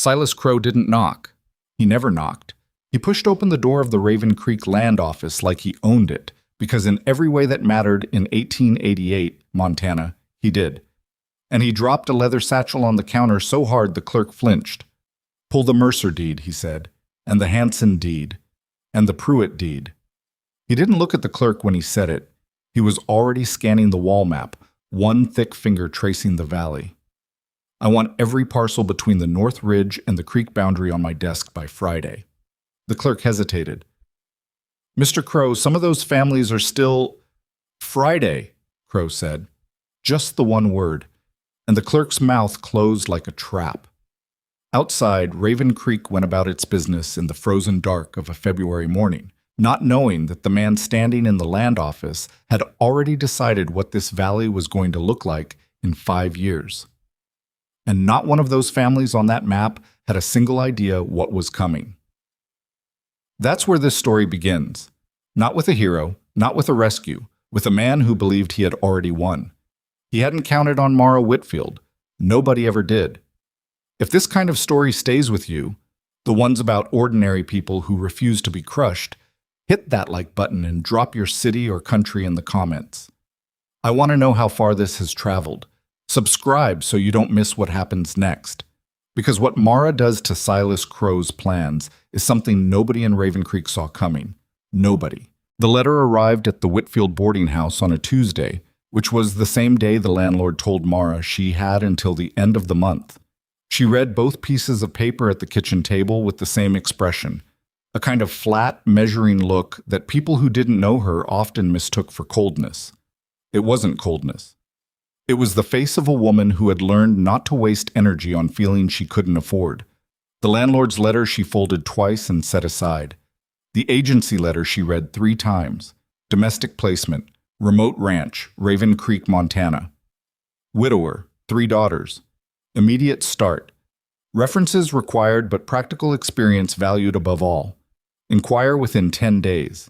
Silas Crow didn't knock. He never knocked. He pushed open the door of the Raven Creek land office like he owned it, because in every way that mattered in 1888, Montana, he did. And he dropped a leather satchel on the counter so hard the clerk flinched. "Pull the Mercer deed," he said, "and the Hanson deed, and the Pruitt deed." He didn't look at the clerk when he said it. He was already scanning the wall map, one thick finger tracing the valley. "I want every parcel between the North Ridge and the creek boundary on my desk by Friday." The clerk hesitated. "Mr. Crow, some of those families are still—" "Friday," Crow said. Just the one word, and the clerk's mouth closed like a trap. Outside, Raven Creek went about its business in the frozen dark of a February morning, not knowing that the man standing in the land office had already decided what this valley was going to look like in 5 years. And not one of those families on that map had a single idea what was coming. That's where this story begins. Not with a hero, not with a rescue, with a man who believed he had already won. He hadn't counted on Mara Whitfield. Nobody ever did. If this kind of story stays with you, the ones about ordinary people who refuse to be crushed, hit that like button and drop your city or country in the comments. I want to know how far this has traveled. Subscribe so you don't miss what happens next. Because what Mara does to Silas Crow's plans is something nobody in Raven Creek saw coming. Nobody. The letter arrived at the Whitfield boarding house on a Tuesday, which was the same day the landlord told Mara she had until the end of the month. She read both pieces of paper at the kitchen table with the same expression, a kind of flat, measuring look that people who didn't know her often mistook for coldness. It wasn't coldness. It was the face of a woman who had learned not to waste energy on feelings she couldn't afford. The landlord's letter she folded twice and set aside. The agency letter she read 3 times. Domestic placement, remote ranch, Raven Creek, Montana. Widower, 3 daughters. Immediate start. References required but practical experience valued above all. Inquire within 10 days.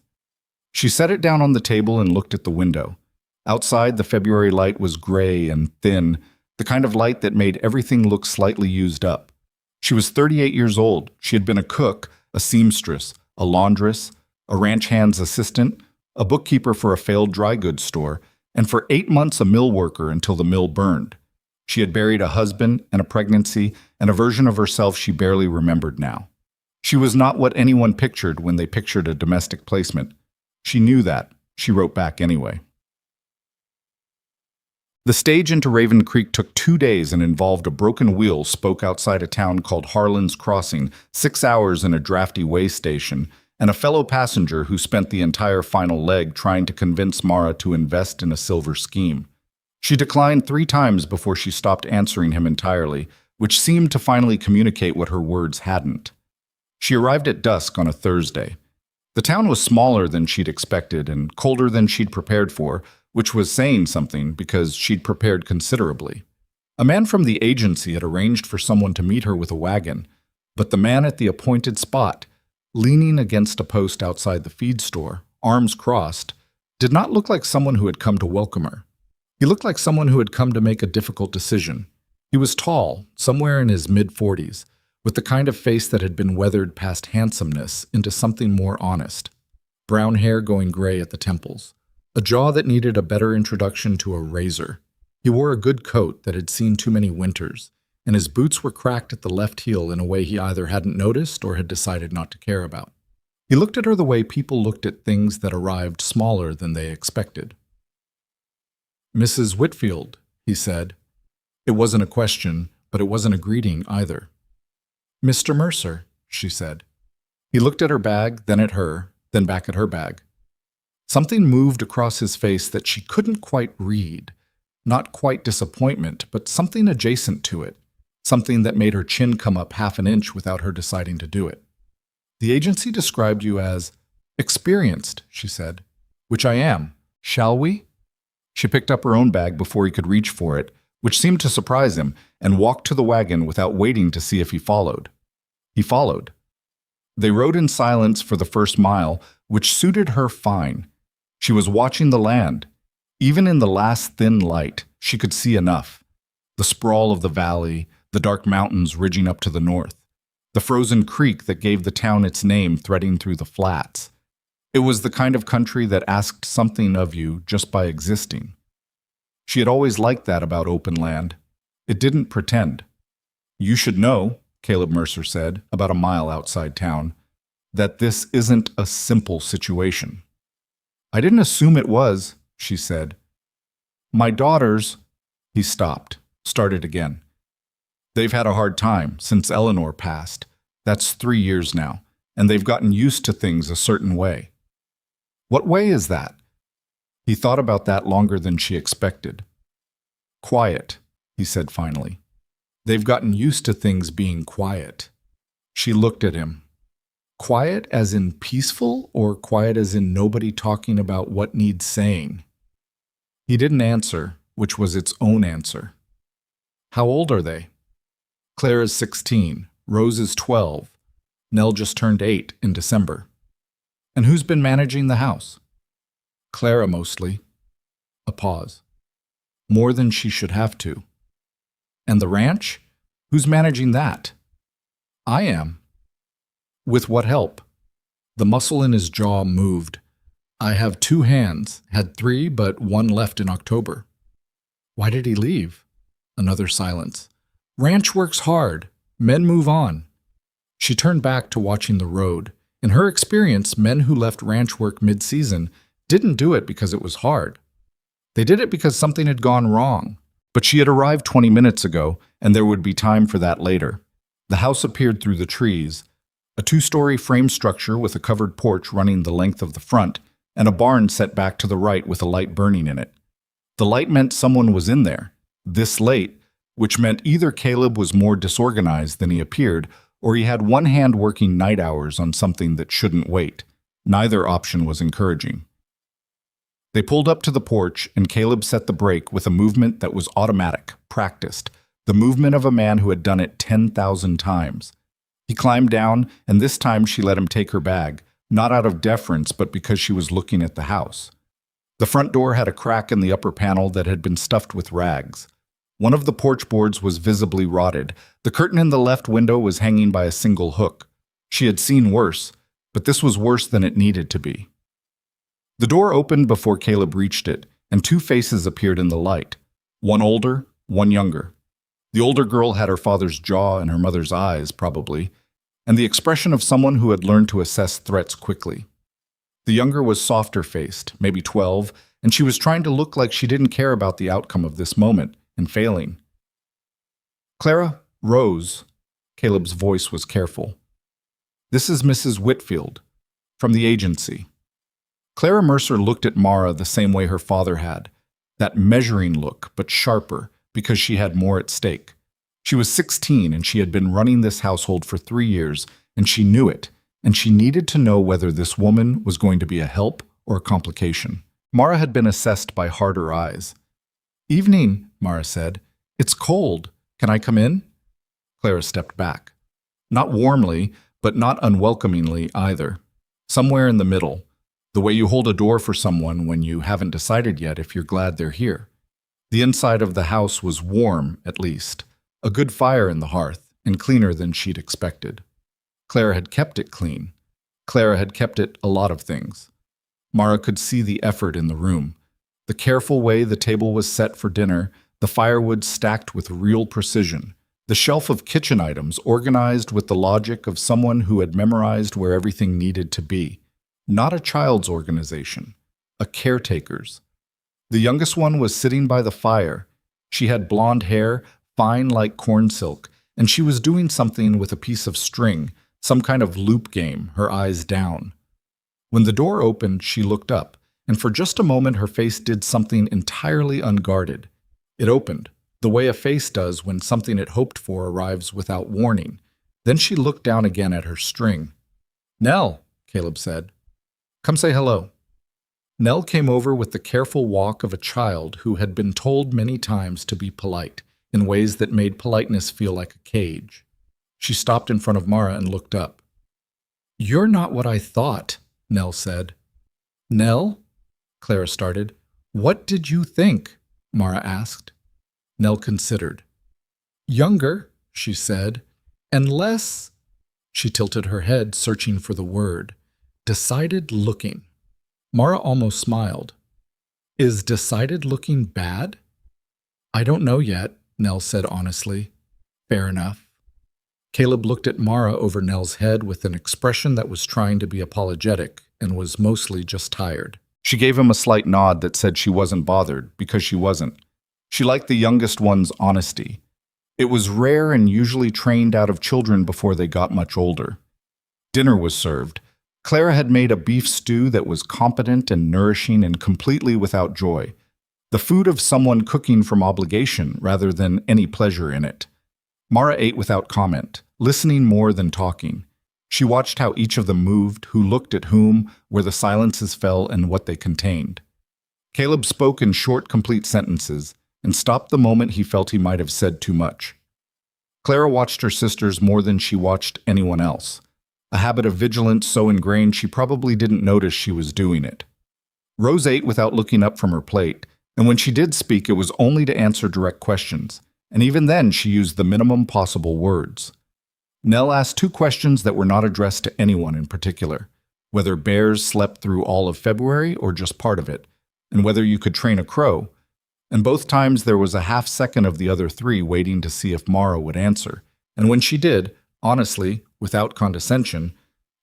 She set it down on the table and looked at the window. Outside, the February light was gray and thin, the kind of light that made everything look slightly used up. She was 38 years old. She had been a cook, a seamstress, a laundress, a ranch hand's assistant, a bookkeeper for a failed dry goods store, and for 8 months a mill worker until the mill burned. She had buried a husband and a pregnancy and a version of herself she barely remembered now. She was not what anyone pictured when they pictured a domestic placement. She knew that. She wrote back anyway. The stage into Raven Creek took 2 days and involved a broken wheel spoke outside a town called Harlan's Crossing, 6 hours in a drafty way station, and a fellow passenger who spent the entire final leg trying to convince Mara to invest in a silver scheme. She declined 3 times before she stopped answering him entirely, which seemed to finally communicate what her words hadn't. She arrived at dusk on a Thursday. The town was smaller than she'd expected and colder than she'd prepared for, which was saying something because she'd prepared considerably. A man from the agency had arranged for someone to meet her with a wagon, but the man at the appointed spot, leaning against a post outside the feed store, arms crossed, did not look like someone who had come to welcome her. He looked like someone who had come to make a difficult decision. He was tall, somewhere in his mid-40s, with the kind of face that had been weathered past handsomeness into something more honest. Brown hair going gray at the temples. A jaw that needed a better introduction to a razor. He wore a good coat that had seen too many winters, and his boots were cracked at the left heel in a way he either hadn't noticed or had decided not to care about. He looked at her the way people looked at things that arrived smaller than they expected. "Mrs. Whitfield," he said. It wasn't a question, but it wasn't a greeting either. "Mr. Mercer," she said. He looked at her bag, then at her, then back at her bag. Something moved across his face that she couldn't quite read. Not quite disappointment, but something adjacent to it. Something that made her chin come up 1/2 inch without her deciding to do it. "The agency described you as experienced," she said. "Which I am. Shall we?" She picked up her own bag before he could reach for it, which seemed to surprise him, and walked to the wagon without waiting to see if he followed. He followed. They rode in silence for the first mile, which suited her fine. She was watching the land. Even in the last thin light, she could see enough. The sprawl of the valley, the dark mountains ridging up to the north. the frozen creek that gave the town its name threading through the flats. It was the kind of country that asked something of you just by existing. She had always liked that about open land. It didn't pretend. You should know, Caleb Mercer said, about a mile outside town, that this isn't a simple situation. I didn't assume it was, she said. My daughters, he stopped, started again. They've had a hard time since Eleanor passed. That's 3 years now, and they've gotten used to things a certain way. What way is that? He thought about that longer than she expected. Quiet, he said finally. They've gotten used to things being quiet. She looked at him. Quiet as in peaceful, or quiet as in nobody talking about what needs saying? He didn't answer, which was its own answer. How old are they? Claire is 16, Rose is 12, Nell just turned 8 in December. And who's been managing the house? Clara mostly. A pause. More than she should have to. And the ranch? Who's managing that? I am. With what help? The muscle in his jaw moved. I have 2 hands, had 3, but 1 left in October. Why did he leave? Another silence. Ranch works hard. Men move on. She turned back to watching the road. In her experience, men who left ranch work mid-season didn't do it because it was hard. They did it because something had gone wrong. But she had arrived 20 minutes ago, and there would be time for that later. The house appeared through the trees, a 2-story frame structure with a covered porch running the length of the front, and a barn set back to the right with a light burning in it. The light meant someone was in there, this late, which meant either Caleb was more disorganized than he appeared, or he had one hand working night hours on something that shouldn't wait. Neither option was encouraging. They pulled up to the porch, and Caleb set the brake with a movement that was automatic, practiced, the movement of a man who had done it 10,000 times. He climbed down, and this time she let him take her bag, not out of deference, but because she was looking at the house. The front door had a crack in the upper panel that had been stuffed with rags. One of the porch boards was visibly rotted. The curtain in the left window was hanging by a single hook. She had seen worse, but this was worse than it needed to be. The door opened before Caleb reached it, and 2 faces appeared in the light. One older, one younger. The older girl had her father's jaw and her mother's eyes, probably, and the expression of someone who had learned to assess threats quickly. The younger was softer-faced, maybe 12, and she was trying to look like she didn't care about the outcome of this moment, and failing. Clara, Rose, Caleb's voice was careful. This is Mrs. Whitfield, from the agency. Clara Mercer looked at Mara the same way her father had, that measuring look, but sharper, because she had more at stake. She was 16, and she had been running this household for 3 years, and she knew it, and she needed to know whether this woman was going to be a help or a complication. Mara had been assessed by harder eyes. Evening, Mara said. It's cold. Can I come in? Clara stepped back. Not warmly, but not unwelcomingly either. Somewhere in the middle. The way you hold a door for someone when you haven't decided yet if you're glad they're here. The inside of the house was warm, at least. A good fire in the hearth, and cleaner than she'd expected. Clara had kept it clean. Clara had kept it a lot of things. Mara could see the effort in the room. The careful way the table was set for dinner, the firewood stacked with real precision, the shelf of kitchen items organized with the logic of someone who had memorized where everything needed to be. Not a child's organization, a caretaker's. The youngest one was sitting by the fire. She had blonde hair, fine like corn silk, and she was doing something with a piece of string, some kind of loop game, her eyes down. When the door opened, she looked up, and for just a moment her face did something entirely unguarded. It opened, the way a face does when something it hoped for arrives without warning. Then she looked down again at her string. Nell, Caleb said. Come say hello. Nell came over with the careful walk of a child who had been told many times to be polite, in ways that made politeness feel like a cage. She stopped in front of Mara and looked up. You're not what I thought, Nell said. Nell? Clara started. What did you think? Mara asked. Nell considered. Younger, she said, and less She tilted her head, searching for the word. Decided looking. Mara almost smiled. Is decided looking bad? I don't know yet, Nell said honestly. Fair enough. Caleb looked at Mara over Nell's head with an expression that was trying to be apologetic and was mostly just tired. She gave him a slight nod that said she wasn't bothered, because she wasn't. She liked the youngest one's honesty. It was rare and usually trained out of children before they got much older. Dinner was served. Clara had made a beef stew that was competent and nourishing and completely without joy. The food of someone cooking from obligation rather than any pleasure in it. Mara ate without comment, listening more than talking. She watched how each of them moved, who looked at whom, where the silences fell, and what they contained. Caleb spoke in short, complete sentences, and stopped the moment he felt he might have said too much. Clara watched her sisters more than she watched anyone else, a habit of vigilance so ingrained she probably didn't notice she was doing it. Rose ate without looking up from her plate, and when she did speak, it was only to answer direct questions, and even then she used the minimum possible words. Nell asked 2 questions that were not addressed to anyone in particular, whether bears slept through all of February or just part of it, and whether you could train a crow, and both times there was a half second of the other 3 waiting to see if Mara would answer, and when she did, honestly, without condescension,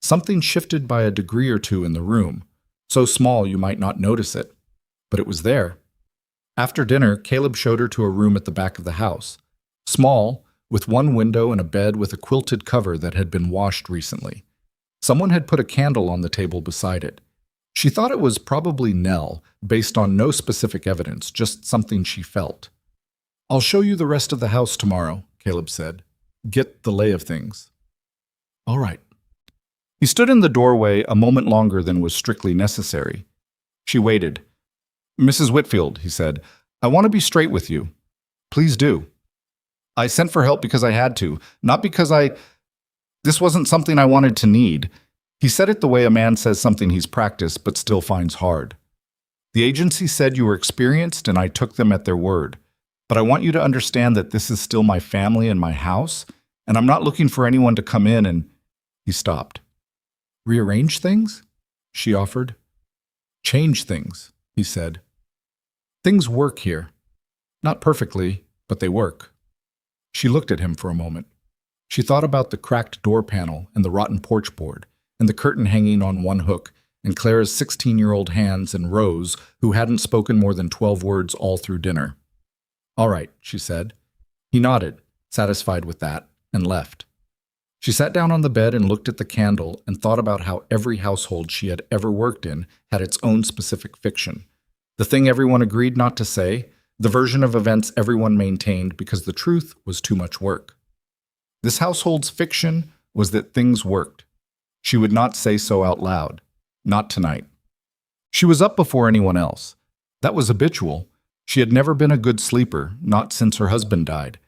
something shifted by a degree or 2 in the room, so small you might not notice it, but it was there. After dinner, Caleb showed her to a room at the back of the house, small, with 1 window and a bed with a quilted cover that had been washed recently. Someone had put a candle on the table beside it. She thought it was probably Nell, based on no specific evidence, just something she felt. I'll show you the rest of the house tomorrow, Caleb said. Get the lay of things. All right. He stood in the doorway a moment longer than was strictly necessary. She waited. Mrs. Whitfield, he said, I want to be straight with you. Please do. I sent for help because I had to, not because this wasn't something I wanted to need. He said it the way a man says something he's practiced but still finds hard. The agency said you were experienced and I took them at their word. But I want you to understand that this is still my family and my house, and I'm not looking for anyone to come in and... He stopped. Rearrange things? She offered. Change things, he said. Things work here. Not perfectly, but they work. She looked at him for a moment. She thought about the cracked door panel and the rotten porch board, and the curtain hanging on 1 hook, and Clara's 16-year-old hands and Rose, who hadn't spoken more than 12 words all through dinner. All right, she said. He nodded, satisfied with that, and left. She sat down on the bed and looked at the candle and thought about how every household she had ever worked in had its own specific fiction. The thing everyone agreed not to say, the version of events everyone maintained because the truth was too much work. This household's fiction was that things worked. She would not say so out loud. Not tonight. She was up before anyone else. That was habitual. She had never been a good sleeper, not since her husband died.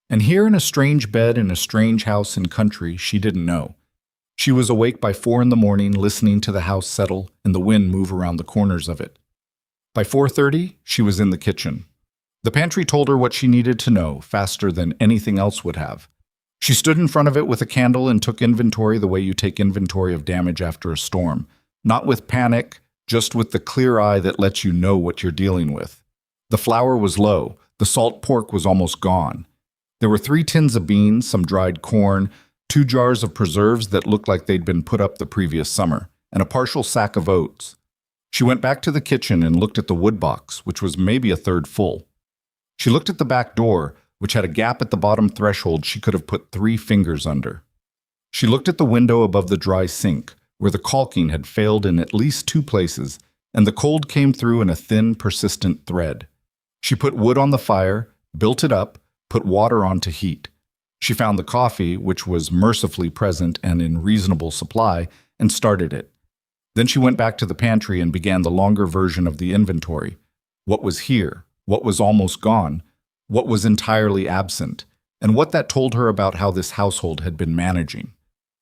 And here in a strange bed in a strange house in country she didn't know. She was awake by 4 in the morning, listening to the house settle and the wind move around the corners of it. By 4:30, she was in the kitchen. The pantry told her what she needed to know, faster than anything else would have. She stood in front of it with a candle and took inventory the way you take inventory of damage after a storm. Not with panic, just with the clear eye that lets you know what you're dealing with. The flour was low. The salt pork was almost gone. There were 3 tins of beans, some dried corn, 2 jars of preserves that looked like they'd been put up the previous summer, and a partial sack of oats. She went back to the kitchen and looked at the wood box, which was maybe a third full. She looked at the back door, which had a gap at the bottom threshold she could have put 3 fingers under. She looked at the window above the dry sink, where the caulking had failed in at least 2 places, and the cold came through in a thin, persistent thread. She put wood on the fire, built it up, put water on to heat. She found the coffee, which was mercifully present and in reasonable supply, and started it. Then she went back to the pantry and began the longer version of the inventory. What was here? What was almost gone? What was entirely absent? And what that told her about how this household had been managing.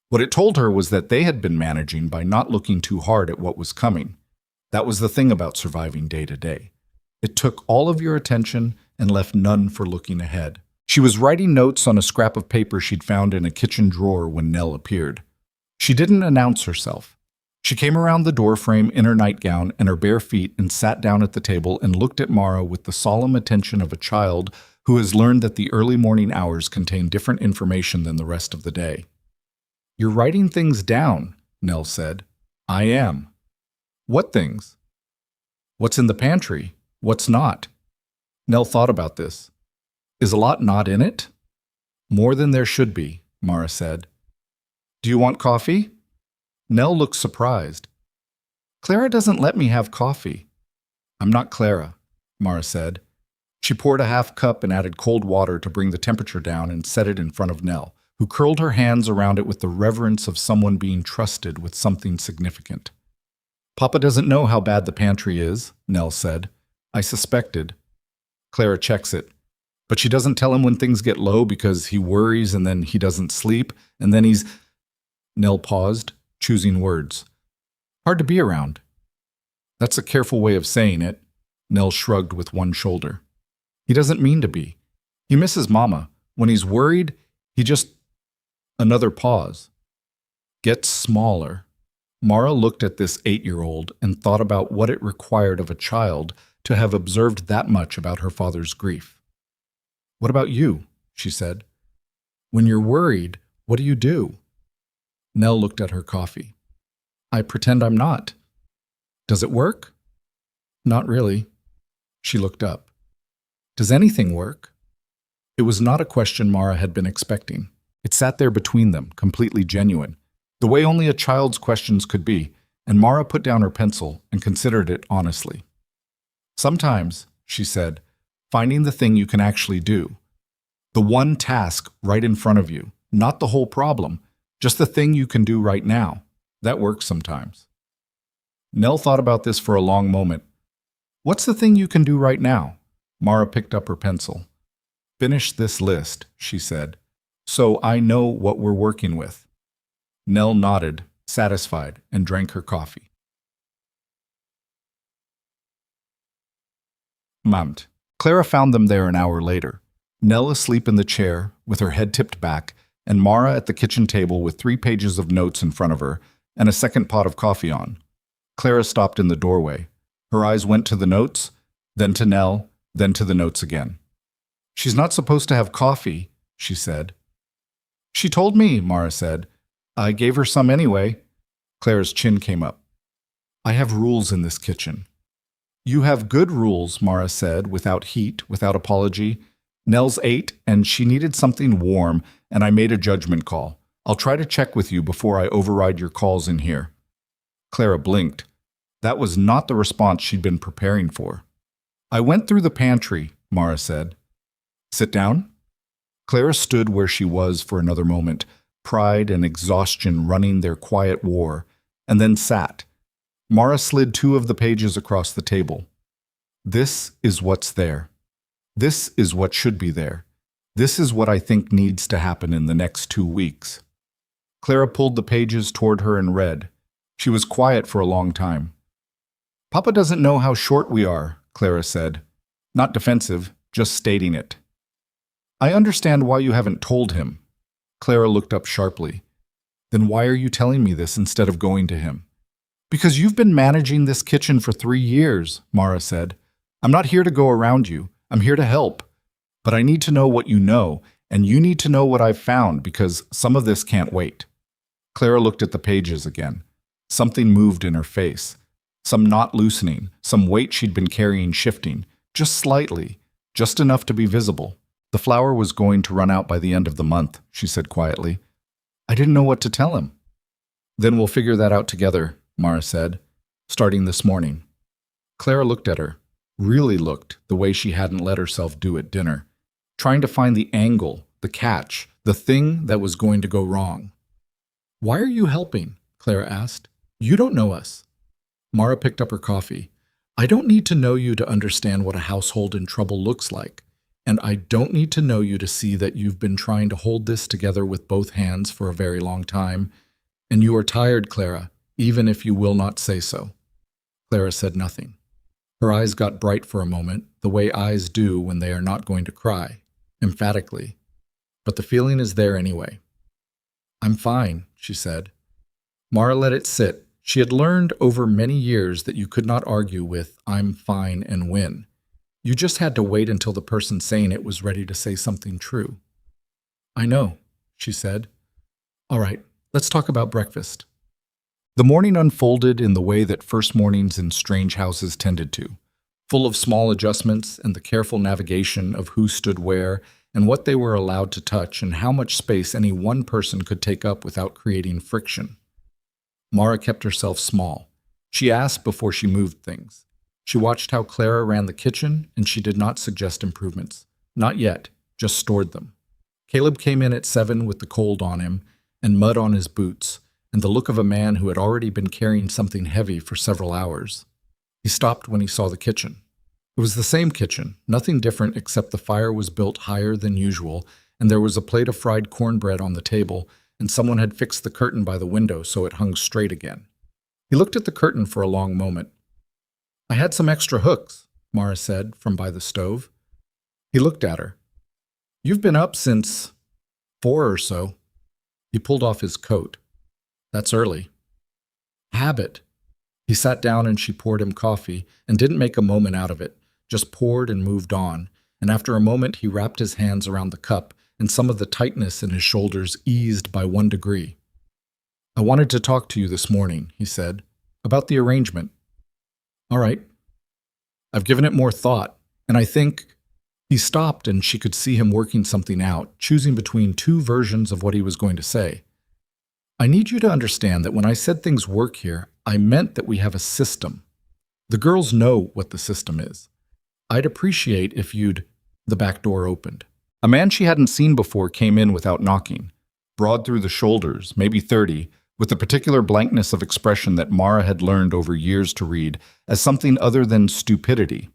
What it told her was that they had been managing by not looking too hard at what was coming. That was the thing about surviving day to day. It took all of your attention and left none for looking ahead. She was writing notes on a scrap of paper she'd found in a kitchen drawer when Nell appeared. She didn't announce herself. She came around the doorframe in her nightgown and her bare feet and sat down at the table and looked at Mara with the solemn attention of a child who has learned that the early morning hours contain different information than the rest of the day. "You're writing things down," Nell said. "I am." "What things?" "What's in the pantry? What's not?" Nell thought about this. "Is a lot not in it?" "More than there should be," Mara said. "Do you want coffee?" Nell looked surprised. "Clara doesn't let me have coffee." "I'm not Clara," Mara said. She poured a half cup and added cold water to bring the temperature down and set it in front of Nell, who curled her hands around it with the reverence of someone being trusted with something significant. "Papa doesn't know how bad the pantry is," Nell said. "I suspected." Clara checks it. "But she doesn't tell him when things get low because he worries and then he doesn't sleep and then he's—" Nell paused, choosing words. "Hard to be around." "That's a careful way of saying it." Nell shrugged with one shoulder. "He doesn't mean to be. He misses Mama. When he's worried, he just—" Another pause. "Gets smaller." Mara looked at this 8-year-old and thought about what it required of a child to have observed that much about her father's grief. "What about you?" she said. "When you're worried, what do you do?" Nell looked at her coffee. "I pretend I'm not." "Does it work?" "Not really." She looked up. "Does anything work?" It was not a question Mara had been expecting. It sat there between them, completely genuine, the way only a child's questions could be, and Mara put down her pencil and considered it honestly. "Sometimes," she said, "finding the thing you can actually do. The one task right in front of you, not the whole problem, just the thing you can do right now. That works sometimes." Nell thought about this for a long moment. "What's the thing you can do right now?" Mara picked up her pencil. "Finish this list," she said, "so I know what we're working with." Nell nodded, satisfied, and drank her coffee. Mamt. Clara found them there an hour later. Nell asleep in the chair, with her head tipped back, and Mara at the kitchen table with 3 pages of notes in front of her and a second pot of coffee on. Clara stopped in the doorway. Her eyes went to the notes, then to Nell, then to the notes again. "She's not supposed to have coffee," she said. "She told me," Mara said. "I gave her some anyway." Clara's chin came up. "I have rules in this kitchen." "You have good rules," Mara said, without heat, without apology. "Nell's 8, and she needed something warm, and I made a judgment call. I'll try to check with you before I override your calls in here." Clara blinked. That was not the response she'd been preparing for. "I went through the pantry," Mara said. "Sit down." Clara stood where she was for another moment, pride and exhaustion running their quiet war, and then sat. Mara slid 2 of the pages across the table. "This is what's there. This is what should be there. This is what I think needs to happen in the next 2 weeks." Clara pulled the pages toward her and read. She was quiet for a long time. "Papa doesn't know how short we are," Clara said. Not defensive, just stating it. "I understand why you haven't told him." Clara looked up sharply. "Then why are you telling me this instead of going to him?" "Because you've been managing this kitchen for 3 years," Mara said. "I'm not here to go around you. I'm here to help. But I need to know what you know, and you need to know what I've found because some of this can't wait." Clara looked at the pages again. Something moved in her face. Some knot loosening, some weight she'd been carrying shifting, just slightly, just enough to be visible. "The flour was going to run out by the end of the month," she said quietly. "I didn't know what to tell him." "Then we'll figure that out together," Mara said, "starting this morning." Clara looked at her, really looked the way she hadn't let herself do at dinner, trying to find the angle, the catch, the thing that was going to go wrong. "Why are you helping?" Clara asked. "You don't know us." Mara picked up her coffee. "I don't need to know you to understand what a household in trouble looks like. And I don't need to know you to see that you've been trying to hold this together with both hands for a very long time. And you are tired, Clara, even if you will not say so." Clara said nothing. Her eyes got bright for a moment, the way eyes do when they are not going to cry. emphatically. But the feeling is there anyway. I'm fine, she said. Mara let it sit. She had learned over many years that you could not argue with "I'm fine" and win. You just had to wait until the person saying it was ready to say something true. I know, she said. All right, let's talk about breakfast. The morning unfolded in the way that first mornings in strange houses tended to, full of small adjustments and the careful navigation of who stood where and what they were allowed to touch and how much space any one person could take up without creating friction. Mara kept herself small. She asked before she moved things. She watched how Clara ran the kitchen, and she did not suggest improvements. Not yet, just stored them. Caleb came in at 7 with the cold on him and mud on his boots, and the look of a man who had already been carrying something heavy for several hours. He stopped when he saw the kitchen. It was the same kitchen, nothing different except the fire was built higher than usual, and there was a plate of fried cornbread on the table, and someone had fixed the curtain by the window so it hung straight again. He looked at the curtain for a long moment. I had some extra hooks, Mara said from by the stove. He looked at her. You've been up since 4 or so. He pulled off his coat. That's early. Habit. He sat down and she poured him coffee and didn't make a moment out of it, just poured and moved on, and after a moment he wrapped his hands around the cup and some of the tightness in his shoulders eased by 1 degree. I wanted to talk to you this morning, he said, about the arrangement. All right. I've given it more thought, and I think... He stopped and she could see him working something out, choosing between 2 versions of what he was going to say. I need you to understand that when I said things work here, I meant that we have a system. The girls know what the system is. I'd appreciate if you'd... The back door opened. A man she hadn't seen before came in without knocking, broad through the shoulders, maybe 30, with the particular blankness of expression that Mara had learned over years to read as something other than stupidity.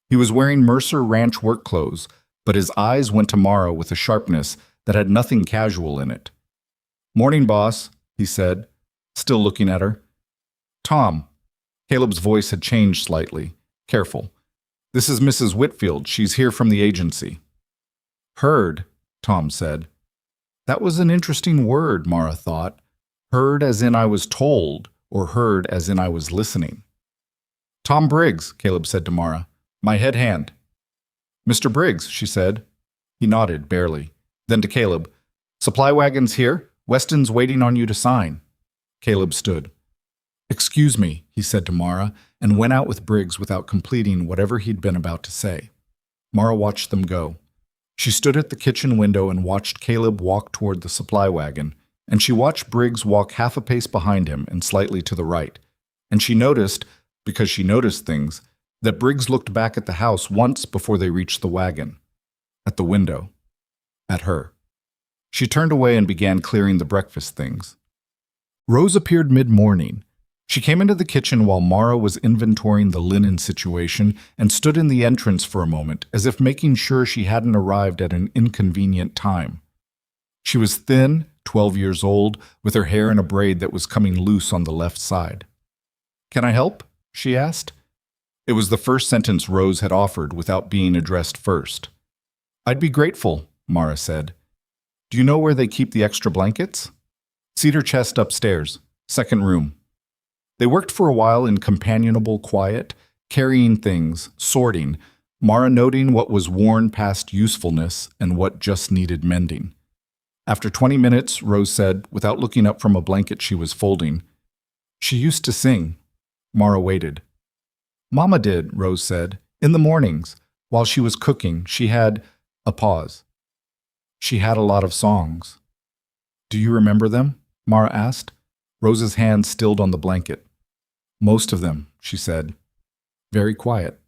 He was wearing Mercer Ranch work clothes, but his eyes went to Mara with a sharpness that had nothing casual in it. Morning, boss, he said, still looking at her. Tom. Caleb's voice had changed slightly. Careful. This is Mrs. Whitfield. She's here from the agency. Heard, Tom said. That was an interesting word, Mara thought. Heard as in I was told, or heard as in I was listening. Tom Briggs, Caleb said to Mara. My head hand. Mr. Briggs, she said. He nodded, barely. Then to Caleb. Supply wagon's here. Weston's waiting on you to sign. Caleb stood. Excuse me, he said to Mara, and went out with Briggs without completing whatever he'd been about to say. Mara watched them go. She stood at the kitchen window and watched Caleb walk toward the supply wagon, and she watched Briggs walk half a pace behind him and slightly to the right. And she noticed, because she noticed things, that Briggs looked back at the house once before they reached the wagon. At the window. At her. She turned away and began clearing the breakfast things. Rose appeared mid-morning. She came into the kitchen while Mara was inventorying the linen situation and stood in the entrance for a moment, as if making sure she hadn't arrived at an inconvenient time. She was thin, 12 years old, with her hair in a braid that was coming loose on the left side. Can I help? She asked. It was the first sentence Rose had offered without being addressed first. I'd be grateful, Mara said. Do you know where they keep the extra blankets? Cedar chest upstairs, second room. They worked for a while in companionable quiet, carrying things, sorting, Mara noting what was worn past usefulness and what just needed mending. After 20 minutes, Rose said, without looking up from a blanket she was folding, She used to sing. Mara waited. Mama did, Rose said. In the mornings, while she was cooking, she had a pause. She had a lot of songs. Do you remember them? Mara asked. Rose's hand stilled on the blanket. Most of them, she said. Very quiet.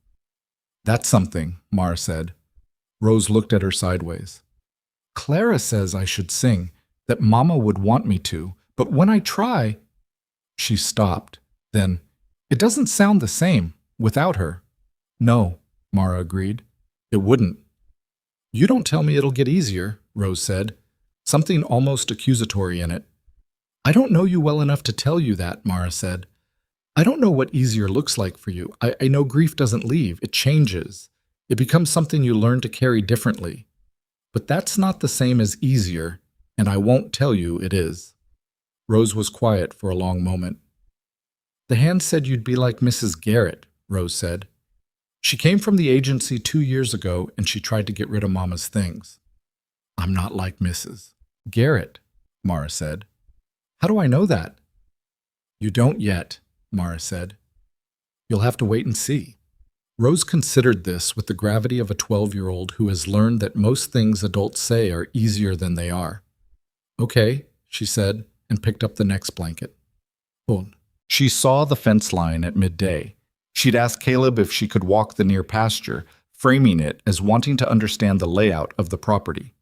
That's something, Mara said. Rose looked at her sideways. Clara says I should sing, that Mama would want me to, but when I try... She stopped. Then, it doesn't sound the same. Without her. No, Mara agreed. It wouldn't. You don't tell me it'll get easier, Rose said, something almost accusatory in it. I don't know you well enough to tell you that, Mara said. I don't know what easier looks like for you. I know grief doesn't leave. It changes. It becomes something you learn to carry differently. But that's not the same as easier, and I won't tell you it is. Rose was quiet for a long moment. The hand said you'd be like Mrs. Garrett, Rose said. She came from the agency 2 years ago, and she tried to get rid of Mama's things. I'm not like Mrs. Garrett, Mara said. How do I know that? You don't yet, Mara said. You'll have to wait and see. Rose considered this with the gravity of a 12-year-old who has learned that most things adults say are easier than they are. Okay, she said, and picked up the next blanket. Bon. She saw the fence line at midday. She'd asked Caleb if she could walk the near pasture, framing it as wanting to understand the layout of the property.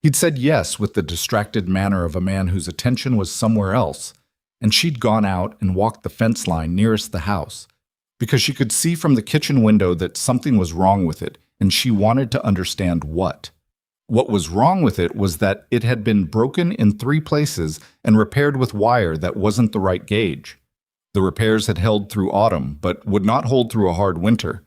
He'd said yes with the distracted manner of a man whose attention was somewhere else, and she'd gone out and walked the fence line nearest the house, because she could see from the kitchen window that something was wrong with it, and she wanted to understand what. What was wrong with it was that it had been broken in 3 places and repaired with wire that wasn't the right gauge. The repairs had held through autumn, but would not hold through a hard winter.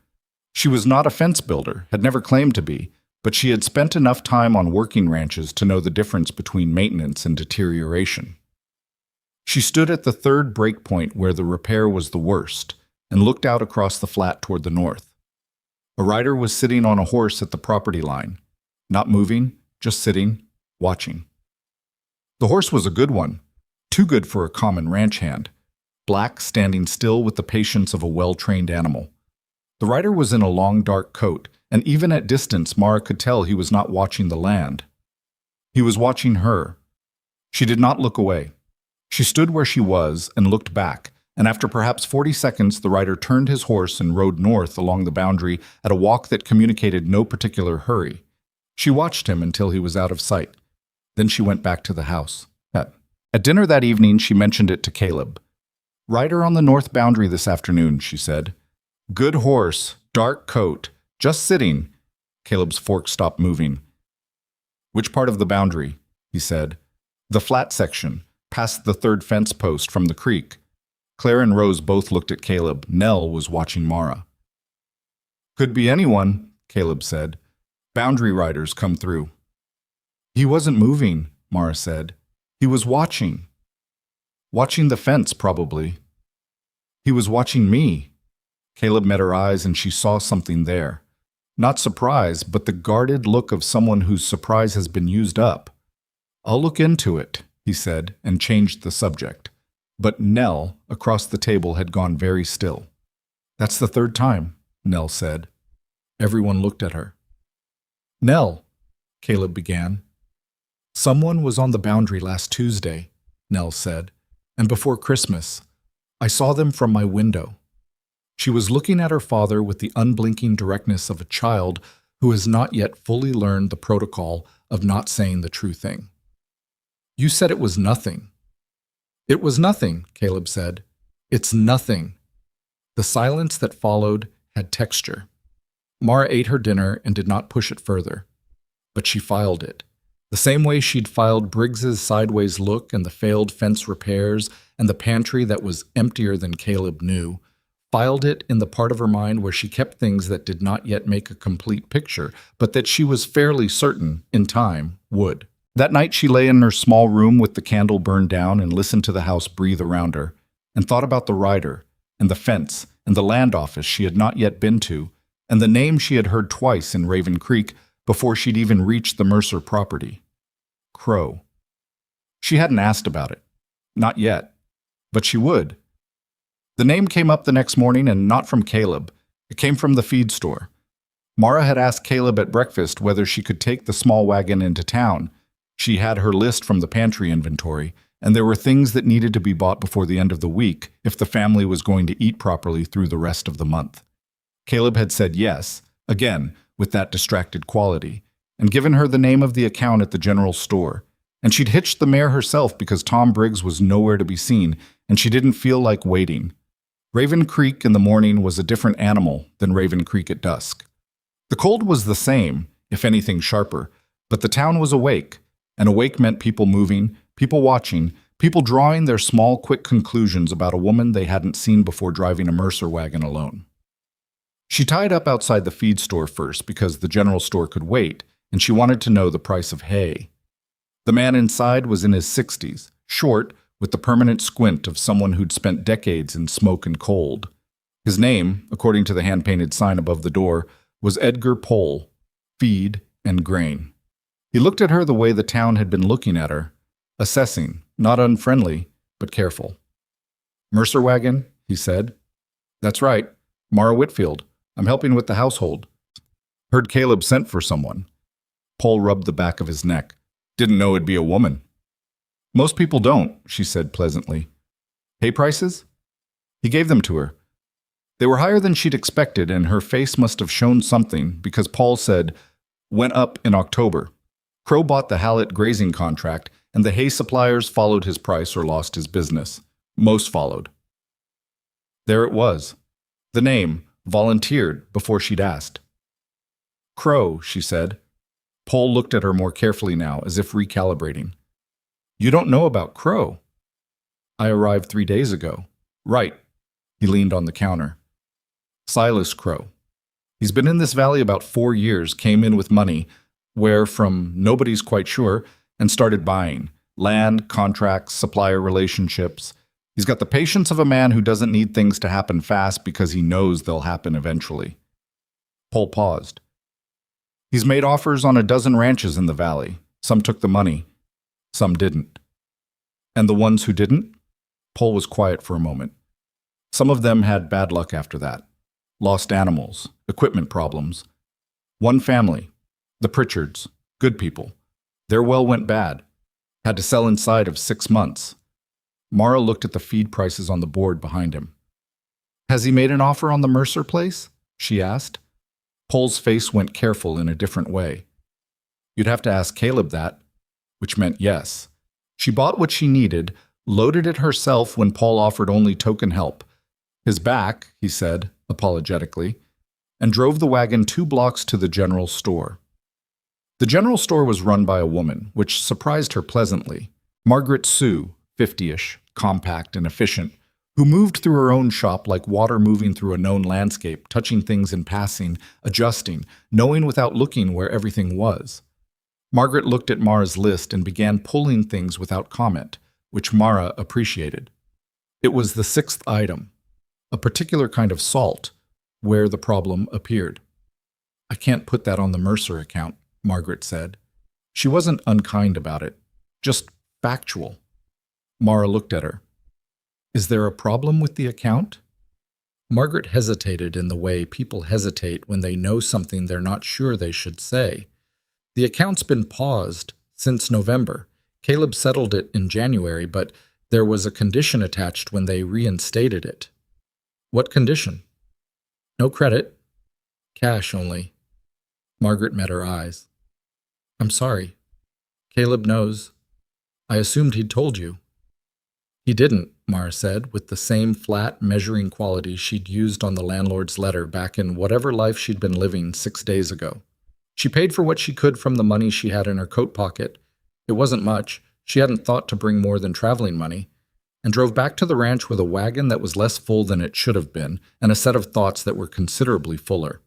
She was not a fence builder, had never claimed to be, but she had spent enough time on working ranches to know the difference between maintenance and deterioration. She stood at the 3rd break point where the repair was the worst, and looked out across the flat toward the north. A rider was sitting on a horse at the property line, not moving, just sitting, watching. The horse was a good one, too good for a common ranch hand, black, standing still with the patience of a well-trained animal. The rider was in a long dark coat, and even at distance Mara could tell he was not watching the land. He was watching her. She did not look away. She stood where she was and looked back, and after perhaps 40 seconds the rider turned his horse and rode north along the boundary at a walk that communicated no particular hurry. She watched him until he was out of sight. Then she went back to the house. At dinner that evening she mentioned it to Caleb. Rider on the north boundary this afternoon, she said. Good horse, dark coat, just sitting. Caleb's fork stopped moving. Which part of the boundary? He said. The flat section, past the 3rd fence post from the creek. Claire and Rose both looked at Caleb. Nell was watching Mara. Could be anyone, Caleb said. Boundary riders come through. He wasn't moving, Mara said. He was watching. Watching the fence, probably. He was watching me. Caleb met her eyes and she saw something there. Not surprise, but the guarded look of someone whose surprise has been used up. I'll look into it, he said, and changed the subject. But Nell, across the table, had gone very still. That's the 3rd time, Nell said. Everyone looked at her. Nell, Caleb began. Someone was on the boundary last Tuesday, Nell said, and before Christmas. I saw them from my window. She was looking at her father with the unblinking directness of a child who has not yet fully learned the protocol of not saying the true thing. You said it was nothing. It was nothing, Caleb said. It's nothing. The silence that followed had texture. Mara ate her dinner and did not push it further, but she filed it. The same way she'd filed Briggs's sideways look and the failed fence repairs and the pantry that was emptier than Caleb knew, filed it in the part of her mind where she kept things that did not yet make a complete picture, but that she was fairly certain, in time, would. That night she lay in her small room with the candle burned down and listened to the house breathe around her, and thought about the rider, and the fence, and the land office she had not yet been to, and the name she had heard twice in Raven Creek before she'd even reached the Mercer property. Crow. She hadn't asked about it. Not yet. But she would. The name came up the next morning, and not from Caleb. It came from the feed store. Mara had asked Caleb at breakfast whether she could take the small wagon into town. She had her list from the pantry inventory, and there were things that needed to be bought before the end of the week if the family was going to eat properly through the rest of the month. Caleb had said yes, again, with that distracted quality, and given her the name of the account at the general store. And she'd hitched the mare herself because Tom Briggs was nowhere to be seen, and she didn't feel like waiting. Raven Creek in the morning was a different animal than Raven Creek at dusk. The cold was the same, if anything sharper, but the town was awake, and awake meant people moving, people watching, people drawing their small, quick conclusions about a woman they hadn't seen before driving a Mercer wagon alone. She tied up outside the feed store first because the general store could wait, and she wanted to know the price of hay. The man inside was in his 60s, short, with the permanent squint of someone who'd spent decades in smoke and cold. His name, according to the hand-painted sign above the door, was Edgar Pohl, Feed and Grain. He looked at her the way the town had been looking at her, assessing, not unfriendly, but careful. "Mercer wagon?" he said. "That's right. Mara Whitfield. I'm helping with the household. Heard Caleb sent for someone." Pohl rubbed the back of his neck. "Didn't know it'd be a woman." "Most people don't," she said pleasantly. "Hay prices?" He gave them to her. They were higher than she'd expected, and her face must have shown something because Paul said, "Went up in October." Crow bought the Hallett grazing contract, and the hay suppliers followed his price or lost his business. Most followed. There it was. The name, volunteered, before she'd asked. "Crow," she said. Paul looked at her more carefully now, as if recalibrating. "You don't know about Crow?" "I arrived 3 days ago." "Right." He leaned on the counter. "Silas Crow. He's been in this valley about 4 years, came in with money, where from nobody's quite sure, and started buying. Land, contracts, supplier relationships. He's got the patience of a man who doesn't need things to happen fast because he knows they'll happen eventually." Paul paused. "He's made offers on a dozen ranches in the valley. Some took the money. Some didn't." "And the ones who didn't?" Paul was quiet for a moment. "Some of them had bad luck after that. Lost animals, equipment problems. One family, the Pritchards, good people. Their well went bad. Had to sell inside of 6 months." Mara looked at the feed prices on the board behind him. "Has he made an offer on the Mercer place?" she asked. Paul's face went careful in a different way. "You'd have to ask Caleb that," which meant yes. She bought what she needed, loaded it herself when Paul offered only token help. His back, he said, apologetically, and drove the wagon 2 blocks to the general store. The general store was run by a woman, which surprised her pleasantly. Margaret Sue, 50-ish, compact and efficient, who moved through her own shop like water moving through a known landscape, touching things in passing, adjusting, knowing without looking where everything was. Margaret looked at Mara's list and began pulling things without comment, which Mara appreciated. It was the 6th item, a particular kind of salt, where the problem appeared. "I can't put that on the Mercer account," Margaret said. She wasn't unkind about it, just factual. Mara looked at her. "Is there a problem with the account?" Margaret hesitated in the way people hesitate when they know something they're not sure they should say. "The account's been paused since November. Caleb settled it in January, but there was a condition attached when they reinstated it." "What condition?" "No credit. Cash only." Margaret met her eyes. "I'm sorry. Caleb knows. I assumed he'd told you." "He didn't," Mara said, with the same flat, measuring quality she'd used on the landlord's letter back in whatever life she'd been living 6 days ago. She paid for what she could from the money she had in her coat pocket. It wasn't much. She hadn't thought to bring more than traveling money, and drove back to the ranch with a wagon that was less full than it should have been, and a set of thoughts that were considerably fuller.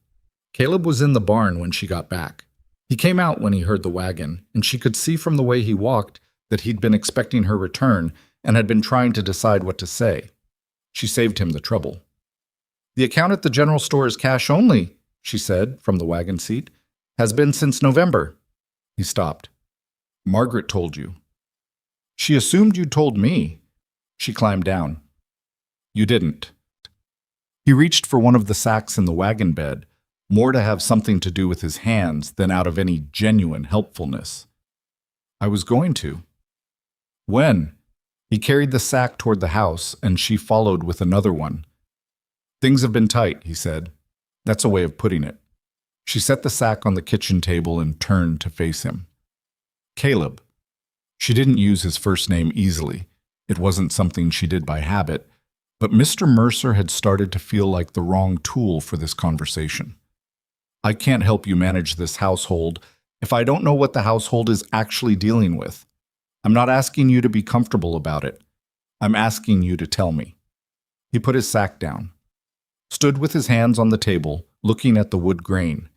Caleb was in the barn when she got back. He came out when he heard the wagon, and she could see from the way he walked that he'd been expecting her return and had been trying to decide what to say. She saved him the trouble. "The account at the general store is cash only," she said from the wagon seat. "Has been since November." He stopped. "Margaret told you." "She assumed you told me." She climbed down. "You didn't." He reached for one of the sacks in the wagon bed, more to have something to do with his hands than out of any genuine helpfulness. "I was going to." "When?" He carried the sack toward the house, and she followed with another one. "Things have been tight," he said. That's a way of putting it. She set the sack on the kitchen table and turned to face him. "Caleb." She didn't use his first name easily. It wasn't something she did by habit, but Mr. Mercer had started to feel like the wrong tool for this conversation. "I can't help you manage this household if I don't know what the household is actually dealing with. I'm not asking you to be comfortable about it. I'm asking you to tell me." He put his sack down, stood with his hands on the table, looking at the wood grain.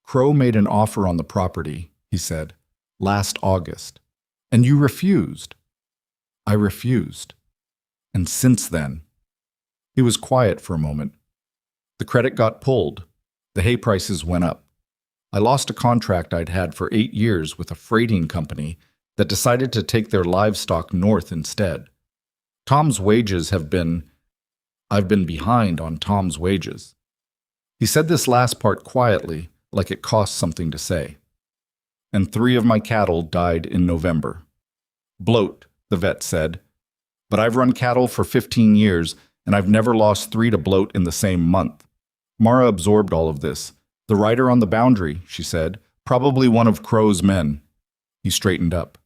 Crow made an offer on the property, he said, last August. And you refused. I refused. And since then. He was quiet for a moment. The credit got pulled. The hay prices went up. I lost a contract I'd had for 8 years with a freighting company that decided to take their livestock north instead. Tom's wages I've been behind on Tom's wages. He said this last part quietly, like it cost something to say. And 3 of my cattle died in November. Bloat, the vet said. But I've run cattle for 15 years, and I've never lost 3 to bloat in the same month. Mara absorbed all of this. The rider on the boundary, she said, probably one of Crow's men. He straightened up.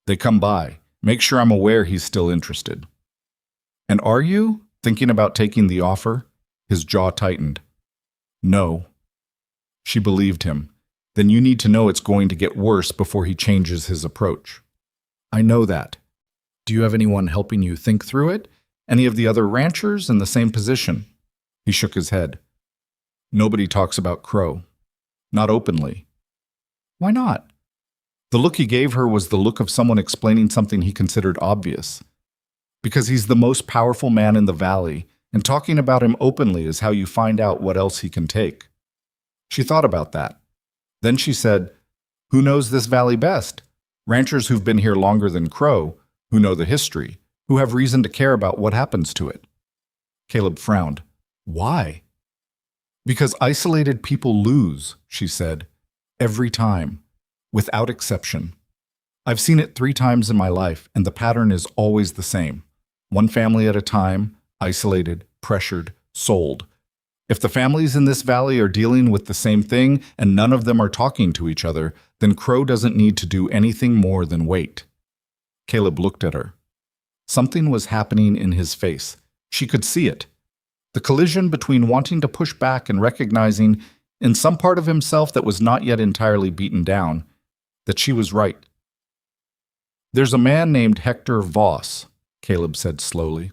They come by. Make sure I'm aware he's still interested. And are you thinking about taking the offer? His jaw tightened. No. She believed him. Then you need to know it's going to get worse before he changes his approach. I know that. Do you have anyone helping you think through it? Any of the other ranchers in the same position? He shook his head. Nobody talks about Crow. Not openly. Why not? The look he gave her was the look of someone explaining something he considered obvious. Because he's the most powerful man in the valley, and talking about him openly is how you find out what else he can take. She thought about that. Then she said, who knows this valley best? Ranchers who've been here longer than Crow, who know the history, who have reason to care about what happens to it. Caleb frowned. Why? Because isolated people lose, she said, every time, without exception. I've seen it 3 times in my life, and the pattern is always the same. One family at a time, isolated, pressured, sold. If the families in this valley are dealing with the same thing and none of them are talking to each other, then Crow doesn't need to do anything more than wait. Caleb looked at her. Something was happening in his face. She could see it. The collision between wanting to push back and recognizing, in some part of himself that was not yet entirely beaten down, that she was right. There's a man named Hector Voss, Caleb said slowly.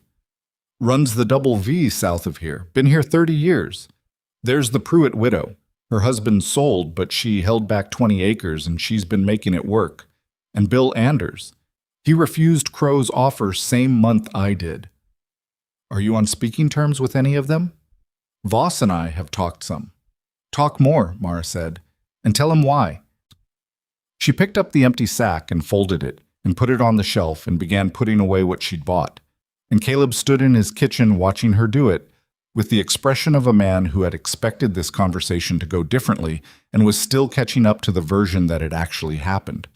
Runs the Double V south of here. Been here 30 years. There's the Pruitt widow. Her husband sold, but she held back 20 acres and she's been making it work. And Bill Anders. He refused Crow's offer same month I did. Are you on speaking terms with any of them? Voss and I have talked some. Talk more, Mara said, and tell him why. She picked up the empty sack and folded it and put it on the shelf and began putting away what she'd bought. And Caleb stood in his kitchen watching her do it, with the expression of a man who had expected this conversation to go differently and was still catching up to the version that had actually happened.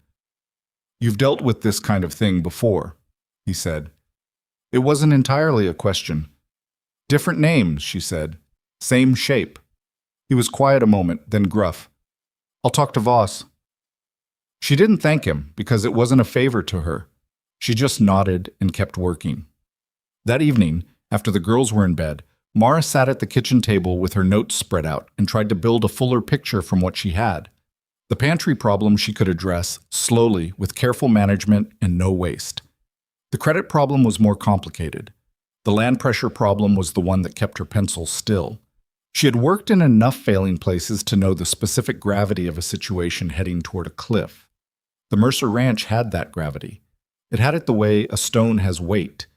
You've dealt with this kind of thing before, he said. It wasn't entirely a question. Different names, she said. Same shape. He was quiet a moment, then gruff. I'll talk to Voss. She didn't thank him because it wasn't a favor to her. She just nodded and kept working. That evening, after the girls were in bed, Mara sat at the kitchen table with her notes spread out and tried to build a fuller picture from what she had. The pantry problem she could address slowly with careful management and no waste. The credit problem was more complicated. The land pressure problem was the one that kept her pencil still. She had worked in enough failing places to know the specific gravity of a situation heading toward a cliff. The Mercer Ranch had that gravity. It had it the way a stone has weight.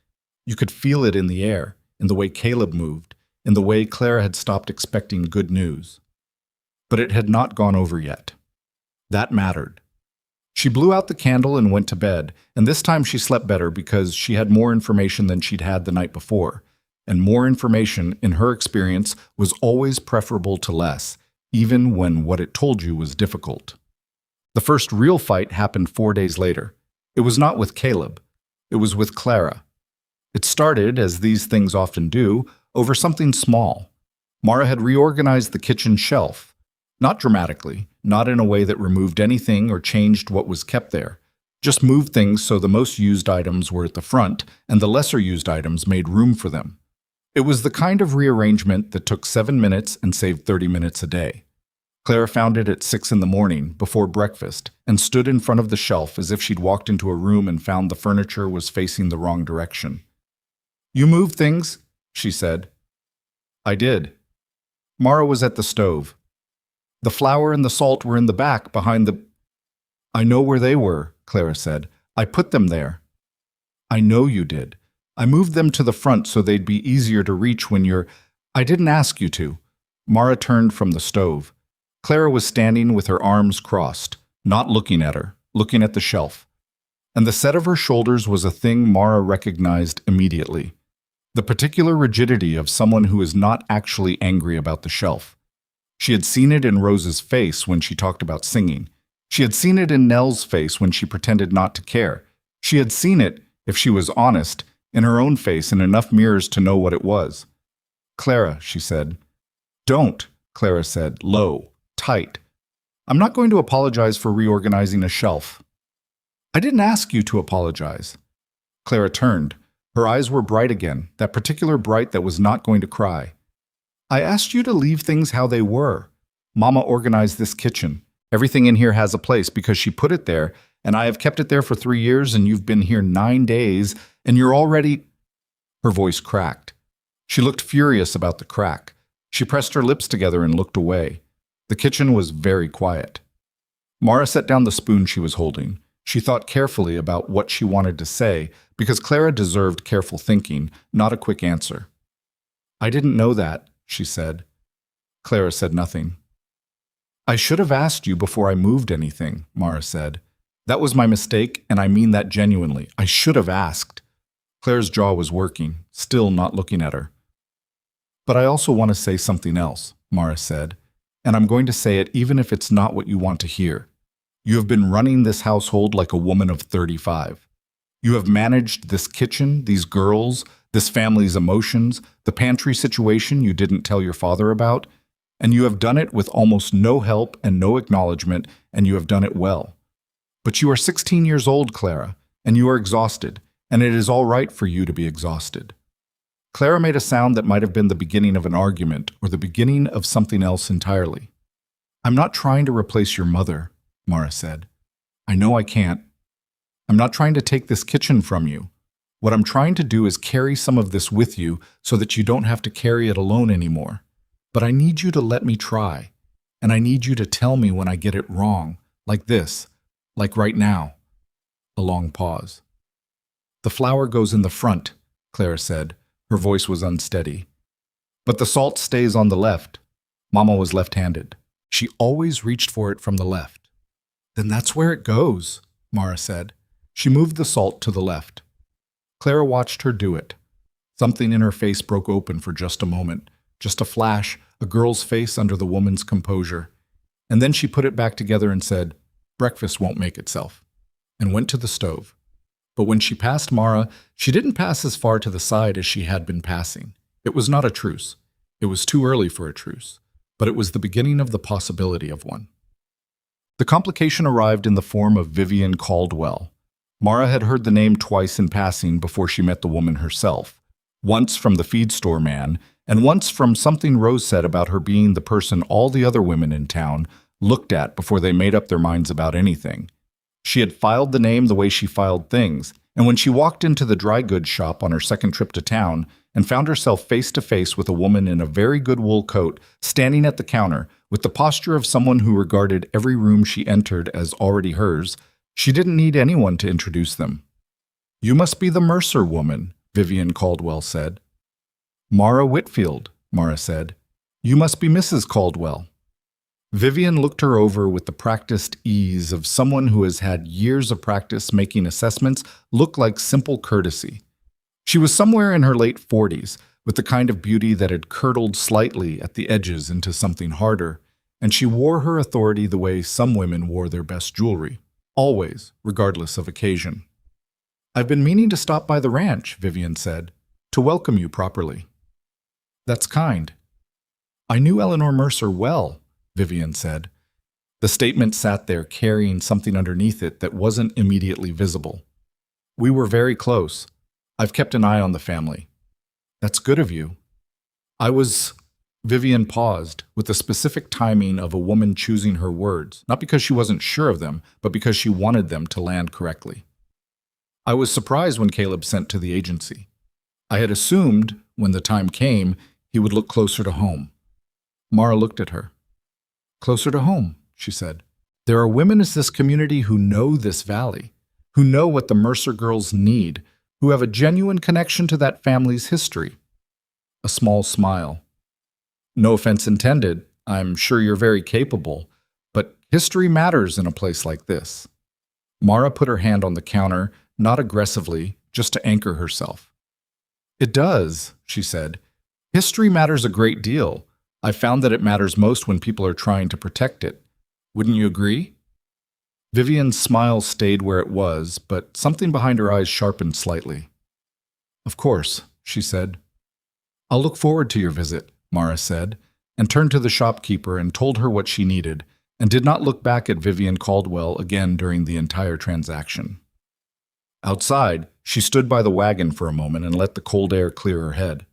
You could feel it in the air, in the way Caleb moved, in the way Clara had stopped expecting good news. But it had not gone over yet. That mattered. She blew out the candle and went to bed, and this time she slept better because she had more information than she'd had the night before. And more information, in her experience, was always preferable to less, even when what it told you was difficult. The first real fight happened 4 days later. It was not with Caleb. It was with Clara. It started, as these things often do, over something small. Mara had reorganized the kitchen shelf. Not dramatically, not in a way that removed anything or changed what was kept there. Just moved things so the most used items were at the front and the lesser used items made room for them. It was the kind of rearrangement that took 7 minutes and saved 30 minutes a day. Clara found it at 6 in the morning, before breakfast, and stood in front of the shelf as if she'd walked into a room and found the furniture was facing the wrong direction. You moved things, she said. I did. Mara was at the stove. The flour and the salt were in the back, behind the— I know where they were, Clara said. I put them there. I know you did. I moved them to the front so they'd be easier to reach when you're— I didn't ask you to. Mara turned from the stove. Clara was standing with her arms crossed, not looking at her, looking at the shelf. And the set of her shoulders was a thing Mara recognized immediately. The particular rigidity of someone who is not actually angry about the shelf. She had seen it in Rose's face when she talked about singing. She had seen it in Nell's face when she pretended not to care. She had seen it, if she was honest, in her own face in enough mirrors to know what it was. Clara, she said. Don't, Clara said, low, tight. I'm not going to apologize for reorganizing a shelf. I didn't ask you to apologize. Clara turned. Her eyes were bright again, that particular bright that was not going to cry. I asked you to leave things how they were. Mama organized this kitchen. Everything in here has a place because she put it there, and I have kept it there for 3 years, and you've been here 9 days, and you're already— Her voice cracked. She looked furious about the crack. She pressed her lips together and looked away. The kitchen was very quiet. Mara set down the spoon she was holding. She thought carefully about what she wanted to say, because Clara deserved careful thinking, not a quick answer. I didn't know that, she said. Clara said nothing. I should have asked you before I moved anything, Mara said. That was my mistake, and I mean that genuinely. I should have asked. Claire's jaw was working, still not looking at her. But I also want to say something else, Mara said, and I'm going to say it even if it's not what you want to hear. You have been running this household like a woman of 35. You have managed this kitchen, these girls, this family's emotions, the pantry situation you didn't tell your father about, and you have done it with almost no help and no acknowledgement, and you have done it well. But you are 16 years old, Clara, and you are exhausted, and it is all right for you to be exhausted. Clara made a sound that might have been the beginning of an argument or the beginning of something else entirely. I'm not trying to replace your mother, Mara said. I know I can't. I'm not trying to take this kitchen from you. What I'm trying to do is carry some of this with you so that you don't have to carry it alone anymore. But I need you to let me try, and I need you to tell me when I get it wrong, like this, like right now. A long pause. The flour goes in the front, Clara said. Her voice was unsteady. But the salt stays on the left. Mama was left-handed. She always reached for it from the left. Then that's where it goes, Mara said. She moved the salt to the left. Clara watched her do it. Something in her face broke open for just a moment, just a flash, a girl's face under the woman's composure. And then she put it back together and said, breakfast won't make itself, and went to the stove. But when she passed Mara, she didn't pass as far to the side as she had been passing. It was not a truce. It was too early for a truce, but it was the beginning of the possibility of one. The complication arrived in the form of Vivian Caldwell. Mara had heard the name twice in passing before she met the woman herself, once from the feed store man, and once from something Rose said about her being the person all the other women in town looked at before they made up their minds about anything. She had filed the name the way she filed things, and when she walked into the dry goods shop on her second trip to town and found herself face to face with a woman in a very good wool coat standing at the counter with the posture of someone who regarded every room she entered as already hers, she didn't need anyone to introduce them. You must be the Mercer woman, Vivian Caldwell said. Mara Whitfield, Mara said. You must be Mrs. Caldwell. Vivian looked her over with the practiced ease of someone who has had years of practice making assessments look like simple courtesy. She was somewhere in her late 40s, with the kind of beauty that had curdled slightly at the edges into something harder, and she wore her authority the way some women wore their best jewelry, always, regardless of occasion. I've been meaning to stop by the ranch, Vivian said, to welcome you properly. That's kind. I knew Eleanor Mercer well, Vivian said. The statement sat there carrying something underneath it that wasn't immediately visible. We were very close. I've kept an eye on the family. That's good of you. Vivian paused, with the specific timing of a woman choosing her words, not because she wasn't sure of them, but because she wanted them to land correctly. I was surprised when Caleb sent to the agency. I had assumed, when the time came, he would look closer to home. Mara looked at her. Closer to home, she said. There are women in this community who know this valley, who know what the Mercer girls need, who have a genuine connection to that family's history. A small smile. No offense intended, I'm sure you're very capable, but history matters in a place like this. Mara put her hand on the counter, not aggressively, just to anchor herself. It does, she said. History matters a great deal. I've found that it matters most when people are trying to protect it. Wouldn't you agree? Vivian's smile stayed where it was, but something behind her eyes sharpened slightly. Of course, she said. I'll look forward to your visit, Mara said, and turned to the shopkeeper and told her what she needed, and did not look back at Vivian Caldwell again during the entire transaction. Outside, she stood by the wagon for a moment and let the cold air clear her head.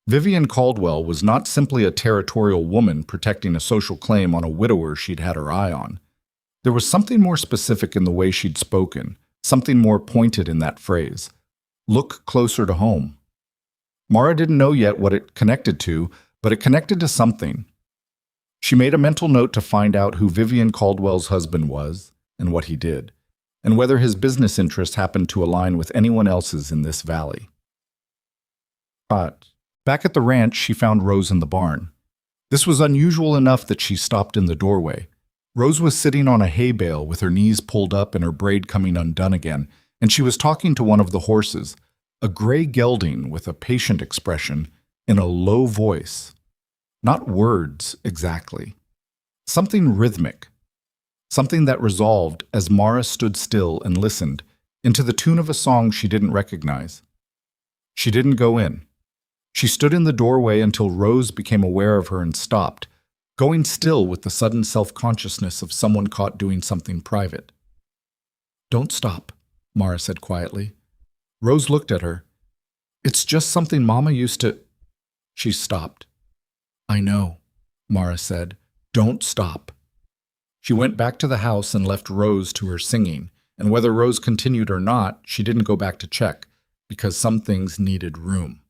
Vivian Caldwell was not simply a territorial woman protecting a social claim on a widower she'd had her eye on. There was something more specific in the way she'd spoken, something more pointed in that phrase. Look closer to home. Mara didn't know yet what it connected to, but it connected to something. She made a mental note to find out who Vivian Caldwell's husband was and what he did, and whether his business interests happened to align with anyone else's in this valley. Back at the ranch, she found Rose in the barn. This was unusual enough that she stopped in the doorway. Rose was sitting on a hay bale with her knees pulled up and her braid coming undone again, and she was talking to one of the horses, a gray gelding with a patient expression, in a low voice. Not words, exactly. Something rhythmic. Something that resolved as Mara stood still and listened, into the tune of a song she didn't recognize. She didn't go in. She stood in the doorway until Rose became aware of her and stopped, going still with the sudden self-consciousness of someone caught doing something private. Don't stop, Mara said quietly. Rose looked at her. It's just something Mama used to... She stopped. I know, Mara said. Don't stop. She went back to the house and left Rose to her singing, and whether Rose continued or not, she didn't go back to check, because some things needed room.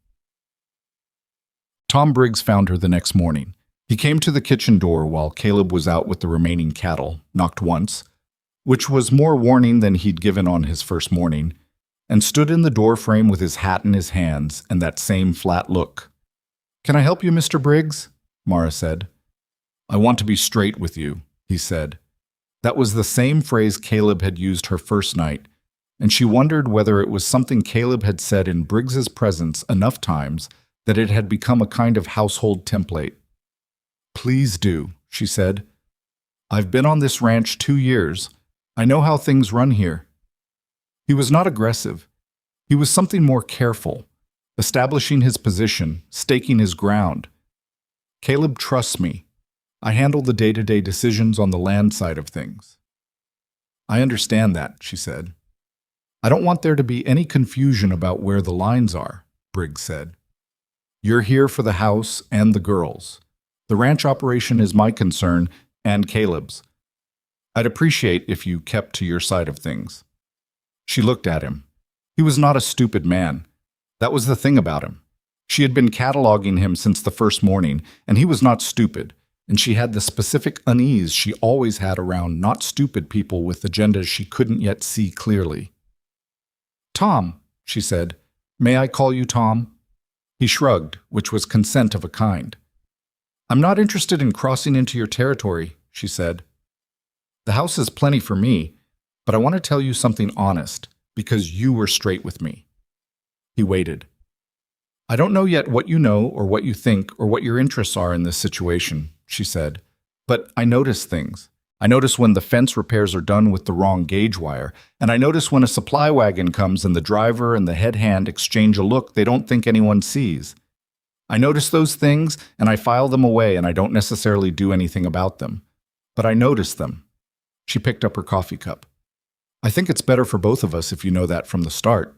Tom Briggs found her the next morning. He came to the kitchen door while Caleb was out with the remaining cattle, knocked once, which was more warning than he'd given on his first morning, and stood in the doorframe with his hat in his hands and that same flat look. Can I help you, Mr. Briggs? Mara said. I want to be straight with you, he said. That was the same phrase Caleb had used her first night, and she wondered whether it was something Caleb had said in Briggs's presence enough times that it had become a kind of household template. Please do, she said. I've been on this ranch 2 years. I know how things run here. He was not aggressive. He was something more careful, establishing his position, staking his ground. Caleb trusts me. I handle the day-to-day decisions on the land side of things. I understand that, she said. I don't want there to be any confusion about where the lines are, Briggs said. You're here for the house and the girls. The ranch operation is my concern and Caleb's. I'd appreciate if you kept to your side of things. She looked at him. He was not a stupid man. That was the thing about him. She had been cataloging him since the first morning, and he was not stupid, and she had the specific unease she always had around not stupid people with agendas she couldn't yet see clearly. Tom, she said, may I call you Tom? He shrugged, which was consent of a kind. I'm not interested in crossing into your territory, she said. The house is plenty for me, but I want to tell you something honest, because you were straight with me. He waited. I don't know yet what you know or what you think or what your interests are in this situation, she said, but I notice things. I notice when the fence repairs are done with the wrong gauge wire, and I notice when a supply wagon comes and the driver and the head hand exchange a look they don't think anyone sees. I notice those things, and I file them away, and I don't necessarily do anything about them. But I notice them. She picked up her coffee cup. I think it's better for both of us if you know that from the start.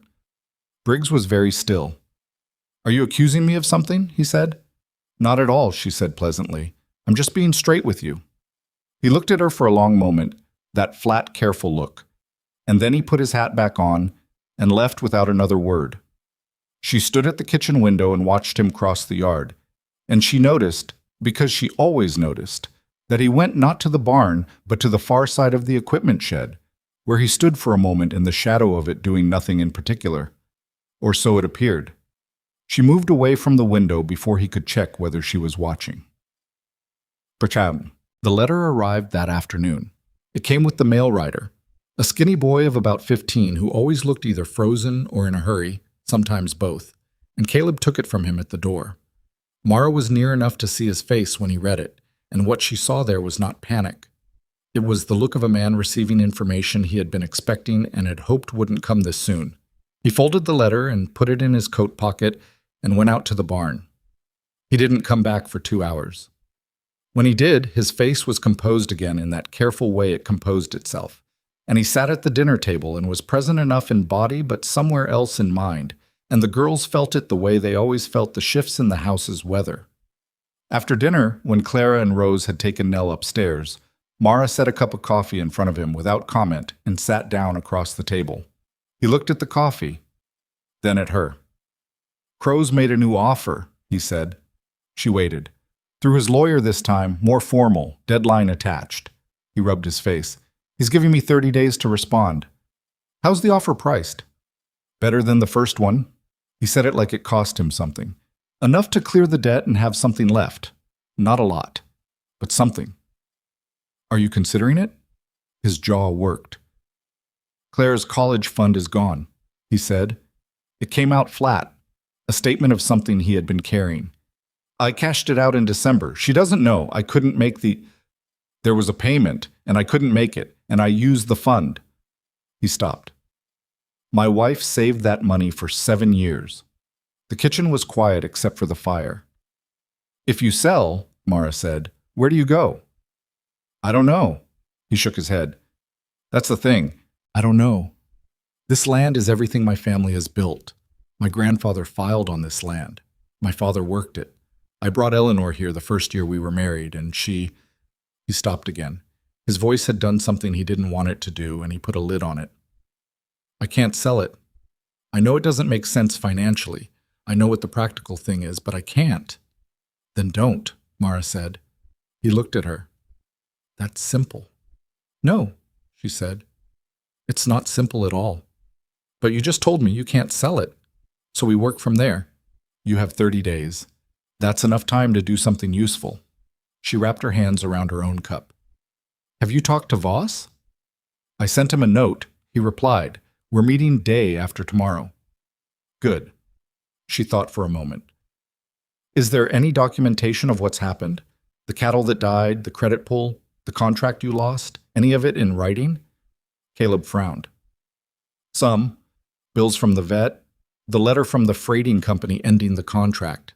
Briggs was very still. Are you accusing me of something? He said. Not at all, she said pleasantly. I'm just being straight with you. He looked at her for a long moment, that flat, careful look, and then he put his hat back on and left without another word. She stood at the kitchen window and watched him cross the yard, and she noticed, because she always noticed, that he went not to the barn, but to the far side of the equipment shed, where he stood for a moment in the shadow of it doing nothing in particular. Or so it appeared. She moved away from the window before he could check whether she was watching. Pracham. The letter arrived that afternoon. It came with the mail rider, a skinny boy of about 15 who always looked either frozen or in a hurry, sometimes both, and Caleb took it from him at the door. Mara was near enough to see his face when he read it, and what she saw there was not panic. It was the look of a man receiving information he had been expecting and had hoped wouldn't come this soon. He folded the letter and put it in his coat pocket and went out to the barn. He didn't come back for 2 hours. When he did, his face was composed again in that careful way it composed itself, and he sat at the dinner table and was present enough in body but somewhere else in mind, and the girls felt it the way they always felt the shifts in the house's weather. After dinner, when Clara and Rose had taken Nell upstairs, Mara set a cup of coffee in front of him without comment and sat down across the table. He looked at the coffee, then at her. "Crow's made a new offer," he said. She waited. Through his lawyer this time, more formal, deadline attached. He rubbed his face. "He's giving me 30 days to respond." "How's the offer priced?" "Better than the first one." He said it like it cost him something. "Enough to clear the debt and have something left. Not a lot, but something." "Are you considering it?" His jaw worked. "Claire's college fund is gone," he said. It came out flat, a statement of something he had been carrying. "I cashed it out in December. She doesn't know. I couldn't make There was a payment, and I couldn't make it, and I used the fund." He stopped. "My wife saved that money for 7 years. The kitchen was quiet except for the fire. "If you sell," Mara said, "where do you go?" "I don't know." He shook his head. "That's the thing. I don't know. This land is everything my family has built. My grandfather filed on this land. My father worked it. I brought Eleanor here the first year we were married, and she—" He stopped again. His voice had done something he didn't want it to do, and he put a lid on it. "I can't sell it. I know it doesn't make sense financially. I know what the practical thing is, but I can't." "Then don't," Mara said. He looked at her. "That's simple." "No," she said. "It's not simple at all. But you just told me you can't sell it. So we work from there. You have 30 days. That's enough time to do something useful." She wrapped her hands around her own cup. "Have you talked to Voss?" "I sent him a note. He replied, 'We're meeting day after tomorrow.'" "Good." She thought for a moment. "Is there any documentation of what's happened? The cattle that died, the credit pull, the contract you lost, any of it in writing?" Caleb frowned. "Some. Bills from the vet, the letter from the freighting company ending the contract."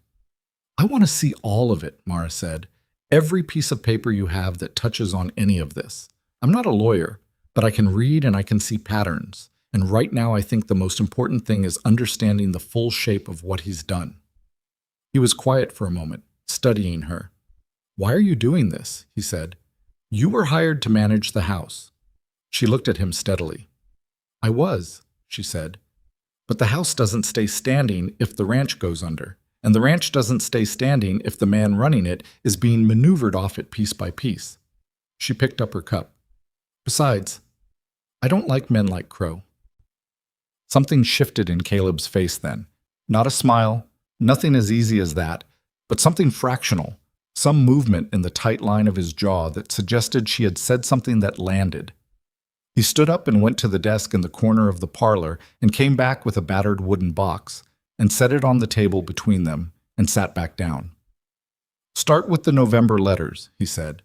"I want to see all of it," Mara said. "Every piece of paper you have that touches on any of this. I'm not a lawyer, but I can read and I can see patterns. And right now I think the most important thing is understanding the full shape of what he's done." He was quiet for a moment, studying her. "Why are you doing this?" he said. "You were hired to manage the house." She looked at him steadily. "I was," she said. "But the house doesn't stay standing if the ranch goes under. And the ranch doesn't stay standing if the man running it is being maneuvered off it piece by piece." She picked up her cup. "Besides, I don't like men like Crow." Something shifted in Caleb's face then. Not a smile, nothing as easy as that, but something fractional, some movement in the tight line of his jaw that suggested she had said something that landed. He stood up and went to the desk in the corner of the parlor and came back with a battered wooden box and set it on the table between them and sat back down. "Start with the November letters," he said.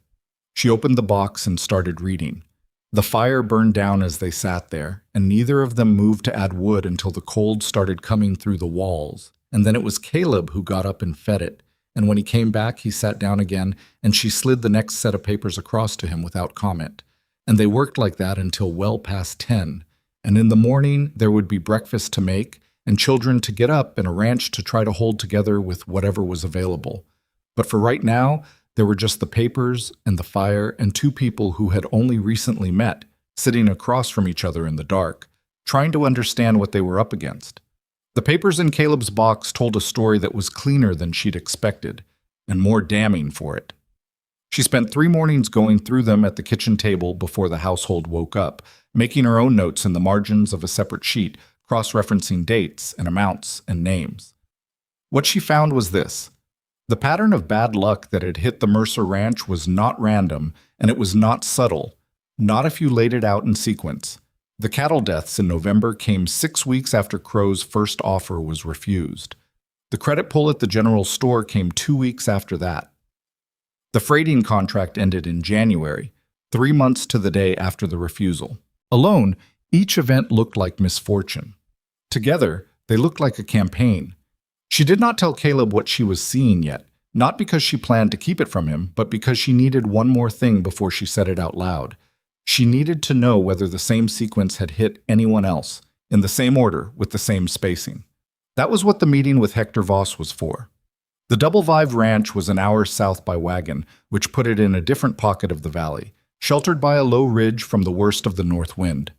She opened the box and started reading. The fire burned down as they sat there, and neither of them moved to add wood until the cold started coming through the walls, and then it was Caleb who got up and fed it, and when he came back he sat down again, and she slid the next set of papers across to him without comment. And they worked like that until well past 10, and in the morning there would be breakfast to make, and children to get up and a ranch to try to hold together with whatever was available. But for right now, there were just the papers and the fire and two people who had only recently met, sitting across from each other in the dark, trying to understand what they were up against. The papers in Caleb's box told a story that was cleaner than she'd expected, and more damning for it. She spent 3 mornings going through them at the kitchen table before the household woke up, making her own notes in the margins of a separate sheet, cross-referencing dates and amounts and names. What she found was this. The pattern of bad luck that had hit the Mercer Ranch was not random, and it was not subtle, not if you laid it out in sequence. The cattle deaths in November came 6 weeks after Crow's first offer was refused. The credit pull at the general store came 2 weeks after that. The freighting contract ended in January, 3 months to the day after the refusal. Alone, each event looked like misfortune. Together, they looked like a campaign. She did not tell Caleb what she was seeing yet, not because she planned to keep it from him, but because she needed one more thing before she said it out loud. She needed to know whether the same sequence had hit anyone else, in the same order, with the same spacing. That was what the meeting with Hector Voss was for. The Double Vive Ranch was an hour south by wagon, which put it in a different pocket of the valley, sheltered by a low ridge from the worst of the north wind.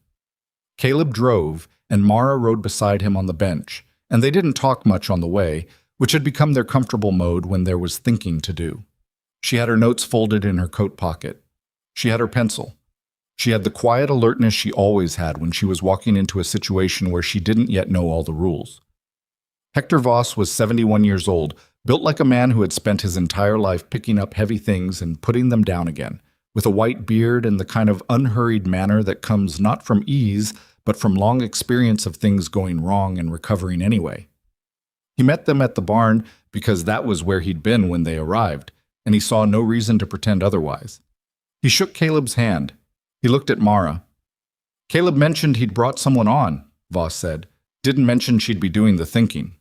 Caleb drove, and Mara rode beside him on the bench, and they didn't talk much on the way, which had become their comfortable mode when there was thinking to do. She had her notes folded in her coat pocket. She had her pencil. She had the quiet alertness she always had when she was walking into a situation where she didn't yet know all the rules. Hector Voss was 71 years old, built like a man who had spent his entire life picking up heavy things and putting them down again, with a white beard and the kind of unhurried manner that comes not from ease, but from long experience of things going wrong and recovering anyway. He met them at the barn because that was where he'd been when they arrived, and he saw no reason to pretend otherwise. He shook Caleb's hand. He looked at Mara. Caleb mentioned he'd brought someone on, Voss said. Didn't mention she'd be doing the thinking.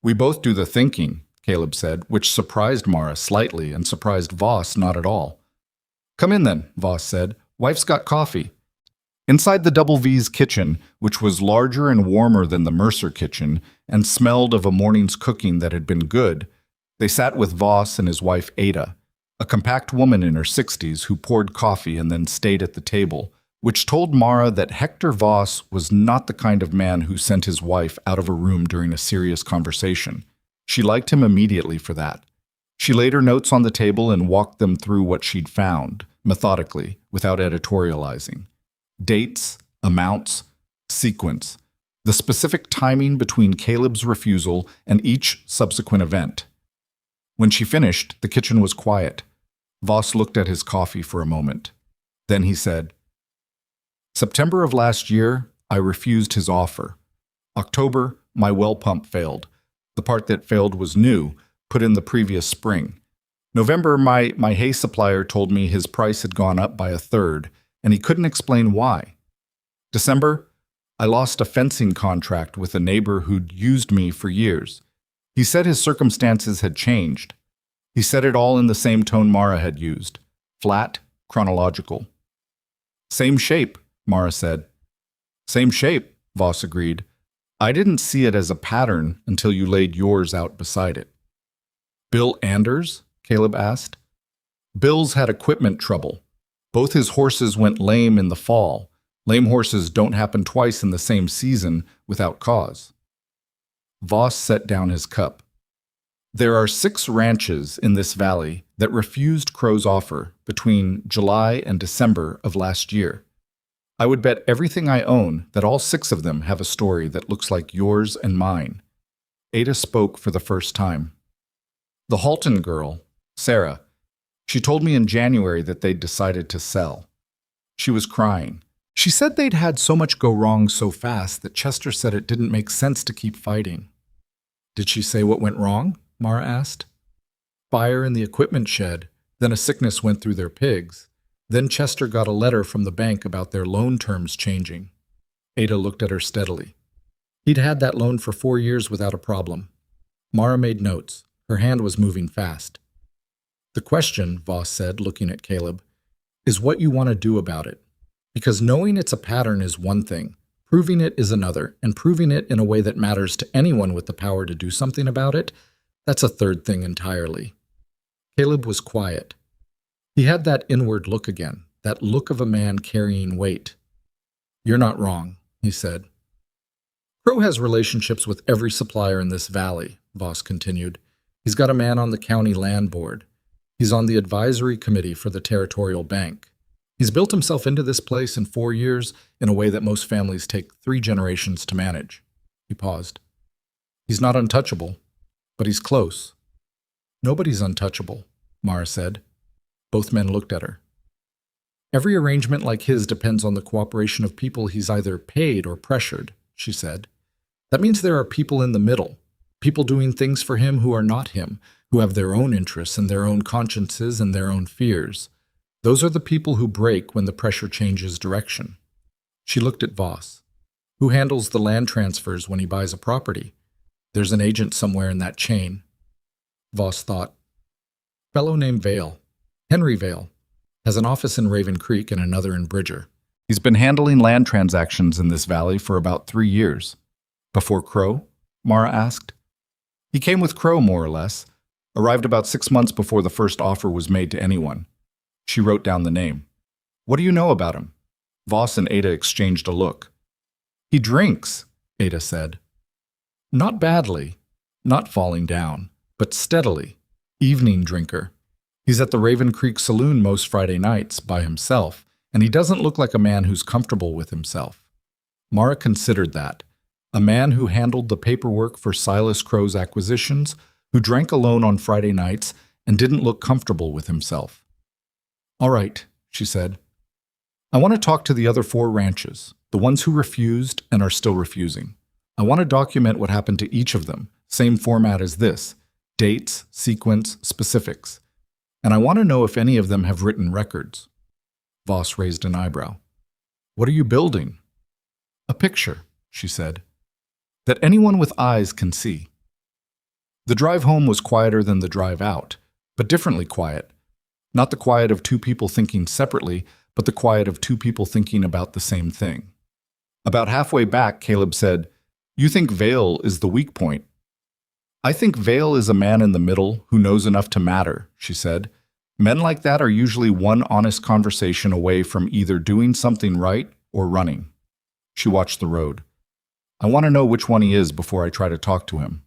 We both do the thinking, Caleb said, which surprised Mara slightly and surprised Voss not at all. Come in then, Voss said. Wife's got coffee. Inside the Double V's kitchen, which was larger and warmer than the Mercer kitchen and smelled of a morning's cooking that had been good, they sat with Voss and his wife Ada, a compact woman in her 60s who poured coffee and then stayed at the table, which told Mara that Hector Voss was not the kind of man who sent his wife out of a room during a serious conversation. She liked him immediately for that. She laid her notes on the table and walked them through what she'd found, methodically, without editorializing. Dates, amounts, sequence, the specific timing between Caleb's refusal and each subsequent event. When she finished, the kitchen was quiet. Voss looked at his coffee for a moment. Then he said, September of last year, I refused his offer. October, my well pump failed. The part that failed was new, put in the previous spring. November, my hay supplier told me his price had gone up by 1/3, and he couldn't explain why. December, I lost a fencing contract with a neighbor who'd used me for years. He said his circumstances had changed. He said it all in the same tone Mara had used, flat, chronological. Same shape, Mara said. Same shape, Voss agreed. I didn't see it as a pattern until you laid yours out beside it. Bill Anders? Caleb asked. Bill's had equipment trouble. Both his horses went lame in the fall. Lame horses don't happen twice in the same season without cause. Voss set down his cup. There are 6 ranches in this valley that refused Crow's offer between July and December of last year. I would bet everything I own that all 6 of them have a story that looks like yours and mine. Ada spoke for the first time. The Halton girl, Sarah, she told me in January that they'd decided to sell. She was crying. She said they'd had so much go wrong so fast that Chester said it didn't make sense to keep fighting. Did she say what went wrong? Mara asked. Fire in the equipment shed, then a sickness went through their pigs. Then Chester got a letter from the bank about their loan terms changing. Ada looked at her steadily. He'd had that loan for 4 years without a problem. Mara made notes. Her hand was moving fast. The question, Voss said, looking at Caleb, is what you want to do about it. Because knowing it's a pattern is one thing, proving it is another, and proving it in a way that matters to anyone with the power to do something about it, that's a third thing entirely. Caleb was quiet. He had that inward look again, that look of a man carrying weight. You're not wrong, he said. Crow has relationships with every supplier in this valley, Voss continued. He's got a man on the county land board. He's on the advisory committee for the territorial bank. He's built himself into this place in 4 years in a way that most families take 3 generations to manage. He paused. He's not untouchable, but he's close. Nobody's untouchable, Mara said. Both men looked at her. Every arrangement like his depends on the cooperation of people he's either paid or pressured, she said. That means there are people in the middle, people doing things for him who are not him, who have their own interests and their own consciences and their own fears. Those are the people who break when the pressure changes direction. She looked at Voss. Who handles the land transfers when he buys a property? There's an agent somewhere in that chain. Voss thought. Fellow named Vale, Henry Vale, has an office in Raven Creek and another in Bridger. He's been handling land transactions in this valley for about 3 years. Before Crow? Mara asked. He came with Crow, more or less. Arrived about 6 months before the first offer was made to anyone. She wrote down the name. What do you know about him? Voss and Ada exchanged a look. He drinks, Ada said. Not badly, not falling down, but steadily. Evening drinker. He's at the Raven Creek Saloon most Friday nights by himself, and he doesn't look like a man who's comfortable with himself. Mara considered that. A man who handled the paperwork for Silas Crow's acquisitions, who drank alone on Friday nights and didn't look comfortable with himself. All right, she said. I want to talk to the other 4 ranches, the ones who refused and are still refusing. I want to document what happened to each of them, same format as this, dates, sequence, specifics. And I want to know if any of them have written records. Voss raised an eyebrow. What are you building? A picture, she said, that anyone with eyes can see. The drive home was quieter than the drive out, but differently quiet. Not the quiet of 2 people thinking separately, but the quiet of 2 people thinking about the same thing. About halfway back, Caleb said, You think Vale is the weak point. I think Vale is a man in the middle who knows enough to matter, she said. Men like that are usually one honest conversation away from either doing something right or running. She watched the road. I want to know which one he is before I try to talk to him.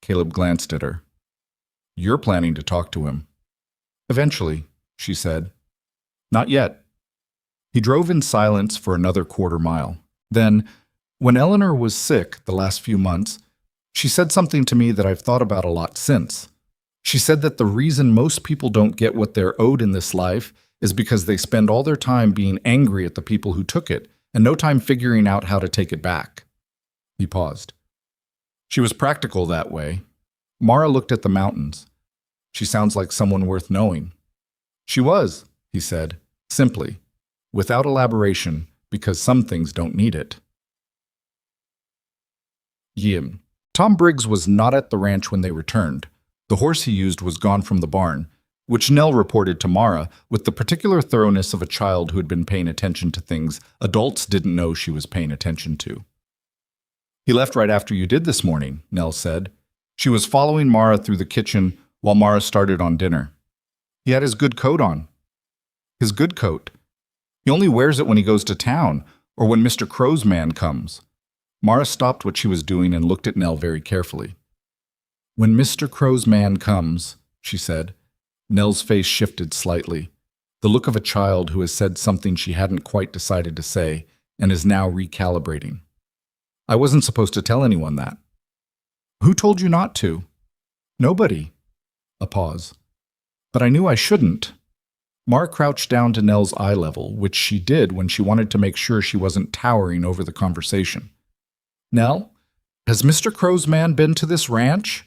Caleb glanced at her. You're planning to talk to him. Eventually, she said. Not yet. He drove in silence for another quarter mile. Then, when Eleanor was sick the last few months, she said something to me that I've thought about a lot since. She said that the reason most people don't get what they're owed in this life is because they spend all their time being angry at the people who took it and no time figuring out how to take it back. He paused. She was practical that way. Mara looked at the mountains. She sounds like someone worth knowing. She was, he said, simply, without elaboration, because some things don't need it. Yim. Tom Briggs was not at the ranch when they returned. The horse he used was gone from the barn, which Nell reported to Mara with the particular thoroughness of a child who had been paying attention to things adults didn't know she was paying attention to. He left right after you did this morning, Nell said. She was following Mara through the kitchen while Mara started on dinner. He had his good coat on. His good coat. He only wears it when he goes to town or when Mr. Crow's man comes. Mara stopped what she was doing and looked at Nell very carefully. When Mr. Crow's man comes, she said. Nell's face shifted slightly, the look of a child who has said something she hadn't quite decided to say and is now recalibrating. I wasn't supposed to tell anyone that. Who told you not to? Nobody. A pause. But I knew I shouldn't. Mara crouched down to Nell's eye level, which she did when she wanted to make sure she wasn't towering over the conversation. Nell, has Mr. Crow's man been to this ranch?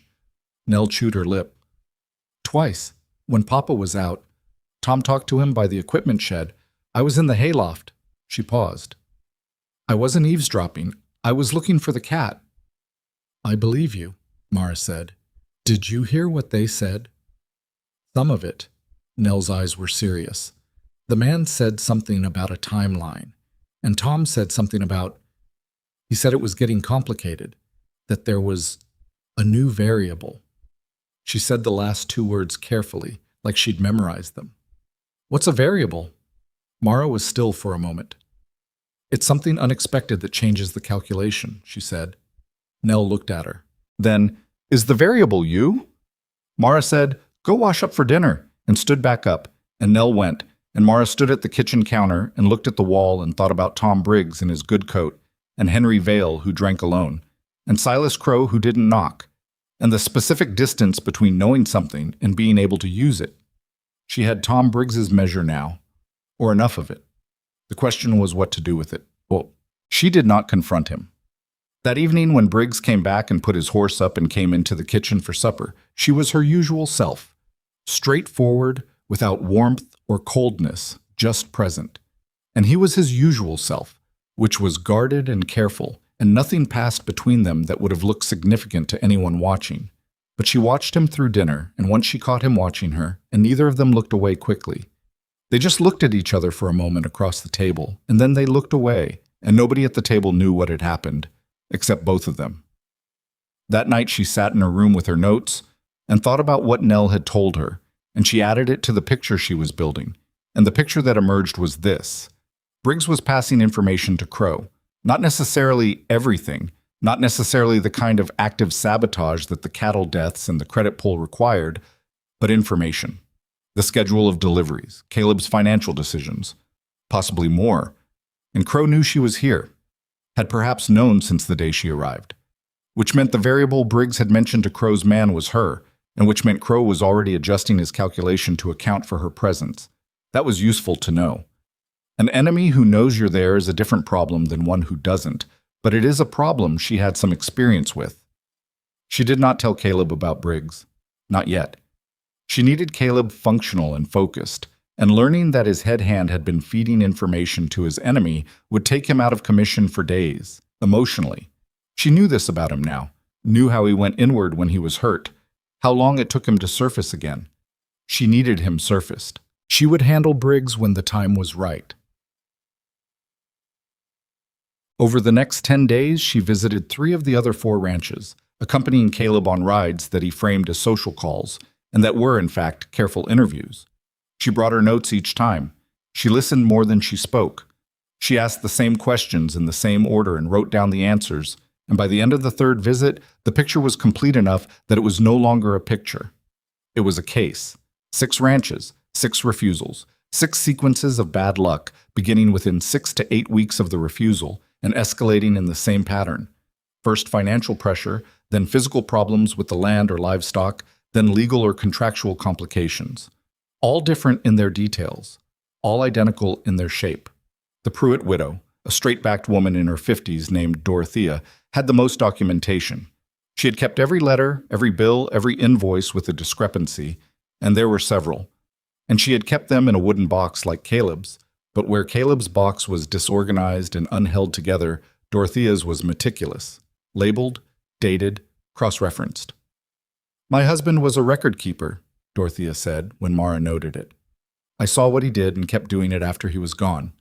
Nell chewed her lip. Twice. When Papa was out. Tom talked to him by the equipment shed. I was in the hayloft. She paused. I wasn't eavesdropping. I was looking for the cat. I believe you, Mara said. Did you hear what they said? Some of it. Nell's eyes were serious. The man said something about a timeline, and Tom said something about... He said it was getting complicated, that there was a new variable. She said the last 2 words carefully, like she'd memorized them. What's a variable? Mara was still for a moment. It's something unexpected that changes the calculation, she said. Nell looked at her. Then, is the variable you? Mara said, go wash up for dinner. and stood back up, and Nell went, and Mara stood at the kitchen counter and looked at the wall and thought about Tom Briggs in his good coat, and Henry Vale, who drank alone, and Silas Crow, who didn't knock, and the specific distance between knowing something and being able to use it. She had Tom Briggs's measure now, or enough of it. The question was what to do with it. Well, she did not confront him. That evening when Briggs came back and put his horse up and came into the kitchen for supper, she was her usual self, straightforward, without warmth or coldness, just present. And he was his usual self, which was guarded and careful, and nothing passed between them that would have looked significant to anyone watching. But she watched him through dinner, and once she caught him watching her, and neither of them looked away quickly. They just looked at each other for a moment across the table, and then they looked away, and nobody at the table knew what had happened, except both of them. That night she sat in her room with her notes and thought about what Nell had told her, and she added it to the picture she was building, and the picture that emerged was this. Briggs was passing information to Crow, not necessarily everything, not necessarily the kind of active sabotage that the cattle deaths and the credit pull required, but information. The schedule of deliveries, Caleb's financial decisions, possibly more. And Crow knew she was here, had perhaps known since the day she arrived, which meant the variable Briggs had mentioned to Crow's man was her, and which meant Crow was already adjusting his calculation to account for her presence. That was useful to know. An enemy who knows you're there is a different problem than one who doesn't, but it is a problem she had some experience with. She did not tell Caleb about Briggs. Not yet. She needed Caleb functional and focused, and learning that his head hand had been feeding information to his enemy would take him out of commission for days, emotionally. She knew this about him now, knew how he went inward when he was hurt, how long it took him to surface again. She needed him surfaced. She would handle Briggs when the time was right. Over the next 10 days, she visited 3 of the other 4 ranches, accompanying Caleb on rides that he framed as social calls, and that were, in fact, careful interviews. She brought her notes each time. She listened more than she spoke. She asked the same questions in the same order and wrote down the answers, and by the end of the 3rd visit, the picture was complete enough that it was no longer a picture. It was a case. 6 ranches, 6 refusals, 6 sequences of bad luck, beginning within 6 to 8 weeks of the refusal, and escalating in the same pattern. First financial pressure, then physical problems with the land or livestock, then legal or contractual complications. All different in their details, all identical in their shape. The Pruitt widow, a straight-backed woman in her 50s named Dorothea, had the most documentation. She had kept every letter, every bill, every invoice with a discrepancy, and there were several. And she had kept them in a wooden box like Caleb's, but where Caleb's box was disorganized and unheld together, Dorothea's was meticulous, labeled, dated, cross-referenced. "My husband was a record keeper," Dorothea said when Mara noted it. "I saw what he did and kept doing it after he was gone.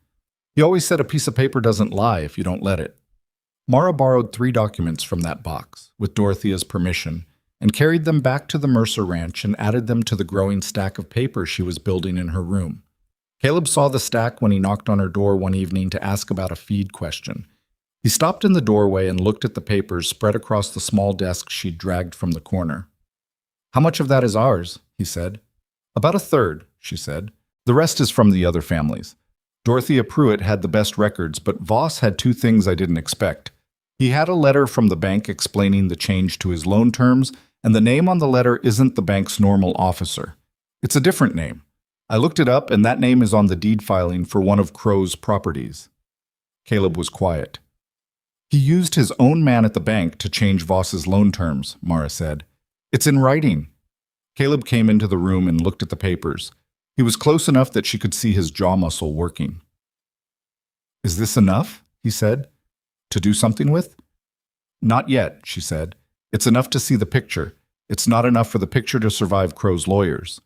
He always said a piece of paper doesn't lie if you don't let it." Mara borrowed 3 documents from that box, with Dorothea's permission, and carried them back to the Mercer Ranch and added them to the growing stack of paper she was building in her room. Caleb saw the stack when he knocked on her door one evening to ask about a feed question. He stopped in the doorway and looked at the papers spread across the small desk she'd dragged from the corner. "How much of that is ours?" he said. "About a third," she said. "The rest is from the other families. Dorothea Pruitt had the best records, but Voss had 2 things I didn't expect. He had a letter from the bank explaining the change to his loan terms, and the name on the letter isn't the bank's normal officer. It's a different name. I looked it up, and that name is on the deed filing for one of Crow's properties." Caleb was quiet. "He used his own man at the bank to change Voss's loan terms," Mara said. "It's in writing." Caleb came into the room and looked at the papers. He was close enough that she could see his jaw muscle working. "Is this enough?" he said. "To do something with?" "Not yet," she said. "It's enough to see the picture. It's not enough for the picture to survive Crow's lawyers."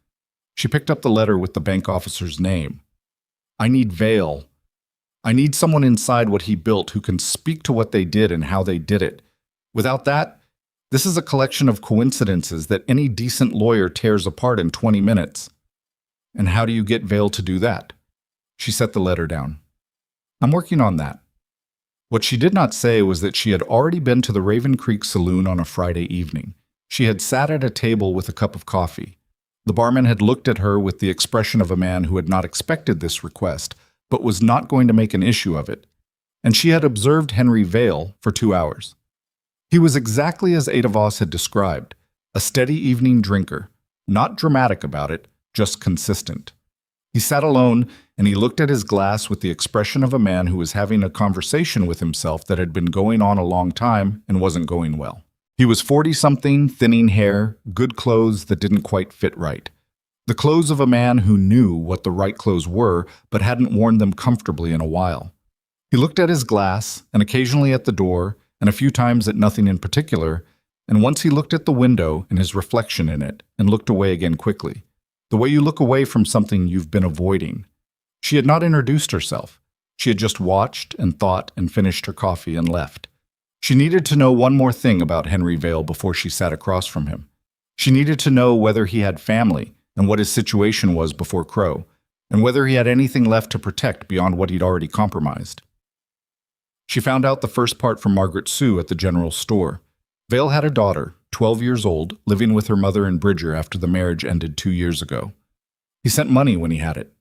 She picked up the letter with the bank officer's name. "I need Vale. I need someone inside what he built who can speak to what they did and how they did it. Without that, this is a collection of coincidences that any decent lawyer tears apart in 20 minutes. And how do you get Vale to do that?" She set the letter down. "I'm working on that." What she did not say was that she had already been to the Raven Creek Saloon on a Friday evening. She had sat at a table with a cup of coffee. The barman had looked at her with the expression of a man who had not expected this request, but was not going to make an issue of it. And she had observed Henry Vale for 2 hours. He was exactly as Ada Voss had described, a steady evening drinker, not dramatic about it, just consistent. He sat alone, and he looked at his glass with the expression of a man who was having a conversation with himself that had been going on a long time and wasn't going well. He was 40-something, thinning hair, good clothes that didn't quite fit right. The clothes of a man who knew what the right clothes were, but hadn't worn them comfortably in a while. He looked at his glass, and occasionally at the door, and a few times at nothing in particular, and once he looked at the window and his reflection in it, and looked away again quickly. The way you look away from something you've been avoiding. She had not introduced herself. She had just watched and thought and finished her coffee and left. She needed to know one more thing about Henry Vale before she sat across from him. She needed to know whether he had family and what his situation was before Crow, and whether he had anything left to protect beyond what he'd already compromised. She found out the first part from Margaret Sue at the general store. Vale had a daughter, 12 years old, living with her mother in Bridger after the marriage ended 2 years ago. He sent money when he had it.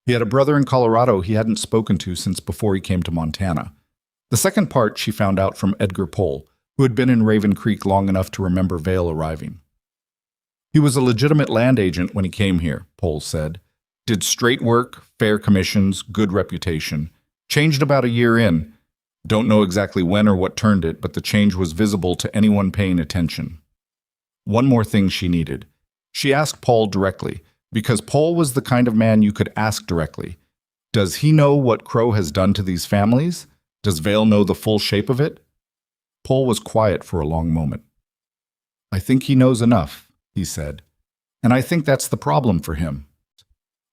He had a brother in Colorado he hadn't spoken to since before he came to Montana. The second part she found out from Edgar Pohl, who had been in Raven Creek long enough to remember Vale arriving. He was a legitimate land agent when he came here, Pohl said. Did straight work, fair commissions, good reputation. Changed about a year in. Don't know exactly when or what turned it, but the change was visible to anyone paying attention. One more thing she needed. She asked Pohl directly, because Pohl was the kind of man you could ask directly. Does he know what Crow has done to these families? Does Vale know the full shape of it? Pohl was quiet for a long moment. I think he knows enough, he said. And I think that's the problem for him.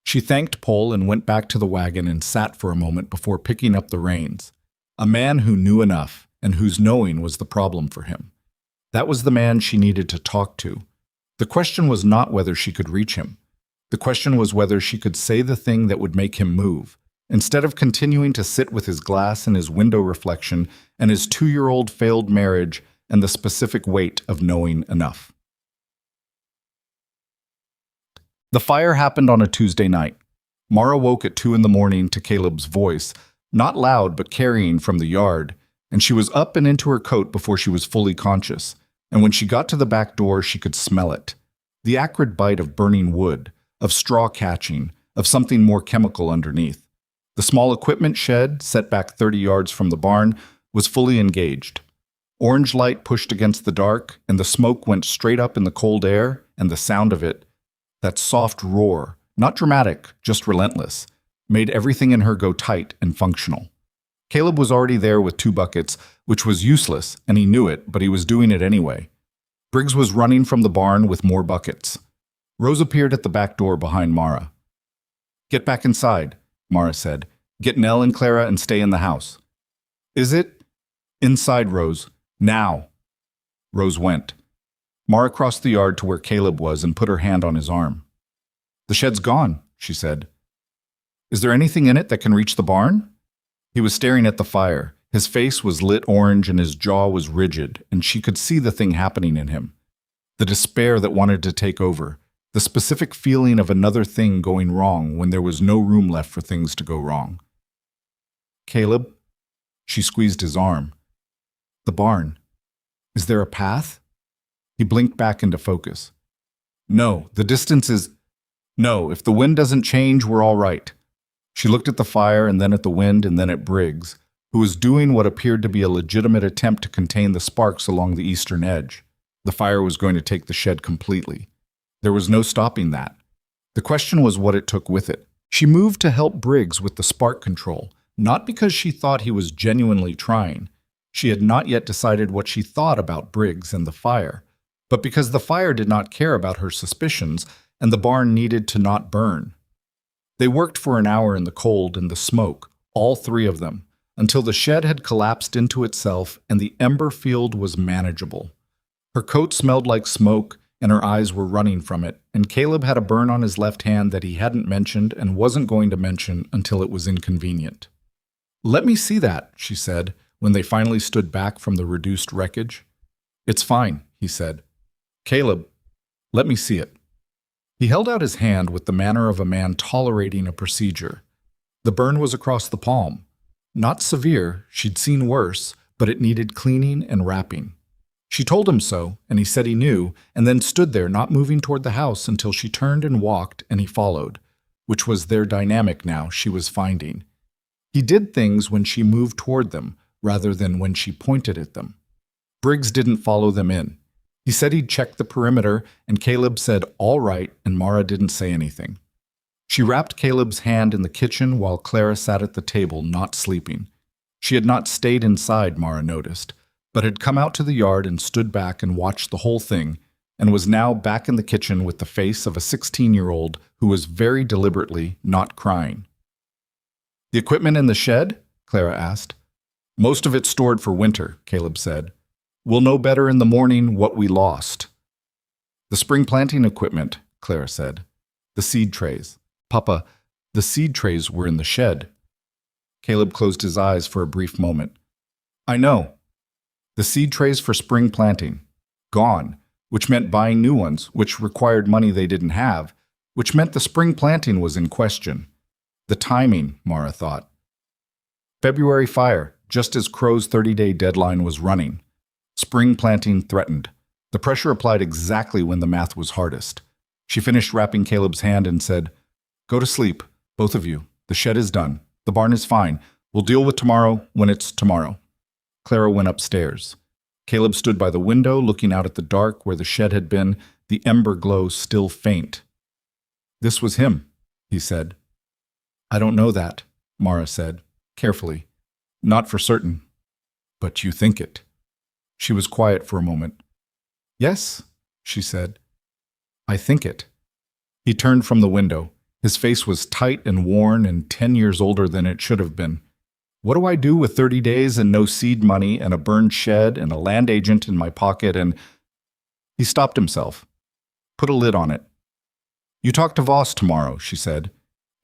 She thanked Pohl and went back to the wagon and sat for a moment before picking up the reins. A man who knew enough and whose knowing was the problem for him. That was the man she needed to talk to. The question was not whether she could reach him. The question was whether she could say the thing that would make him move. Instead of continuing to sit with his glass and his window reflection and his 2-year-old failed marriage and the specific weight of knowing enough. The fire happened on a Tuesday night. Mara woke at 2 a.m. to Caleb's voice, not loud but carrying from the yard, and she was up and into her coat before she was fully conscious, and when she got to the back door she could smell it. The acrid bite of burning wood, of straw catching, of something more chemical underneath. The small equipment shed, set back 30 yards from the barn, was fully engaged. Orange light pushed against the dark, and the smoke went straight up in the cold air, and the sound of it, that soft roar, not dramatic, just relentless, made everything in her go tight and functional. Caleb was already there with 2 buckets, which was useless, and he knew it, but he was doing it anyway. Briggs was running from the barn with more buckets. Rose appeared at the back door behind Mara. Get back inside, Mara said. Get Nell and Clara and stay in the house. Is it? Inside, Rose. Now. Rose went. Mara crossed the yard to where Caleb was and put her hand on his arm. The shed's gone, she said. Is there anything in it that can reach the barn? He was staring at the fire. His face was lit orange and his jaw was rigid, and she could see the thing happening in him. The despair that wanted to take over. The specific feeling of another thing going wrong when there was no room left for things to go wrong. Caleb? She squeezed his arm. The barn. Is there a path? He blinked back into focus. No, the distance is... No, if the wind doesn't change, we're all right. She looked at the fire and then at the wind and then at Briggs, who was doing what appeared to be a legitimate attempt to contain the sparks along the eastern edge. The fire was going to take the shed completely. There was no stopping that. The question was what it took with it. She moved to help Briggs with the spark control, not because she thought he was genuinely trying. She had not yet decided what she thought about Briggs and the fire, but because the fire did not care about her suspicions and the barn needed to not burn. They worked for an hour in the cold and the smoke, all 3 of them, until the shed had collapsed into itself and the ember field was manageable. Her coat smelled like smoke, and her eyes were running from it, and Caleb had a burn on his left hand that he hadn't mentioned and wasn't going to mention until it was inconvenient. Let me see that, she said, when they finally stood back from the reduced wreckage. It's fine, he said. Caleb, let me see it. He held out his hand with the manner of a man tolerating a procedure. The burn was across the palm. Not severe, she'd seen worse, but it needed cleaning and wrapping. She told him so, and he said he knew, and then stood there not moving toward the house until she turned and walked, and he followed, which was their dynamic now she was finding. He did things when she moved toward them, rather than when she pointed at them. Briggs didn't follow them in. He said he'd check the perimeter, and Caleb said all right, and Mara didn't say anything. She wrapped Caleb's hand in the kitchen while Clara sat at the table, not sleeping. She had not stayed inside, Mara noticed, but had come out to the yard and stood back and watched the whole thing, and was now back in the kitchen with the face of a 16-year-old who was very deliberately not crying. "The equipment in the shed?" Clara asked. "Most of it stored for winter," Caleb said. "We'll know better in the morning what we lost." "The spring planting equipment," Clara said. "The seed trays. Papa, the seed trays were in the shed." Caleb closed his eyes for a brief moment. "I know. The seed trays for spring planting. Gone, which meant buying new ones, which required money they didn't have, which meant the spring planting was in question. The timing, Mara thought. February fire, just as Crow's 30-day deadline was running. Spring planting threatened. The pressure applied exactly when the math was hardest. She finished wrapping Caleb's hand and said, "Go to sleep, both of you. The shed is done. The barn is fine. We'll deal with tomorrow when it's tomorrow." Clara went upstairs. Caleb stood by the window, looking out at the dark where the shed had been, the ember glow still faint. "This was him," he said. "I don't know that," Mara said, carefully. "Not for certain. But you think it." She was quiet for a moment. "Yes," she said. "I think it." He turned from the window. His face was tight and worn and 10 years older than it should have been. "What do I do with 30 days and no seed money and a burned shed and a land agent in my pocket and—" He stopped himself. "Put a lid on it." "You talk to Voss tomorrow," she said.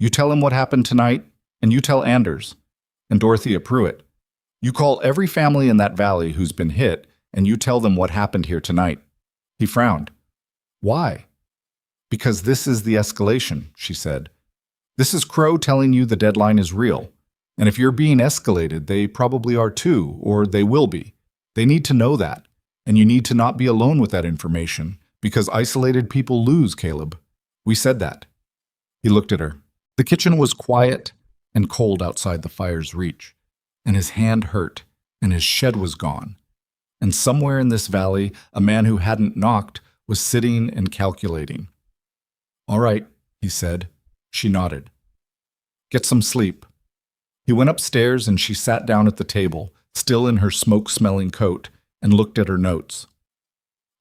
"You tell him what happened tonight, and you tell Anders and Dorothea Pruitt. You call every family in that valley who's been hit, and you tell them what happened here tonight." He frowned. "Why?" "Because this is the escalation," she said. "This is Crow telling you the deadline is real. And if you're being escalated, they probably are too, or they will be. They need to know that. And you need to not be alone with that information, because isolated people lose, Caleb. We said that." He looked at her. The kitchen was quiet and cold outside the fire's reach, and his hand hurt, and his shed was gone. And somewhere in this valley, a man who hadn't knocked was sitting and calculating. "All right," he said. She nodded. "Get some sleep." He went upstairs and she sat down at the table, still in her smoke-smelling coat, and looked at her notes.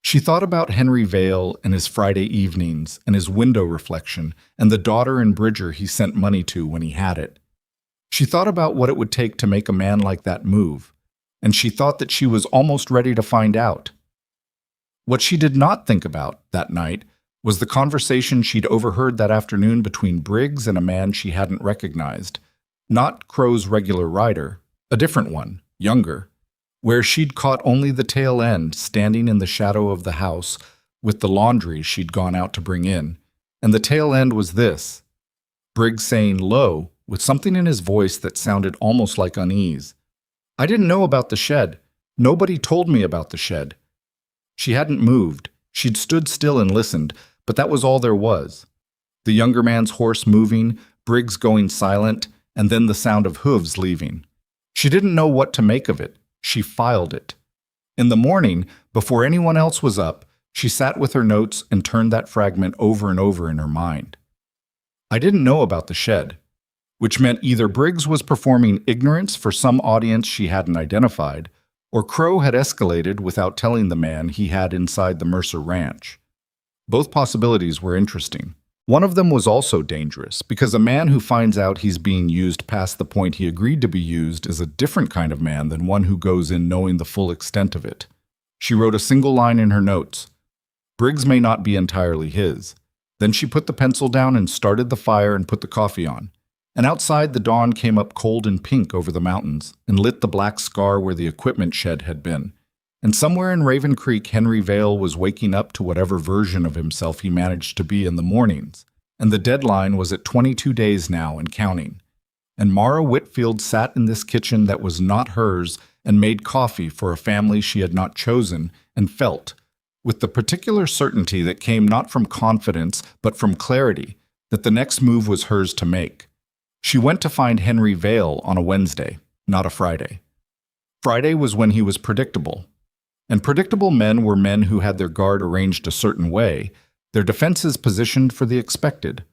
She thought about Henry Vale and his Friday evenings and his window reflection and the daughter and Bridger he sent money to when he had it. She thought about what it would take to make a man like that move, and she thought that she was almost ready to find out. What she did not think about that night was the conversation she'd overheard that afternoon between Briggs and a man she hadn't recognized. Not Crow's regular rider, a different one, younger, where she'd caught only the tail end standing in the shadow of the house with the laundry she'd gone out to bring in. And the tail end was this: Briggs saying low, with something in his voice that sounded almost like unease, "I didn't know about the shed. Nobody told me about the shed." She hadn't moved. She'd stood still and listened, but that was all there was. The younger man's horse moving, Briggs going silent, and then the sound of hooves leaving. She didn't know what to make of it. She filed it. In the morning, before anyone else was up, she sat with her notes and turned that fragment over and over in her mind. I didn't know about the shed, which meant either Briggs was performing ignorance for some audience she hadn't identified, or Crow had escalated without telling the man he had inside the Mercer Ranch. Both possibilities were interesting. One of them was also dangerous, because a man who finds out he's being used past the point he agreed to be used is a different kind of man than one who goes in knowing the full extent of it. She wrote a single line in her notes. Briggs may not be entirely his. Then she put the pencil down and started the fire and put the coffee on. And outside the dawn came up cold and pink over the mountains and lit the black scar where the equipment shed had been. And somewhere in Raven Creek, Henry Vale was waking up to whatever version of himself he managed to be in the mornings. And the deadline was at 22 days now and counting. And Mara Whitfield sat in this kitchen that was not hers and made coffee for a family she had not chosen and felt, with the particular certainty that came not from confidence but from clarity, that the next move was hers to make. She went to find Henry Vale on a Wednesday, not a Friday. Friday was when he was predictable. And predictable men were men who had their guard arranged a certain way, their defenses positioned for the expected.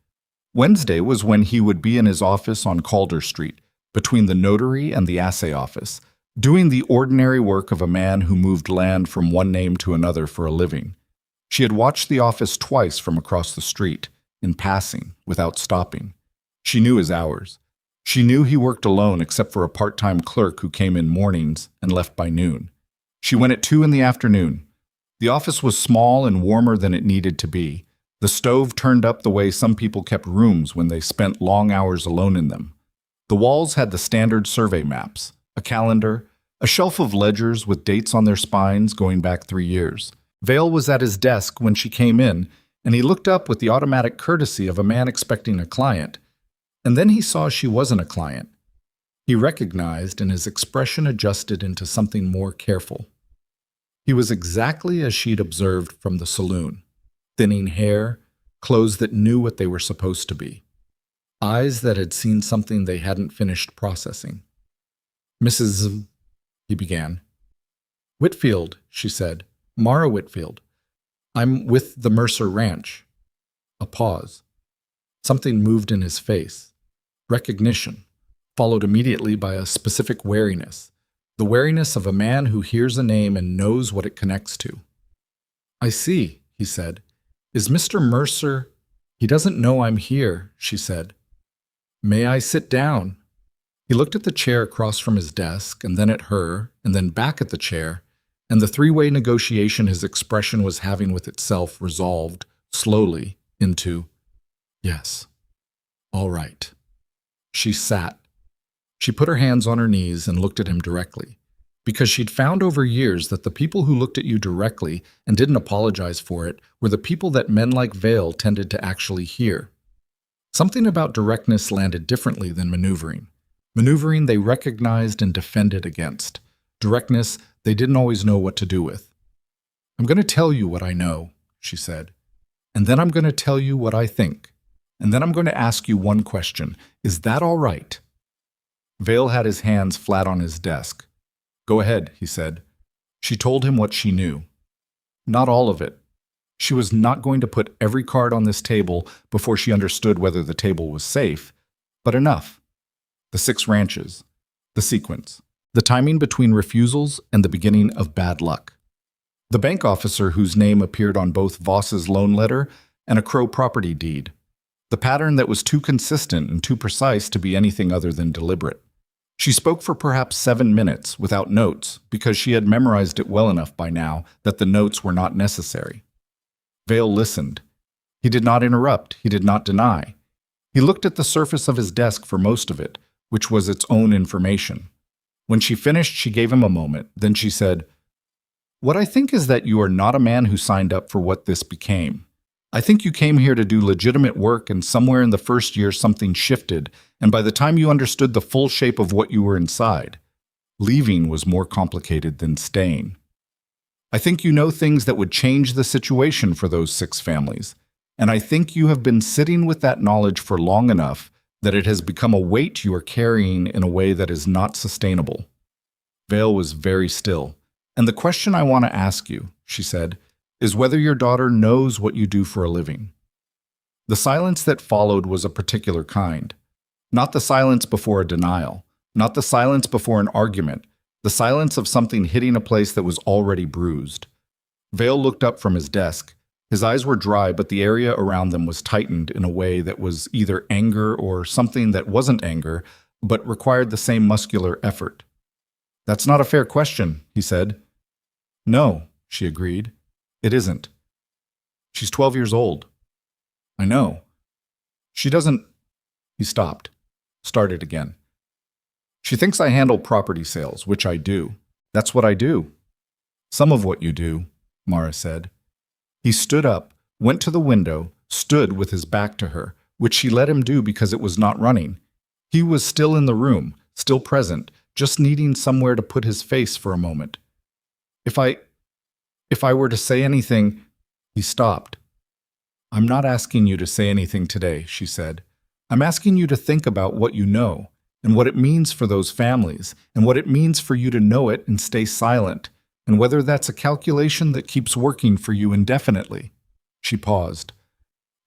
Wednesday was when he would be in his office on Calder Street, between the notary and the assay office, doing the ordinary work of a man who moved land from one name to another for a living. She had watched the office twice from across the street, in passing, without stopping. She knew his hours. She knew he worked alone except for a part-time clerk who came in mornings and left by noon. She went at 2 in the afternoon. The office was small and warmer than it needed to be. The stove turned up the way some people kept rooms when they spent long hours alone in them. The walls had the standard survey maps, a calendar, a shelf of ledgers with dates on their spines going back 3 years. Vale was at his desk when she came in, and he looked up with the automatic courtesy of a man expecting a client. And then he saw she wasn't a client. He recognized, and his expression adjusted into something more careful. He was exactly as she'd observed from the saloon. Thinning hair, clothes that knew what they were supposed to be. Eyes that had seen something they hadn't finished processing. "Mrs. he began. "Whitfield," she said. "Mara Whitfield. I'm with the Mercer Ranch." A pause. Something moved in his face. Recognition, followed immediately by a specific wariness. The wariness of a man who hears a name and knows what it connects to. "I see," he said. "Is Mr. Mercer—" "He doesn't know I'm here," she said. "May I sit down?" He looked at the chair across from his desk, and then at her, and then back at the chair, and the three-way negotiation his expression was having with itself resolved, slowly, into, "Yes. All right." She sat. She put her hands on her knees and looked at him directly, because she'd found over years that the people who looked at you directly and didn't apologize for it were the people that men like Vale tended to actually hear. Something about directness landed differently than maneuvering. Maneuvering they recognized and defended against. Directness they didn't always know what to do with. "I'm going to tell you what I know," she said. "And then I'm going to tell you what I think. And then I'm going to ask you one question. Is that all right?" Vale had his hands flat on his desk. "Go ahead," he said. She told him what she knew. Not all of it. She was not going to put every card on this table before she understood whether the table was safe, but enough. The 6 ranches. The sequence. The timing between refusals and the beginning of bad luck. The bank officer whose name appeared on both Voss's loan letter and a Crow property deed. The pattern that was too consistent and too precise to be anything other than deliberate. She spoke for perhaps 7 minutes without notes because she had memorized it well enough by now that the notes were not necessary. Vale listened. He did not interrupt. He did not deny. He looked at the surface of his desk for most of it, which was its own information. When she finished, she gave him a moment. Then she said, "What I think is that you are not a man who signed up for what this became. I think you came here to do legitimate work, and somewhere in the first year something shifted, and by the time you understood the full shape of what you were inside, leaving was more complicated than staying. I think you know things that would change the situation for those 6 families, and I think you have been sitting with that knowledge for long enough that it has become a weight you are carrying in a way that is not sustainable." Vale was very still. "And the question I want to ask you," she said, "is whether your daughter knows what you do for a living." The silence that followed was a particular kind. Not the silence before a denial, not the silence before an argument, the silence of something hitting a place that was already bruised. Vale looked up from his desk. His eyes were dry, but the area around them was tightened in a way that was either anger or something that wasn't anger, but required the same muscular effort. "That's not a fair question," he said. "No," she agreed. "It isn't. She's 12 years old." "I know. She doesn't—" He stopped. Started again. "She thinks I handle property sales, which I do. That's what I do." Some of what you do, Mara said. He stood up, went to the window, stood with his back to her, which she let him do because it was not running. He was still in the room, still present, just needing somewhere to put his face for a moment. If I were to say anything, he stopped. I'm not asking you to say anything today, she said. I'm asking you to think about what you know, and what it means for those families, and what it means for you to know it and stay silent, and whether that's a calculation that keeps working for you indefinitely. She paused.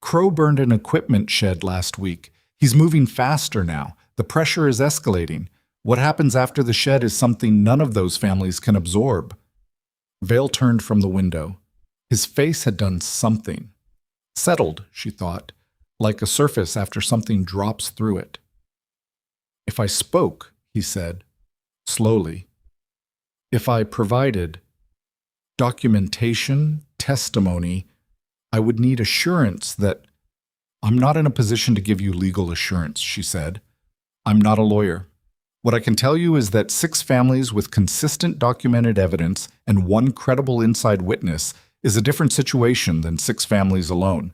Crow burned an equipment shed last week. He's moving faster now. The pressure is escalating. What happens after the shed is something none of those families can absorb. Vale turned from the window. His face had done something. Settled, she thought, like a surface after something drops through it. If I spoke, he said, slowly, if I provided documentation, testimony, I would need assurance that I'm not in a position to give you legal assurance, she said. I'm not a lawyer. What I can tell you is that 6 families with consistent documented evidence and 1 credible inside witness is a different situation than 6 families alone.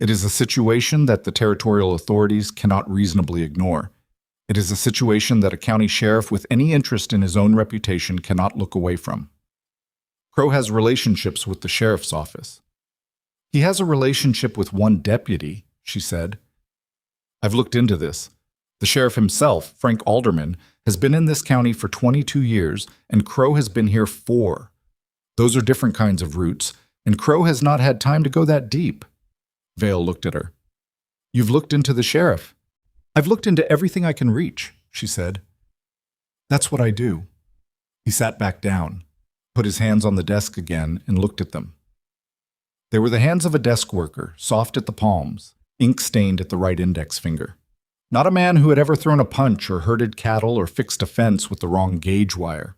It is a situation that the territorial authorities cannot reasonably ignore. It is a situation that a county sheriff with any interest in his own reputation cannot look away from. Crow has relationships with the sheriff's office. He has a relationship with 1 deputy, she said. I've looked into this. The sheriff himself, Frank Alderman, has been in this county for 22 years, and Crow has been here 4. Those are different kinds of roots, and Crow has not had time to go that deep. Vale looked at her. You've looked into the sheriff. I've looked into everything I can reach, she said. That's what I do. He sat back down, put his hands on the desk again, and looked at them. They were the hands of a desk worker, soft at the palms, ink-stained at the right index finger. Not a man who had ever thrown a punch or herded cattle or fixed a fence with the wrong gauge wire.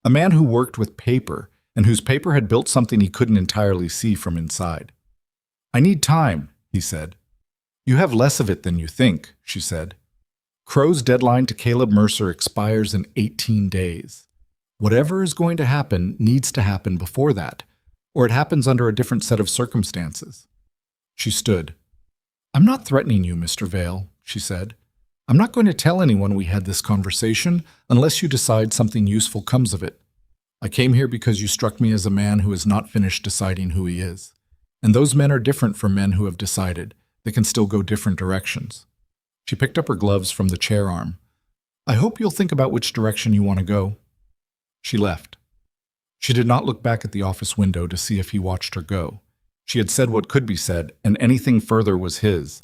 A man who worked with paper, and whose paper had built something he couldn't entirely see from inside. I need time, he said. You have less of it than you think, she said. Crow's deadline to Caleb Mercer expires in 18 days. Whatever is going to happen needs to happen before that, or it happens under a different set of circumstances. She stood. I'm not threatening you, Mr. Vale, she said. I'm not going to tell anyone we had this conversation unless you decide something useful comes of it. I came here because you struck me as a man who has not finished deciding who he is. And those men are different from men who have decided. They can still go different directions. She picked up her gloves from the chair arm. I hope you'll think about which direction you want to go. She left. She did not look back at the office window to see if he watched her go. She had said what could be said, and anything further was his.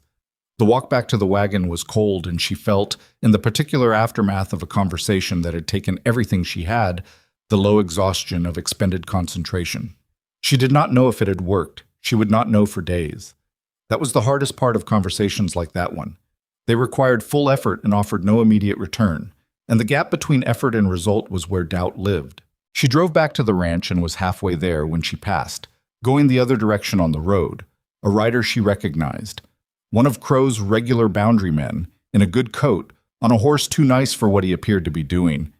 The walk back to the wagon was cold, and she felt, in the particular aftermath of a conversation that had taken everything she had, the low exhaustion of expended concentration. She did not know if it had worked. She would not know for days. That was the hardest part of conversations like that one. They required full effort and offered no immediate return, and the gap between effort and result was where doubt lived. She drove back to the ranch and was halfway there when she passed, going the other direction on the road, a rider she recognized. One of Crow's regular boundary men, in a good coat, on a horse too nice for what he appeared to be doing.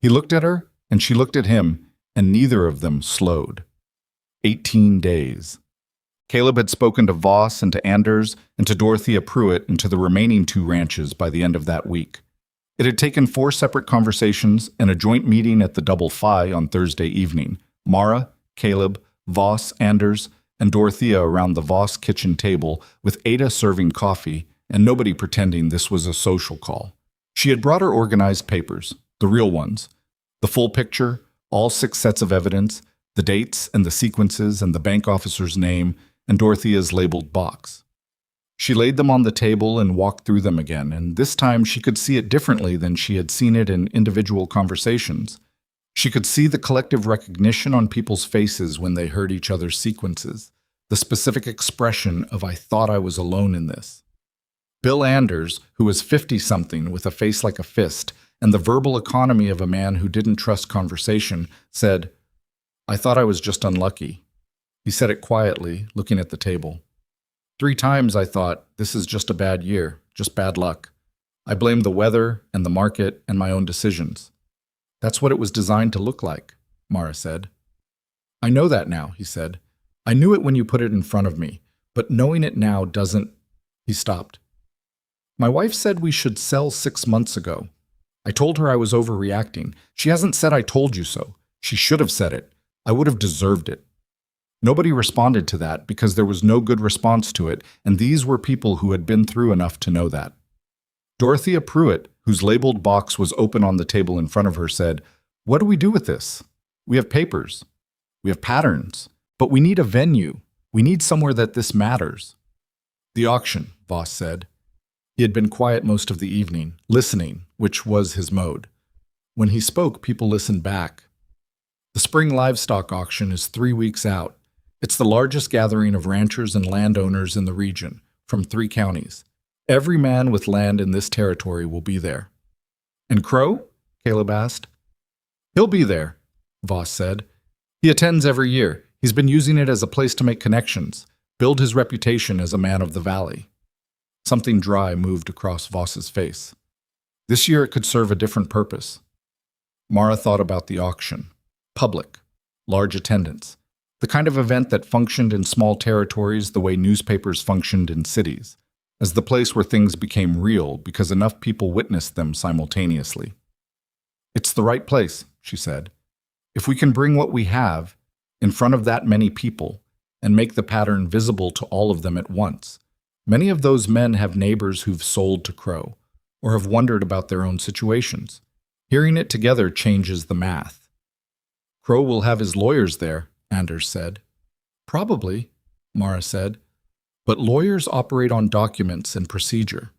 He looked at her, and she looked at him, and neither of them slowed. 18 days. Caleb had spoken to Voss and to Anders and to Dorothea Pruitt and to the remaining 2 ranches by the end of that week. It had taken 4 separate conversations and a joint meeting at the Double Phi on Thursday evening. Mara, Caleb, Voss, Anders, and Dorothea around the Voss kitchen table with Ada serving coffee and nobody pretending this was a social call. She had brought her organized papers, the real ones, the full picture, all 6 sets of evidence, the dates and the sequences and the bank officer's name, and Dorothea's labeled box. She laid them on the table and walked through them again, and this time she could see it differently than she had seen it in individual conversations. She could see the collective recognition on people's faces when they heard each other's sequences, the specific expression of I thought I was alone in this. Bill Anders, who was 50-something with a face like a fist and the verbal economy of a man who didn't trust conversation, said, I thought I was just unlucky. He said it quietly, looking at the table. 3 times I thought, this is just a bad year, just bad luck. I blamed the weather and the market and my own decisions. That's what it was designed to look like, Mara said. I know that now, he said. I knew it when you put it in front of me, but knowing it now doesn't... He stopped. My wife said we should sell 6 months ago. I told her I was overreacting. She hasn't said I told you so. She should have said it. I would have deserved it. Nobody responded to that because there was no good response to it, and these were people who had been through enough to know that. Dorothea Pruitt, whose labeled box was open on the table in front of her, said, "What do we do with this? We have papers. We have patterns. But we need a venue. We need somewhere that this matters." "The auction," Voss said. He had been quiet most of the evening, listening, which was his mode. When he spoke, people listened back. The spring livestock auction is 3 weeks out. It's the largest gathering of ranchers and landowners in the region, from 3 counties. Every man with land in this territory will be there. "And Crow?" Caleb asked. "He'll be there," Voss said. "He attends every year. He's been using it as a place to make connections, build his reputation as a man of the valley." Something dry moved across Voss's face. This year it could serve a different purpose. Mara thought about the auction. Public, large attendance, the kind of event that functioned in small territories the way newspapers functioned in cities, as the place where things became real because enough people witnessed them simultaneously. "It's the right place," she said. "If we can bring what we have in front of that many people and make the pattern visible to all of them at once. Many of those men have neighbors who've sold to Crow or have wondered about their own situations. Hearing it together changes the math." "Crow will have his lawyers there," Anders said. "Probably," Mara said. "But lawyers operate on documents and procedure.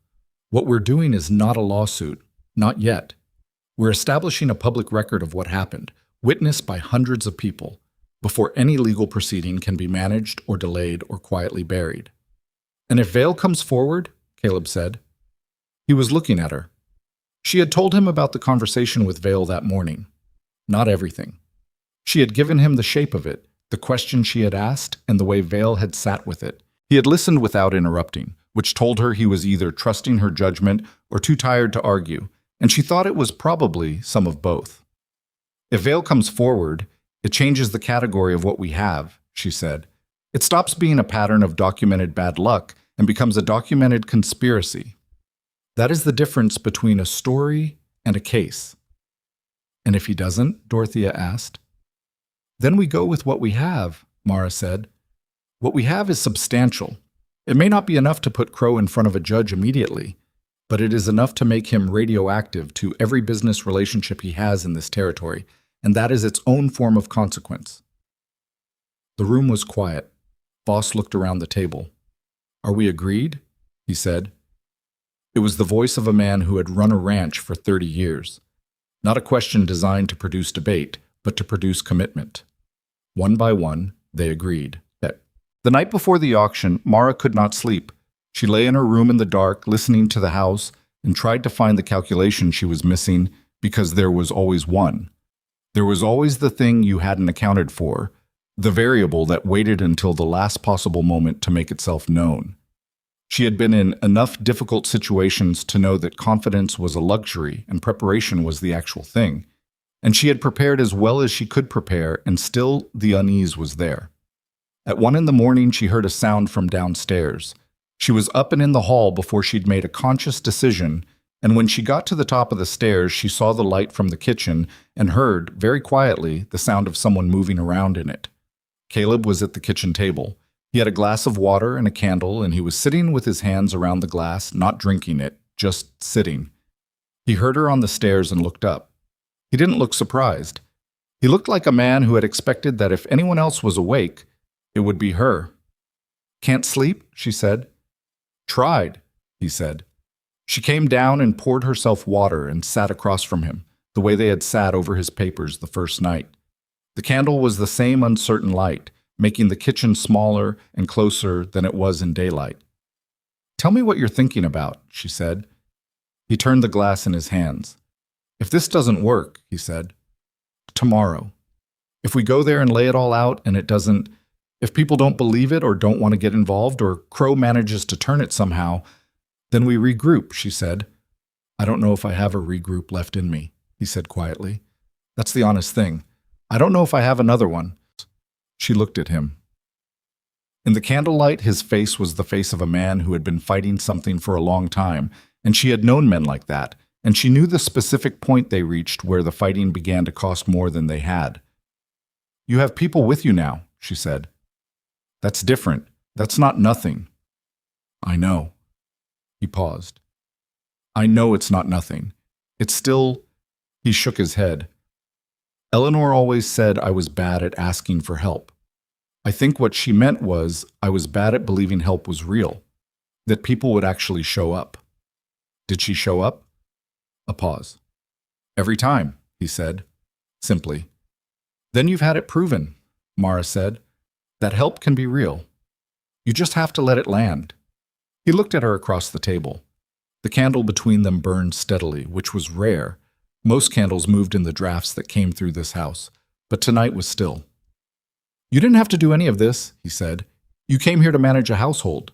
What we're doing is not a lawsuit, not yet. We're establishing a public record of what happened, witnessed by hundreds of people, before any legal proceeding can be managed or delayed or quietly buried." "And if Vale comes forward," Caleb said. He was looking at her. She had told him about the conversation with Vale that morning. Not everything. She had given him the shape of it, the question she had asked, and the way Vale had sat with it. He had listened without interrupting, which told her he was either trusting her judgment or too tired to argue, and she thought it was probably some of both. "If Vale comes forward, it changes the category of what we have," she said. "It stops being a pattern of documented bad luck and becomes a documented conspiracy. That is the difference between a story and a case." "And if he doesn't?" Dorothea asked. "Then we go with what we have," Mara said. "What we have is substantial. It may not be enough to put Crow in front of a judge immediately, but it is enough to make him radioactive to every business relationship he has in this territory, and that is its own form of consequence." The room was quiet. Voss looked around the table. "Are we agreed?" he said. It was the voice of a man who had run a ranch for 30 years. Not a question designed to produce debate, but to produce commitment. One by one, they agreed. The night before the auction, Mara could not sleep. She lay in her room in the dark, listening to the house, and tried to find the calculation she was missing, because there was always one. There was always the thing you hadn't accounted for, the variable that waited until the last possible moment to make itself known. She had been in enough difficult situations to know that confidence was a luxury and preparation was the actual thing, and she had prepared as well as she could prepare, and still the unease was there. At 1 a.m, she heard a sound from downstairs. She was up and in the hall before she'd made a conscious decision, and when she got to the top of the stairs, she saw the light from the kitchen and heard, very quietly, the sound of someone moving around in it. Caleb was at the kitchen table. He had a glass of water and a candle, and he was sitting with his hands around the glass, not drinking it, just sitting. He heard her on the stairs and looked up. He didn't look surprised. He looked like a man who had expected that if anyone else was awake, it would be her. "Can't sleep?" she said. "Tried," he said. She came down and poured herself water and sat across from him, the way they had sat over his papers the first night. The candle was the same uncertain light, making the kitchen smaller and closer than it was in daylight. "Tell me what you're thinking about," she said. He turned the glass in his hands. "If this doesn't work," he said, "tomorrow. If we go there and lay it all out and it doesn't, if people don't believe it or don't want to get involved or Crow manages to turn it somehow, then we regroup," she said. "I don't know if I have a regroup left in me," he said quietly. "That's the honest thing. I don't know if I have another one. She looked at him. In the candlelight, his face was the face of a man who had been fighting something for a long time, and she had known men like that, and she knew the specific point they reached where the fighting began to cost more than they had. "You have people with you now," she said. "That's different. That's not nothing." "I know." He paused. "I know it's not nothing. It's still—" He shook his head. "Eleanor always said I was bad at asking for help. I think what she meant was I was bad at believing help was real, that people would actually show up." "Did she show up?" A pause. "Every time," he said, simply. "Then you've had it proven," Mara said. "That help can be real. You just have to let it land." He looked at her across the table. The candle between them burned steadily, which was rare. Most candles moved in the drafts that came through this house, but tonight was still. "You didn't have to do any of this," he said. "You came here to manage a household."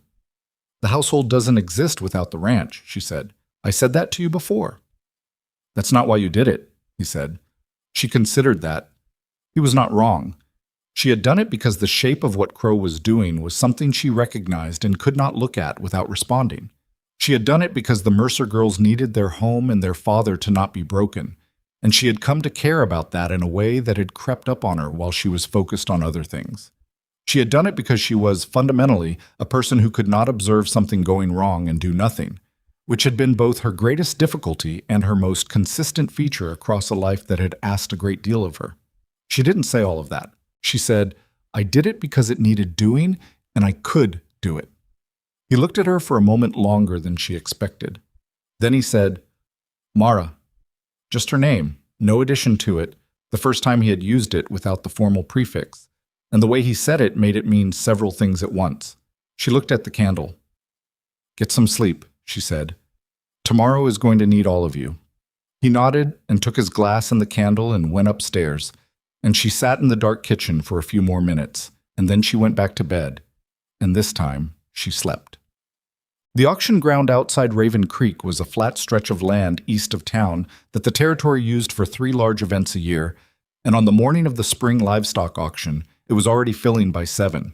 "The household doesn't exist without the ranch," she said. "I said that to you before." "That's not why you did it," he said. She considered that. He was not wrong. She had done it because the shape of what Crow was doing was something she recognized and could not look at without responding. She had done it because the Mercer girls needed their home and their father to not be broken, and she had come to care about that in a way that had crept up on her while she was focused on other things. She had done it because she was, fundamentally, a person who could not observe something going wrong and do nothing, which had been both her greatest difficulty and her most consistent feature across a life that had asked a great deal of her. She didn't say all of that. She said, "I did it because it needed doing, and I could do it." He looked at her for a moment longer than she expected. Then he said, "Mara." Just her name, no addition to it, the first time he had used it without the formal prefix, and the way he said it made it mean several things at once. She looked at the candle. "Get some sleep," she said. "Tomorrow is going to need all of you." He nodded and took his glass and the candle and went upstairs, and she sat in the dark kitchen for a few more minutes, and then she went back to bed, and this time she slept. The auction ground outside Raven Creek was a flat stretch of land east of town that the territory used for 3 large events a year, and on the morning of the spring livestock auction, it was already filling by 7.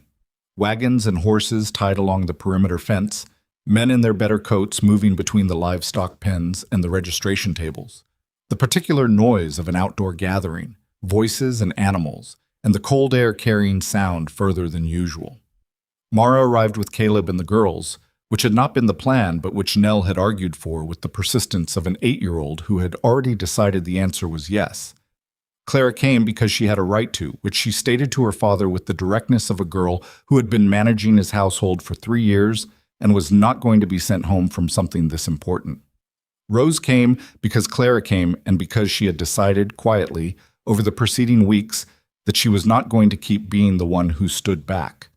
Wagons and horses tied along the perimeter fence, men in their better coats moving between the livestock pens and the registration tables. The particular noise of an outdoor gathering, voices and animals, and the cold air carrying sound further than usual. Mara arrived with Caleb and the girls, which had not been the plan but which Nell had argued for with the persistence of an 8-year-old who had already decided the answer was yes. Clara came because she had a right to, which she stated to her father with the directness of a girl who had been managing his household for 3 years and was not going to be sent home from something this important. Rose came because Clara came and because she had decided, quietly, over the preceding weeks, that she was not going to keep being the one who stood back.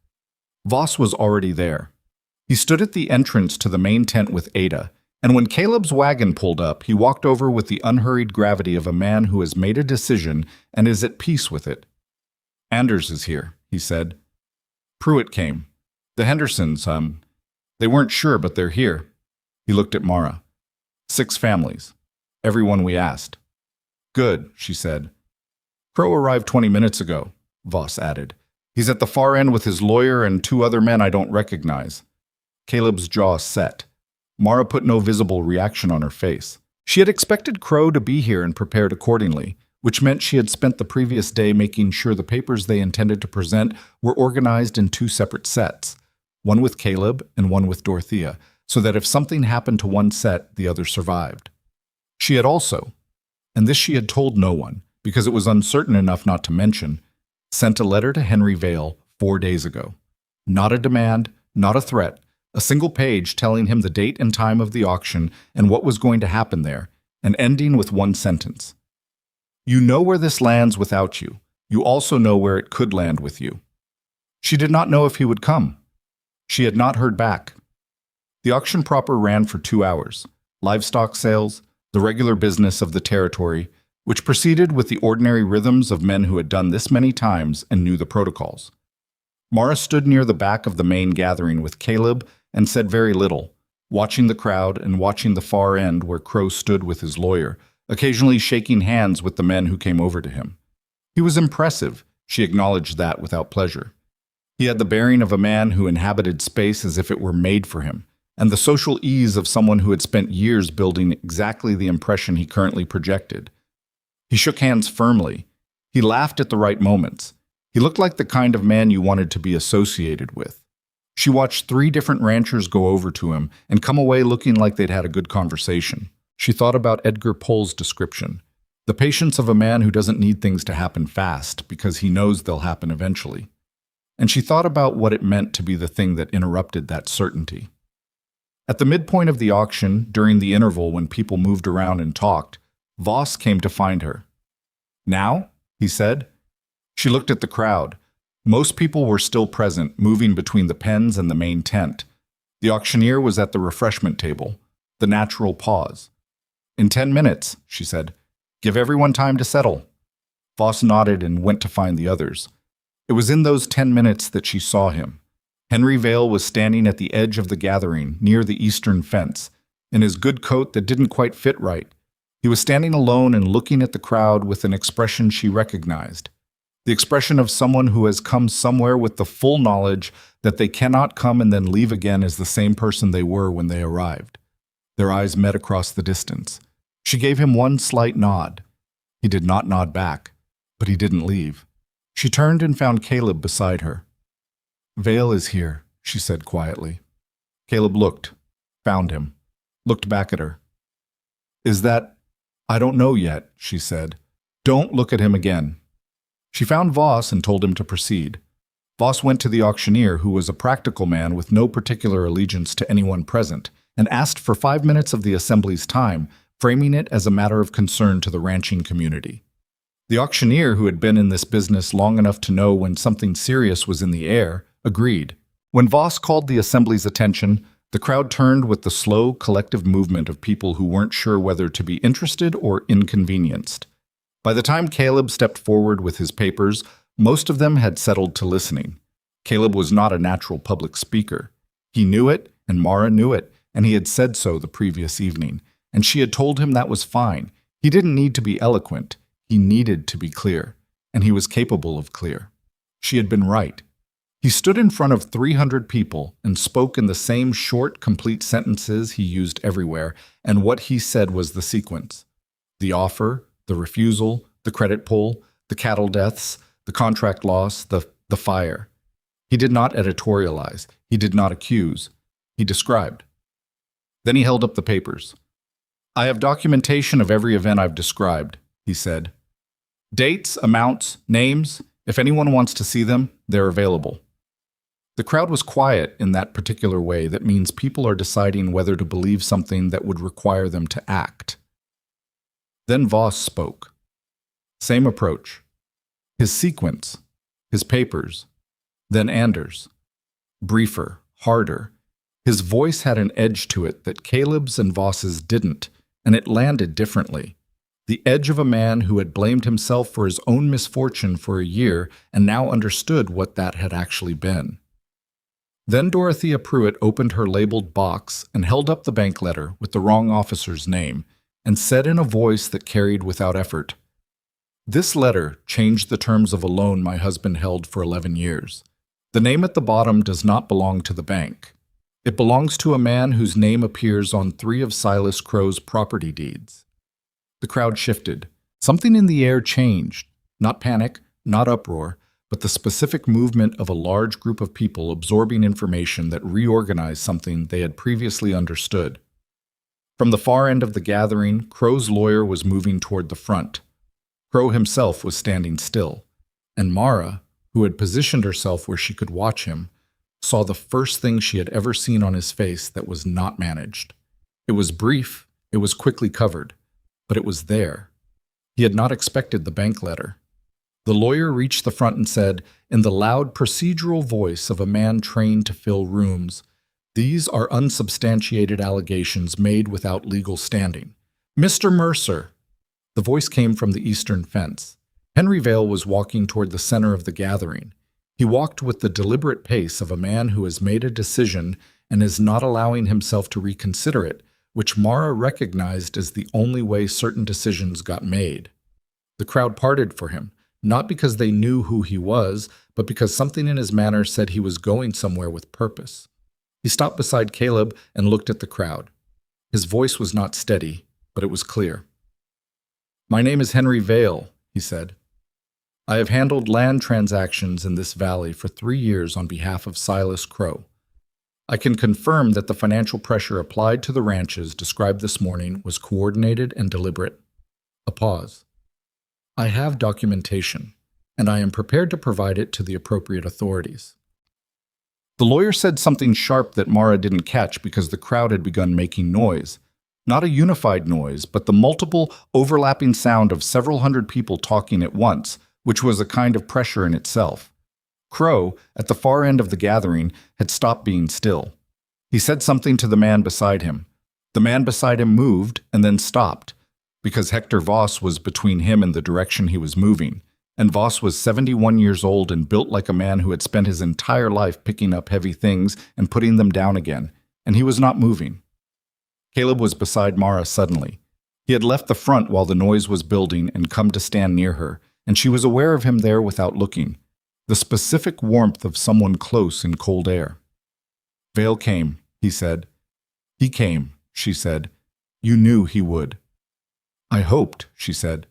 Voss was already there. He stood at the entrance to the main tent with Ada, and when Caleb's wagon pulled up, he walked over with the unhurried gravity of a man who has made a decision and is at peace with it. "Anders is here," he said. "Pruitt came. The Hendersons, they weren't sure, but they're here." He looked at Mara. 6 families. Everyone we asked." "Good," she said. "Crow arrived 20 minutes ago," Voss added. "He's at the far end with his lawyer and 2 other men I don't recognize." Caleb's jaw set. Mara put no visible reaction on her face. She had expected Crow to be here and prepared accordingly, which meant she had spent the previous day making sure the papers they intended to present were organized in 2 separate sets, one with Caleb and one with Dorothea, so that if something happened to one set, the other survived. She had also, and this she had told no one, because it was uncertain enough not to mention, sent a letter to Henry Vale 4 days ago. Not a demand, not a threat, a single page telling him the date and time of the auction and what was going to happen there, and ending with one sentence. "You know where this lands without you. You also know where it could land with you." She did not know if he would come. She had not heard back. The auction proper ran for 2 hours. Livestock sales, the regular business of the territory, which proceeded with the ordinary rhythms of men who had done this many times and knew the protocols. Mara stood near the back of the main gathering with Caleb and said very little, watching the crowd and watching the far end where Crow stood with his lawyer, occasionally shaking hands with the men who came over to him. He was impressive, She acknowledged that without pleasure. He had the bearing of a man who inhabited space as if it were made for him, and the social ease of someone who had spent years building exactly the impression he currently projected. He shook hands firmly. He laughed at the right moments. He looked like the kind of man you wanted to be associated with. She watched 3 different ranchers go over to him and come away looking like they'd had a good conversation. She thought about Edgar Poe's description, the patience of a man who doesn't need things to happen fast because he knows they'll happen eventually. And she thought about what it meant to be the thing that interrupted that certainty. At the midpoint of the auction, during the interval when people moved around and talked, Voss came to find her. "Now?" he said. She looked at the crowd. Most people were still present, moving between the pens and the main tent. The auctioneer was at the refreshment table, the natural pause. "In 10 minutes," she said. "Give everyone time to settle." Voss nodded and went to find the others. It was in those 10 minutes that she saw him. Henry Vale was standing at the edge of the gathering, near the eastern fence, in his good coat that didn't quite fit right. He was standing alone and looking at the crowd with an expression she recognized. The expression of someone who has come somewhere with the full knowledge that they cannot come and then leave again as the same person they were when they arrived. Their eyes met across the distance. She gave him one slight nod. He did not nod back, but he didn't leave. She turned and found Caleb beside her. "Vale is here," she said quietly. Caleb looked, found him, looked back at her. "Is that—" "I don't know yet," she said. "Don't look at him again." She found Voss and told him to proceed. Voss went to the auctioneer, who was a practical man with no particular allegiance to anyone present, and asked for 5 minutes of the assembly's time, framing it as a matter of concern to the ranching community. The auctioneer, who had been in this business long enough to know when something serious was in the air, agreed. When Voss called the assembly's attention, the crowd turned with the slow, collective movement of people who weren't sure whether to be interested or inconvenienced. By the time Caleb stepped forward with his papers, most of them had settled to listening. Caleb was not a natural public speaker. He knew it, and Mara knew it, and he had said so the previous evening, and she had told him that was fine. He didn't need to be eloquent. He needed to be clear, and he was capable of clear. She had been right. He stood in front of 300 people and spoke in the same short, complete sentences he used everywhere, and what he said was the sequence. The offer, the refusal, the credit pull, the cattle deaths, the contract loss, the fire. He did not editorialize. He did not accuse. He described. Then he held up the papers. "I have documentation of every event I've described," he said. "Dates, amounts, names. If anyone wants to see them, they're available." The crowd was quiet in that particular way that means people are deciding whether to believe something that would require them to act. Then Voss spoke. Same approach. His sequence, his papers, then Anders. Briefer, harder. His voice had an edge to it that Caleb's and Voss's didn't, and it landed differently. The edge of a man who had blamed himself for his own misfortune for a year and now understood what that had actually been. Then Dorothea Pruitt opened her labeled box and held up the bank letter with the wrong officer's name, and said in a voice that carried without effort, "This letter changed the terms of a loan my husband held for 11 years. The name at the bottom does not belong to the bank. It belongs to a man whose name appears on 3 of Silas Crow's property deeds." The crowd shifted. Something in the air changed. Not panic, not uproar, but the specific movement of a large group of people absorbing information that reorganized something they had previously understood. From the far end of the gathering, Crow's lawyer was moving toward the front. Crow himself was standing still, and Mara, who had positioned herself where she could watch him, saw the first thing she had ever seen on his face that was not managed. It was brief, it was quickly covered, but it was there. He had not expected the bank letter. The lawyer reached the front and said, in the loud procedural voice of a man trained to fill rooms, "These are unsubstantiated allegations made without legal standing. Mr. Mercer." The voice came from the eastern fence. Henry Vale was walking toward the center of the gathering. He walked with the deliberate pace of a man who has made a decision and is not allowing himself to reconsider it, which Mara recognized as the only way certain decisions got made. The crowd parted for him, not because they knew who he was, but because something in his manner said he was going somewhere with purpose. He stopped beside Caleb and looked at the crowd. His voice was not steady, but it was clear. "My name is Henry Vale," he said. "I have handled land transactions in this valley for 3 years on behalf of Silas Crow. I can confirm that the financial pressure applied to the ranches described this morning was coordinated and deliberate." A pause. "I have documentation, and I am prepared to provide it to the appropriate authorities." The lawyer said something sharp that Mara didn't catch because the crowd had begun making noise. Not a unified noise, but the multiple, overlapping sound of several hundred people talking at once, which was a kind of pressure in itself. Crow, at the far end of the gathering, had stopped being still. He said something to the man beside him. The man beside him moved and then stopped, because Hector Voss was between him and the direction he was moving, and Voss was 71 years old and built like a man who had spent his entire life picking up heavy things and putting them down again, and he was not moving. Caleb was beside Mara suddenly. He had left the front while the noise was building and come to stand near her, and she was aware of him there without looking. The specific warmth of someone close in cold air. "Vale came," he said. "He came," she said. "You knew he would." "I hoped," she said,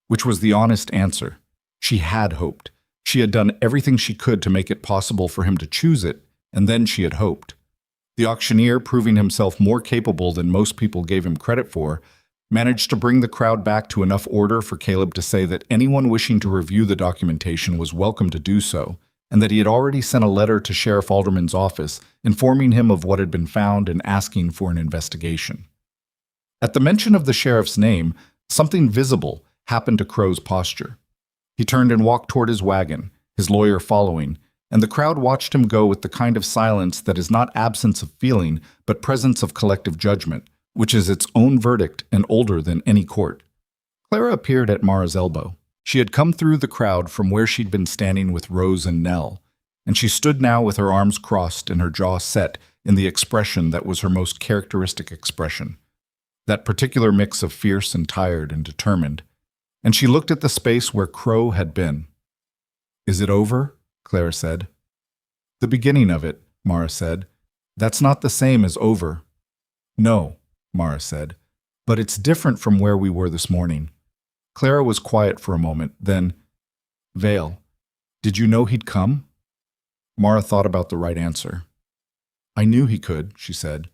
which was the honest answer. She had hoped. She had done everything she could to make it possible for him to choose it, and then she had hoped. The auctioneer, proving himself more capable than most people gave him credit for, managed to bring the crowd back to enough order for Caleb to say that anyone wishing to review the documentation was welcome to do so, and that he had already sent a letter to Sheriff Alderman's office informing him of what had been found and asking for an investigation. At the mention of the sheriff's name, something visible happened to Crow's posture. He turned and walked toward his wagon, his lawyer following, and the crowd watched him go with the kind of silence that is not absence of feeling, but presence of collective judgment, which is its own verdict and older than any court. Clara appeared at Mara's elbow. She had come through the crowd from where she'd been standing with Rose and Nell, and she stood now with her arms crossed and her jaw set in the expression that was her most characteristic expression, that particular mix of fierce and tired and determined, and she looked at the space where Crow had been. "Is it over?" Clara said. "The beginning of it," Mara said. "That's not the same as over." "No," Mara said, "but it's different from where we were this morning." Clara was quiet for a moment, then, "Vale, did you know he'd come?" Mara thought about the right answer. "I knew he could," she said.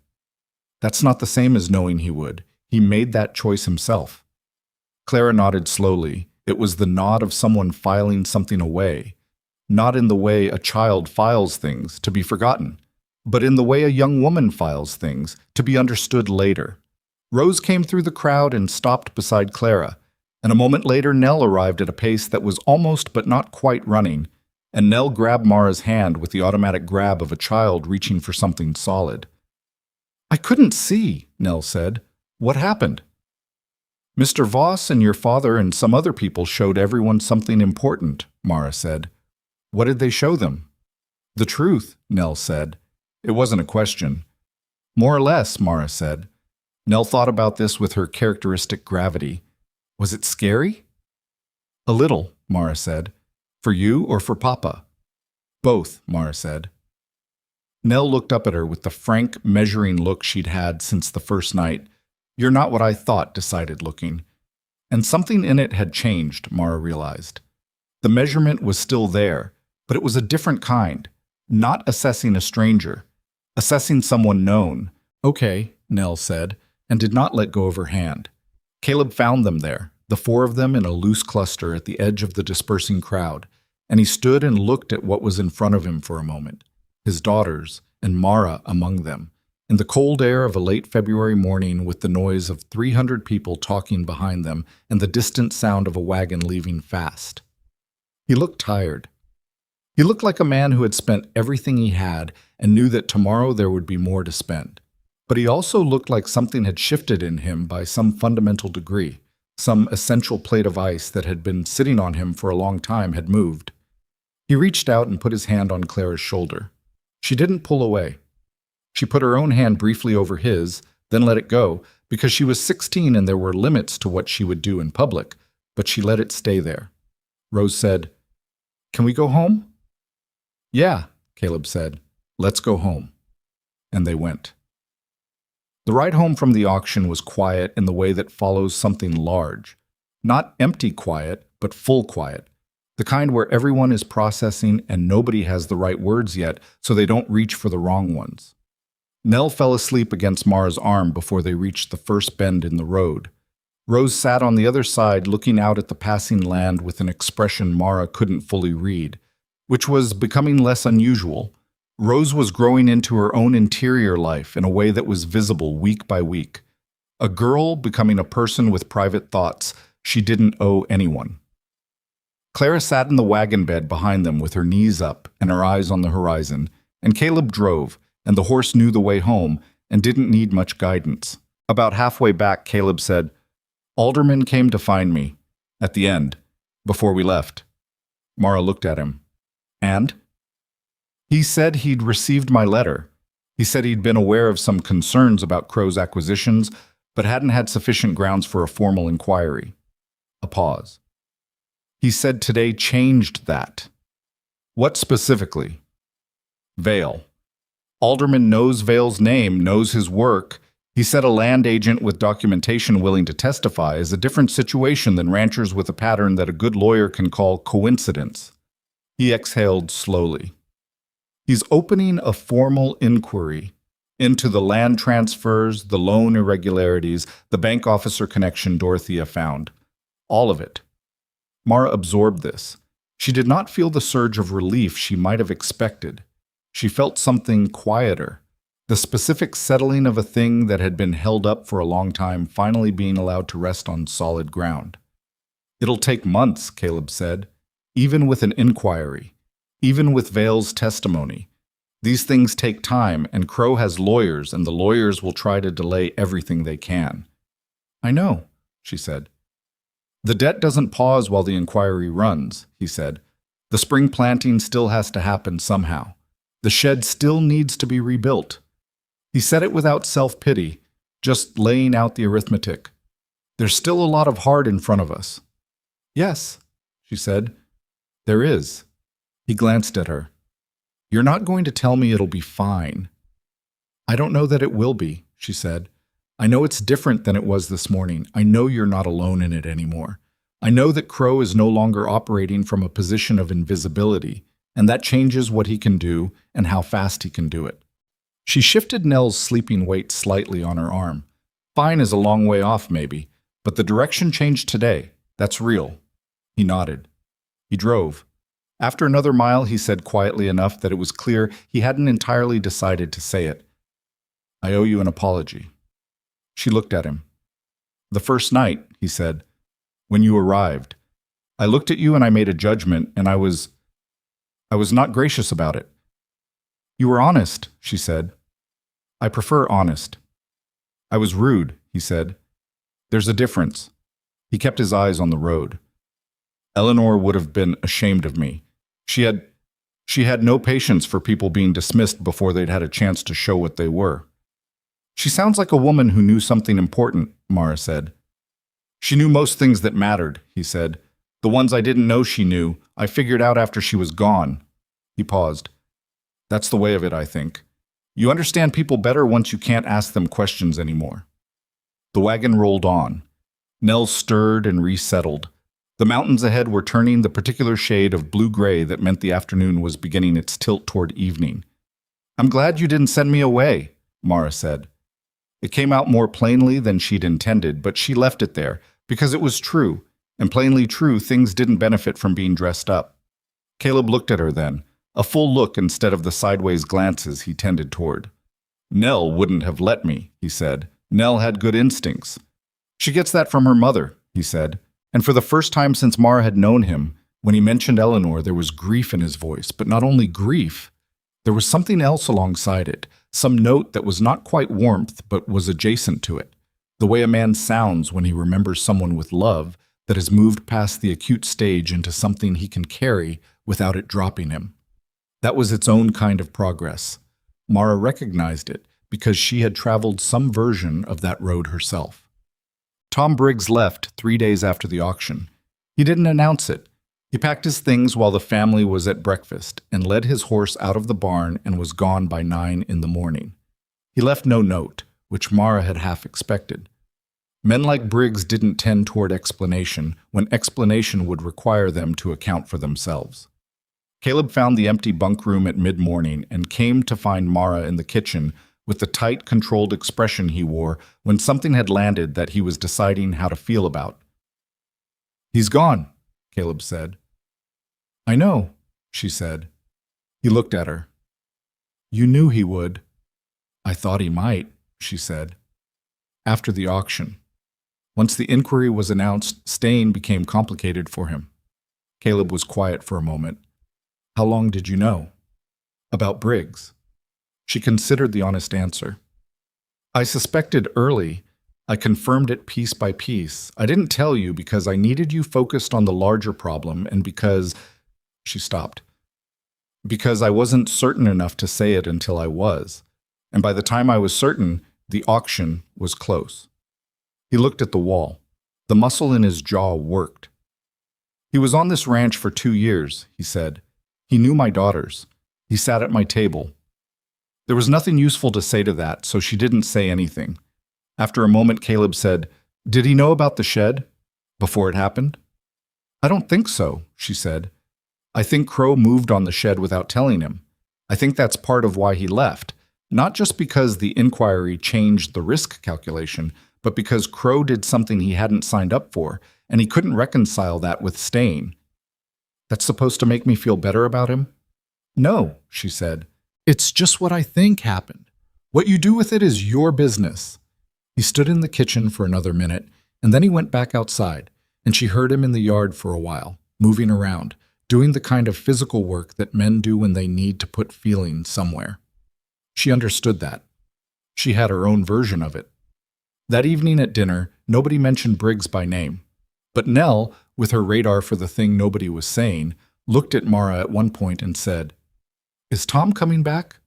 "That's not the same as knowing he would. He made that choice himself." Clara nodded slowly. It was the nod of someone filing something away, not in the way a child files things, to be forgotten, but in the way a young woman files things, to be understood later. Rose came through the crowd and stopped beside Clara, and a moment later Nell arrived at a pace that was almost but not quite running, and Nell grabbed Mara's hand with the automatic grab of a child reaching for something solid. "I couldn't see," Nell said. "What happened?" "Mr. Voss and your father and some other people showed everyone something important," Mara said. "What did they show them?" "The truth," Nell said. It wasn't a question. "More or less," Mara said. Nell thought about this with her characteristic gravity. "Was it scary?" "A little," Mara said. "For you or for Papa?" "Both," Mara said. Nell looked up at her with the frank, measuring look she'd had since the first night. "You're not what I thought," decided looking. And something in it had changed, Mara realized. The measurement was still there, but it was a different kind. Not assessing a stranger. Assessing someone known. "Okay," Nell said, and did not let go of her hand. Caleb found them there, the four of them in a loose cluster at the edge of the dispersing crowd, and he stood and looked at what was in front of him for a moment, his daughters, and Mara among them, in the cold air of a late February morning with the noise of 300 people talking behind them and the distant sound of a wagon leaving fast. He looked tired. He looked like a man who had spent everything he had and knew that tomorrow there would be more to spend. But he also looked like something had shifted in him by some fundamental degree. Some essential plate of ice that had been sitting on him for a long time had moved. He reached out and put his hand on Clara's shoulder. She didn't pull away. She put her own hand briefly over his, then let it go, because she was 16 and there were limits to what she would do in public, but she let it stay there. Rose said, "Can we go home?" "Yeah," Caleb said. "Let's go home." And they went. The ride home from the auction was quiet in the way that follows something large. Not empty quiet, but full quiet. The kind where everyone is processing and nobody has the right words yet, so they don't reach for the wrong ones. Nell fell asleep against Mara's arm before they reached the first bend in the road. Rose sat on the other side looking out at the passing land with an expression Mara couldn't fully read, which was becoming less unusual. Rose was growing into her own interior life in a way that was visible week by week. A girl becoming a person with private thoughts she didn't owe anyone. Clara sat in the wagon bed behind them with her knees up and her eyes on the horizon, and Caleb drove, and the horse knew the way home and didn't need much guidance. About halfway back, Caleb said, "Alderman came to find me, at the end, before we left." Mara looked at him. "And?" "He said he'd received my letter. He said he'd been aware of some concerns about Crow's acquisitions, but hadn't had sufficient grounds for a formal inquiry." A pause. "He said today changed that." "What specifically?" "Vale. Alderman knows Vale's name, knows his work. He said a land agent with documentation willing to testify is a different situation than ranchers with a pattern that a good lawyer can call coincidence." He exhaled slowly. "He's opening a formal inquiry into the land transfers, the loan irregularities, the bank officer connection Dorothea found. All of it." Mara absorbed this. She did not feel the surge of relief she might have expected. She felt something quieter, the specific settling of a thing that had been held up for a long time finally being allowed to rest on solid ground. "It'll take months," Caleb said, "even with an inquiry, even with Vale's testimony. These things take time, and Crow has lawyers, and the lawyers will try to delay everything they can." "I know," she said. "The debt doesn't pause while the inquiry runs," he said. "The spring planting still has to happen somehow. The shed still needs to be rebuilt." He said it without self-pity, just laying out the arithmetic. "There's still a lot of hard in front of us." "Yes," she said. "There is." He glanced at her. "You're not going to tell me it'll be fine." "I don't know that it will be," she said. "I know it's different than it was this morning. I know you're not alone in it anymore. I know that Crow is no longer operating from a position of invisibility, and that changes what he can do and how fast he can do it." She shifted Nell's sleeping weight slightly on her arm. "Fine is a long way off, maybe, but the direction changed today. That's real." He nodded. He drove. After another mile, he said quietly enough that it was clear he hadn't entirely decided to say it. "I owe you an apology." She looked at him. "The first night," he said, "when you arrived, I looked at you and I made a judgment, and I was not gracious about it." "You were honest," she said. "I prefer honest." "I was rude," he said. "There's a difference." He kept his eyes on the road. "Eleanor would have been ashamed of me. She had no patience for people being dismissed before they'd had a chance to show what they were." "She sounds like a woman who knew something important," Mara said. "She knew most things that mattered," he said. "The ones I didn't know she knew, I figured out after she was gone." He paused. "That's the way of it, I think. You understand people better once you can't ask them questions anymore." The wagon rolled on. Nell stirred and resettled. The mountains ahead were turning the particular shade of blue-gray that meant the afternoon was beginning its tilt toward evening. "I'm glad you didn't send me away," Mara said. It came out more plainly than she'd intended, but she left it there, because it was true, and plainly true things didn't benefit from being dressed up. Caleb looked at her then, a full look instead of the sideways glances he tended toward. "Nell wouldn't have let me," he said. "Nell had good instincts." "She gets that from her mother," he said. And for the first time since Mara had known him, when he mentioned Eleanor, there was grief in his voice, but not only grief. There was something else alongside it, some note that was not quite warmth, but was adjacent to it. The way a man sounds when he remembers someone with love that has moved past the acute stage into something he can carry without it dropping him. That was its own kind of progress. Mara recognized it because she had traveled some version of that road herself. Tom Briggs left 3 days after the auction. He didn't announce it. He packed his things while the family was at breakfast and led his horse out of the barn and was gone by 9 in the morning. He left no note, which Mara had half expected. Men like Briggs didn't tend toward explanation when explanation would require them to account for themselves. Caleb found the empty bunk room at mid-morning and came to find Mara in the kitchen with the tight, controlled expression he wore when something had landed that he was deciding how to feel about. "He's gone," Caleb said. "I know," she said. He looked at her. "You knew he would." "I thought he might," she said. After the auction. Once the inquiry was announced, staying became complicated for him. Caleb was quiet for a moment. "How long did you know?" "About Briggs." She considered the honest answer. "I suspected early. I confirmed it piece by piece. I didn't tell you because I needed you focused on the larger problem and because—" She stopped. "Because I wasn't certain enough to say it until I was. And by the time I was certain, the auction was close." He looked at the wall. The muscle in his jaw worked. "He was on this ranch for 2 years," he said. "He knew my daughters. He sat at my table." There was nothing useful to say to that, so she didn't say anything. After a moment, Caleb said, "Did he know about the shed before it happened?" "I don't think so," she said. "I think Crow moved on the shed without telling him. I think that's part of why he left, not just because the inquiry changed the risk calculation, but because Crow did something he hadn't signed up for, and he couldn't reconcile that with staying." "That's supposed to make me feel better about him?" "No," she said. "It's just what I think happened. What you do with it is your business." He stood in the kitchen for another minute, and then he went back outside, and she heard him in the yard for a while, moving around, doing the kind of physical work that men do when they need to put feeling somewhere. She understood that. She had her own version of it. That evening at dinner, nobody mentioned Briggs by name. But Nell, with her radar for the thing nobody was saying, looked at Mara at one point and said, "Is Tom coming back?"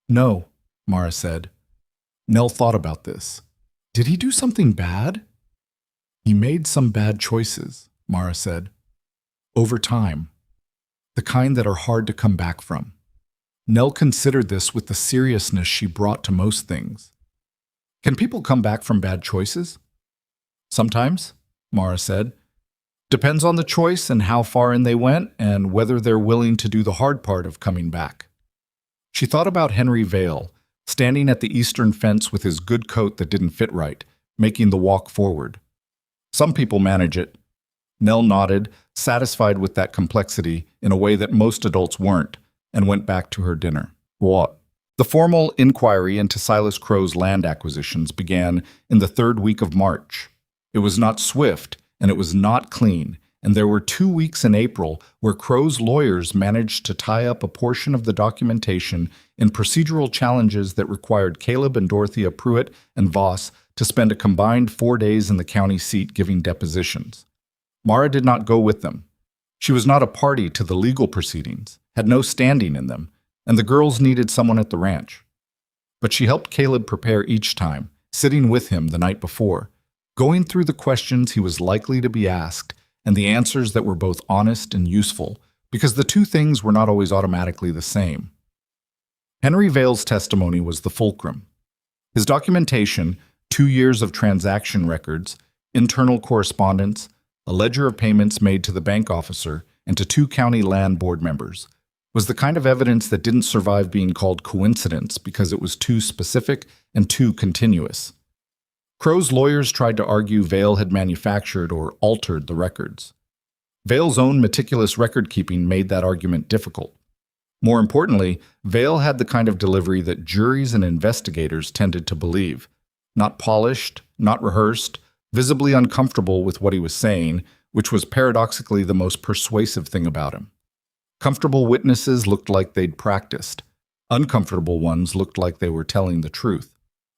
"No," Mara said. Nell thought about this. Did he do something bad? "He made some bad choices," Mara said. "Over time. The kind that are hard to come back from." Nell considered this with the seriousness she brought to most things. "Can people come back from bad choices?" "Sometimes," Mara said. "Depends on the choice and how far in they went and whether they're willing to do the hard part of coming back." She thought about Henry Vale, standing at the eastern fence with his good coat that didn't fit right, making the walk forward. Some people manage it. Nell nodded, satisfied with that complexity in a way that most adults weren't, and went back to her dinner. What? The formal inquiry into Silas Crow's land acquisitions began in the 3rd week of March. It was not swift, and it was not clean, and there were 2 weeks in April where Crow's lawyers managed to tie up a portion of the documentation in procedural challenges that required Caleb and Dorothea Pruitt and Voss to spend a combined 4 days in the county seat giving depositions. Mara did not go with them. She was not a party to the legal proceedings, had no standing in them, and the girls needed someone at the ranch. But she helped Caleb prepare each time, sitting with him the night before, going through the questions he was likely to be asked and the answers that were both honest and useful, because the two things were not always automatically the same. Henry Vale's testimony was the fulcrum. His documentation, 2 years of transaction records, internal correspondence, a ledger of payments made to the bank officer and to 2 county land board members, was the kind of evidence that didn't survive being called coincidence because it was too specific and too continuous. Crow's lawyers tried to argue Vale had manufactured or altered the records. Vale's own meticulous record-keeping made that argument difficult. More importantly, Vale had the kind of delivery that juries and investigators tended to believe. Not polished, not rehearsed, visibly uncomfortable with what he was saying, which was paradoxically the most persuasive thing about him. Comfortable witnesses looked like they'd practiced. Uncomfortable ones looked like they were telling the truth.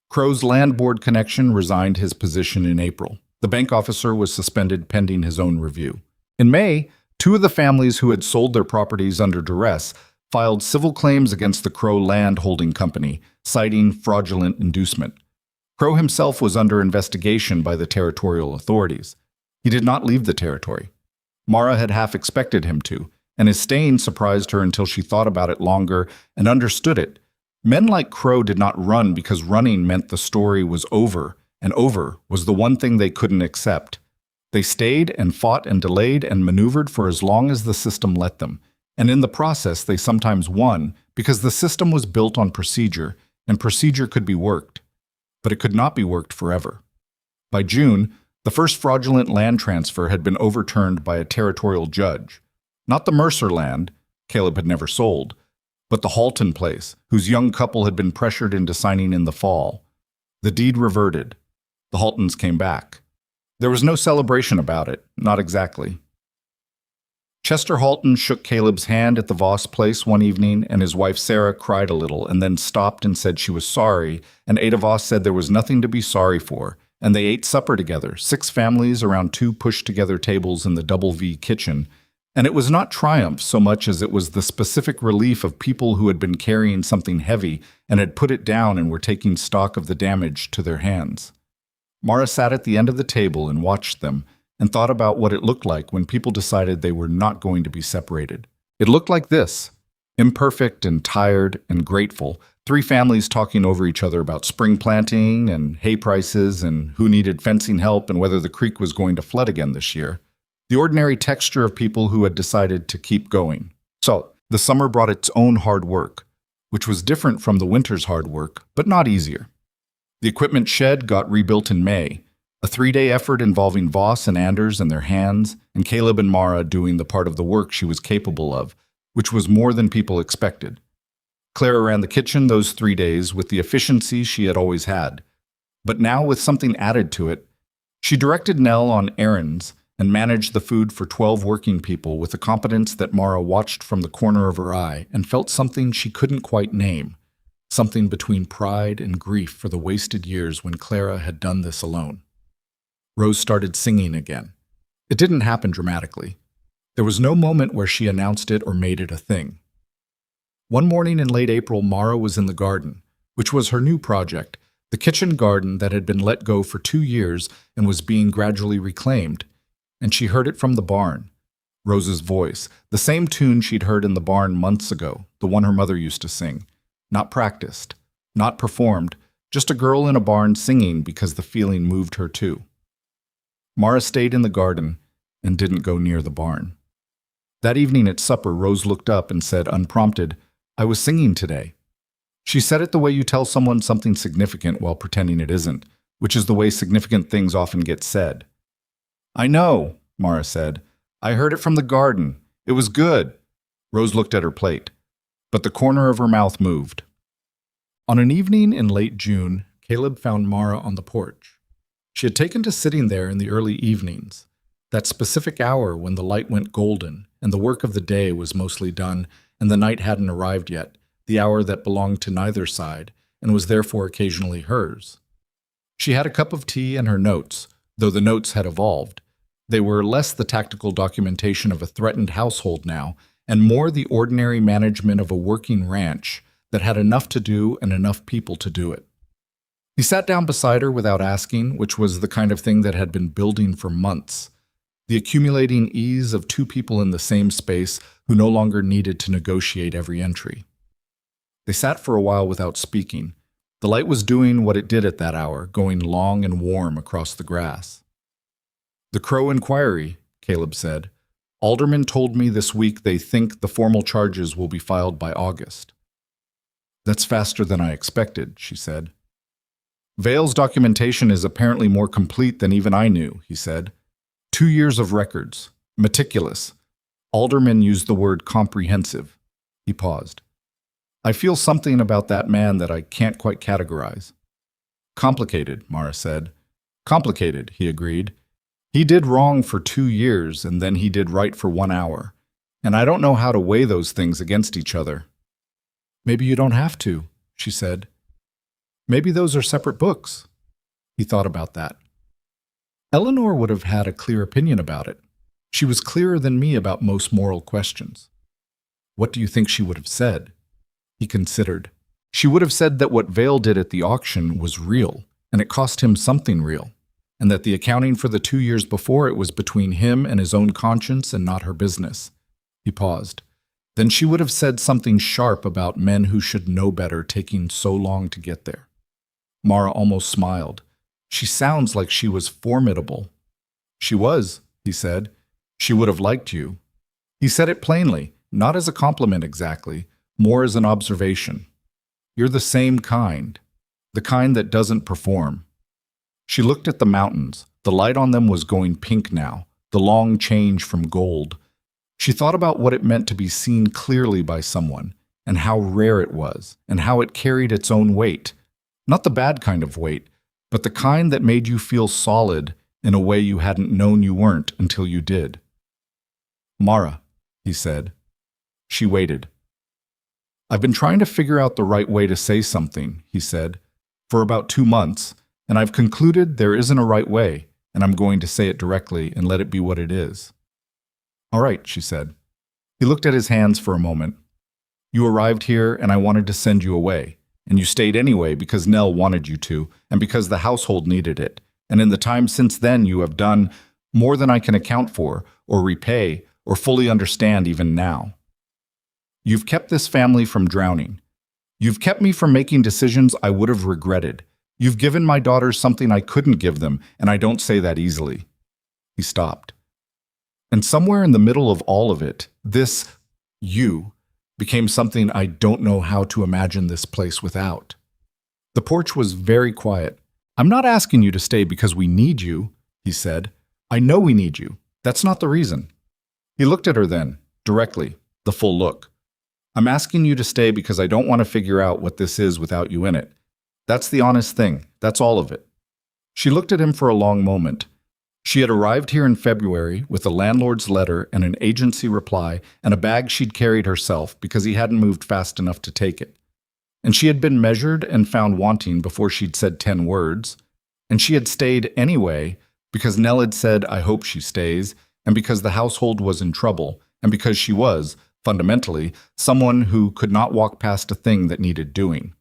Crow's land board connection resigned his position in April. The bank officer was suspended pending his own review. In May, 2 of the families who had sold their properties under duress filed civil claims against the Crow Land Holding Company, citing fraudulent inducement. Crow himself was under investigation by the territorial authorities. He did not leave the territory. Mara had half expected him to, and his staying surprised her until she thought about it longer and understood it. Men like Crow did not run because running meant the story was over, and over was the one thing they couldn't accept. They stayed and fought and delayed and maneuvered for as long as the system let them, and in the process they sometimes won because the system was built on procedure, and procedure could be worked. But it could not be worked forever. By June, the first fraudulent land transfer had been overturned by a territorial judge. Not the Mercer land, Caleb had never sold, but the Halton place, whose young couple had been pressured into signing in the fall. The deed reverted. The Haltons came back. There was no celebration about it, not exactly. Chester Halton shook Caleb's hand at the Voss place one evening, and his wife Sarah cried a little and then stopped and said she was sorry, and Ada Voss said there was nothing to be sorry for, and they ate supper together, 6 families around 2 pushed-together tables in the Double V kitchen, and it was not triumph so much as it was the specific relief of people who had been carrying something heavy and had put it down and were taking stock of the damage to their hands. Mara sat at the end of the table and watched them, and thought about what it looked like when people decided they were not going to be separated. It looked like this: imperfect and tired and grateful, 3 families talking over each other about spring planting and hay prices and who needed fencing help and whether the creek was going to flood again this year. The ordinary texture of people who had decided to keep going. So, the summer brought its own hard work, which was different from the winter's hard work, but not easier. The equipment shed got rebuilt in May, a 3-day effort involving Voss and Anders and their hands, and Caleb and Mara doing the part of the work she was capable of, which was more than people expected. Clara ran the kitchen those 3 days with the efficiency she had always had, but now with something added to it. She directed Nell on errands and managed the food for 12 working people with a competence that Mara watched from the corner of her eye and felt something she couldn't quite name, something between pride and grief for the wasted years when Clara had done this alone. Rose started singing again. It didn't happen dramatically. There was no moment where she announced it or made it a thing. One morning in late April, Mara was in the garden, which was her new project, the kitchen garden that had been let go for 2 years and was being gradually reclaimed, and she heard it from the barn. Rose's voice, the same tune she'd heard in the barn months ago, the one her mother used to sing. Not practiced, not performed, just a girl in a barn singing because the feeling moved her too. Mara stayed in the garden and didn't go near the barn. That evening at supper, Rose looked up and said, unprompted, "I was singing today." She said it the way you tell someone something significant while pretending it isn't, which is the way significant things often get said. "I know," Mara said. "I heard it from the garden. It was good." Rose looked at her plate, but the corner of her mouth moved. On an evening in late June, Caleb found Mara on the porch. She had taken to sitting there in the early evenings, that specific hour when the light went golden and the work of the day was mostly done and the night hadn't arrived yet, the hour that belonged to neither side and was therefore occasionally hers. She had a cup of tea and her notes, though the notes had evolved. They were less the tactical documentation of a threatened household now, and more the ordinary management of a working ranch that had enough to do and enough people to do it. He sat down beside her without asking, which was the kind of thing that had been building for months. The accumulating ease of 2 people in the same space who no longer needed to negotiate every entry. They sat for a while without speaking. The light was doing what it did at that hour, going long and warm across the grass. "The Crow inquiry," Caleb said. "Aldermen told me this week they think the formal charges will be filed by August." "That's faster than I expected," she said. "Vale's documentation is apparently more complete than even I knew," he said. 2 years of records. Meticulous. Alderman used the word comprehensive. He paused. "I feel something about that man that I can't quite categorize." "Complicated," Mara said. "Complicated," he agreed. "He did wrong for 2 years, and then he did right for 1 hour. And I don't know how to weigh those things against each other." "Maybe you don't have to," she said. "Maybe those are separate books." He thought about that. Eleanor would have had a clear opinion about it. She was clearer than me about most moral questions. What do you think she would have said? He considered. She would have said that what Vale did at the auction was real, and it cost him something real. and that the accounting for the 2 years before it was between him and his own conscience and not her business. He paused. Then she would have said something sharp about men who should know better taking so long to get there. Mara almost smiled. She sounds like she was formidable. She was, he said. She would have liked you. He said it plainly, not as a compliment exactly, more as an observation. You're the same kind, the kind that doesn't perform. She looked at the mountains. The light on them was going pink now, the long change from gold. She thought about what it meant to be seen clearly by someone, and how rare it was, and how it carried its own weight. Not the bad kind of weight, but the kind that made you feel solid in a way you hadn't known you weren't until you did. Mara, he said. She waited. I've been trying to figure out the right way to say something, he said, for about 2 months, and I've concluded there isn't a right way, and I'm going to say it directly and let it be what it is. All right, she said. He looked at his hands for a moment. You arrived here, and I wanted to send you away, and you stayed anyway because Nell wanted you to, and because the household needed it, and in the time since then you have done more than I can account for, or repay, or fully understand even now. You've kept this family from drowning. You've kept me from making decisions I would have regretted. You've given my daughters something I couldn't give them, and I don't say that easily. He stopped. And somewhere in the middle of all of it, this you became something I don't know how to imagine this place without. The porch was very quiet. I'm not asking you to stay because we need you, he said. I know we need you. That's not the reason. He looked at her then, directly, the full look. I'm asking you to stay because I don't want to figure out what this is without you in it. That's the honest thing. That's all of it. She looked at him for a long moment. She had arrived here in February with a landlord's letter and an agency reply and a bag she'd carried herself because he hadn't moved fast enough to take it. And she had been measured and found wanting before she'd said 10 words. And she had stayed anyway because Nell had said, I hope she stays, and because the household was in trouble, and because she was, fundamentally, someone who could not walk past a thing that needed doing.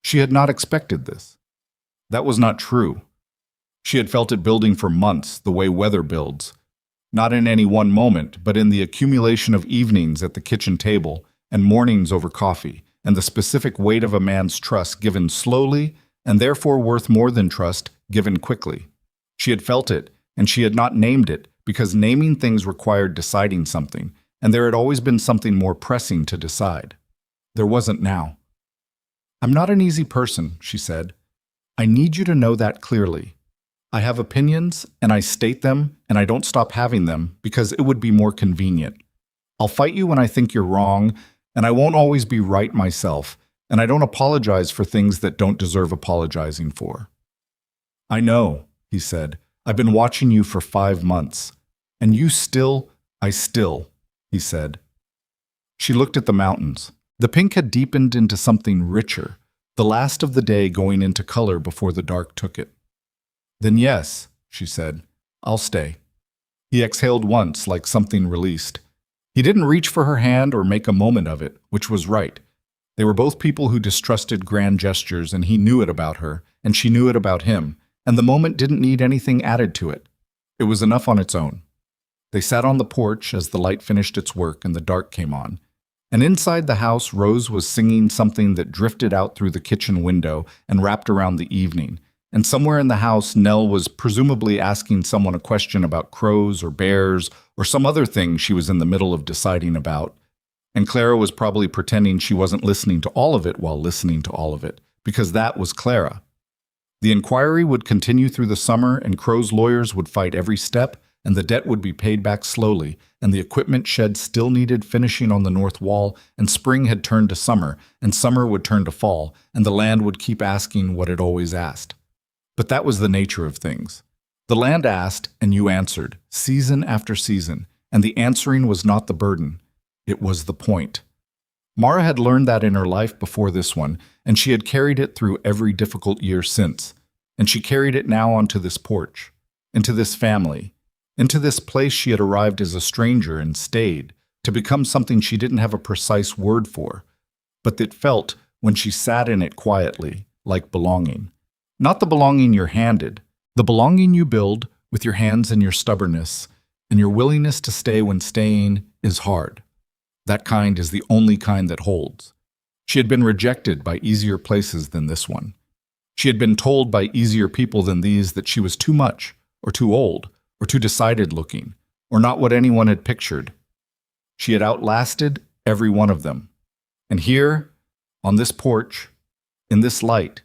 She had not expected this. That was not true. She had felt it building for months, the way weather builds. Not in any one moment, but in the accumulation of evenings at the kitchen table and mornings over coffee, and the specific weight of a man's trust given slowly, and therefore worth more than trust, given quickly. She had felt it, and she had not named it, because naming things required deciding something, and there had always been something more pressing to decide. There wasn't now. I'm not an easy person, she said. I need you to know that clearly. I have opinions, and I state them, and I don't stop having them because it would be more convenient. I'll fight you when I think you're wrong, and I won't always be right myself, and I don't apologize for things that don't deserve apologizing for. I know, he said. I've been watching you for 5 months. And you still, he said. She looked at the mountains. The pink had deepened into something richer, the last of the day going into color before the dark took it. Then yes, she said, I'll stay. He exhaled once like something released. He didn't reach for her hand or make a moment of it, which was right. They were both people who distrusted grand gestures, and he knew it about her, and she knew it about him, and the moment didn't need anything added to it. It was enough on its own. They sat on the porch as the light finished its work and the dark came on. And inside the house, Rose was singing something that drifted out through the kitchen window and wrapped around the evening. And somewhere in the house, Nell was presumably asking someone a question about crows or bears or some other thing she was in the middle of deciding about. And Clara was probably pretending she wasn't listening to all of it while listening to all of it, because that was Clara. The inquiry would continue through the summer, and Crow's lawyers would fight every step, and the debt would be paid back slowly, and the equipment shed still needed finishing on the north wall, and spring had turned to summer, and summer would turn to fall, and the land would keep asking what it always asked. But that was the nature of things. The land asked, and you answered, season after season, and the answering was not the burden. It was the point. Mara had learned that in her life before this one, and she had carried it through every difficult year since. And she carried it now onto this porch, into this family, into this place she had arrived as a stranger and stayed, to become something she didn't have a precise word for, but that felt, when she sat in it quietly, like belonging. Not the belonging you're handed, The belonging you build with your hands and your stubbornness, and your willingness to stay when staying is hard. That kind is the only kind that holds. She had been rejected by easier places than this one. She had been told by easier people than these that she was too much, or too old, or too decided looking, or not what anyone had pictured. She had outlasted every one of them. And here, on this porch, in this light,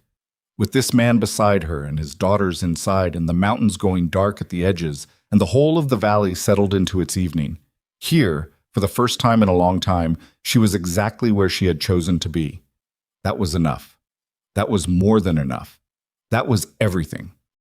with this man beside her and his daughters inside and the mountains going dark at the edges and the whole of the valley settled into its evening, here, for the first time in a long time, she was exactly where she had chosen to be. That was enough. That was more than enough. That was everything.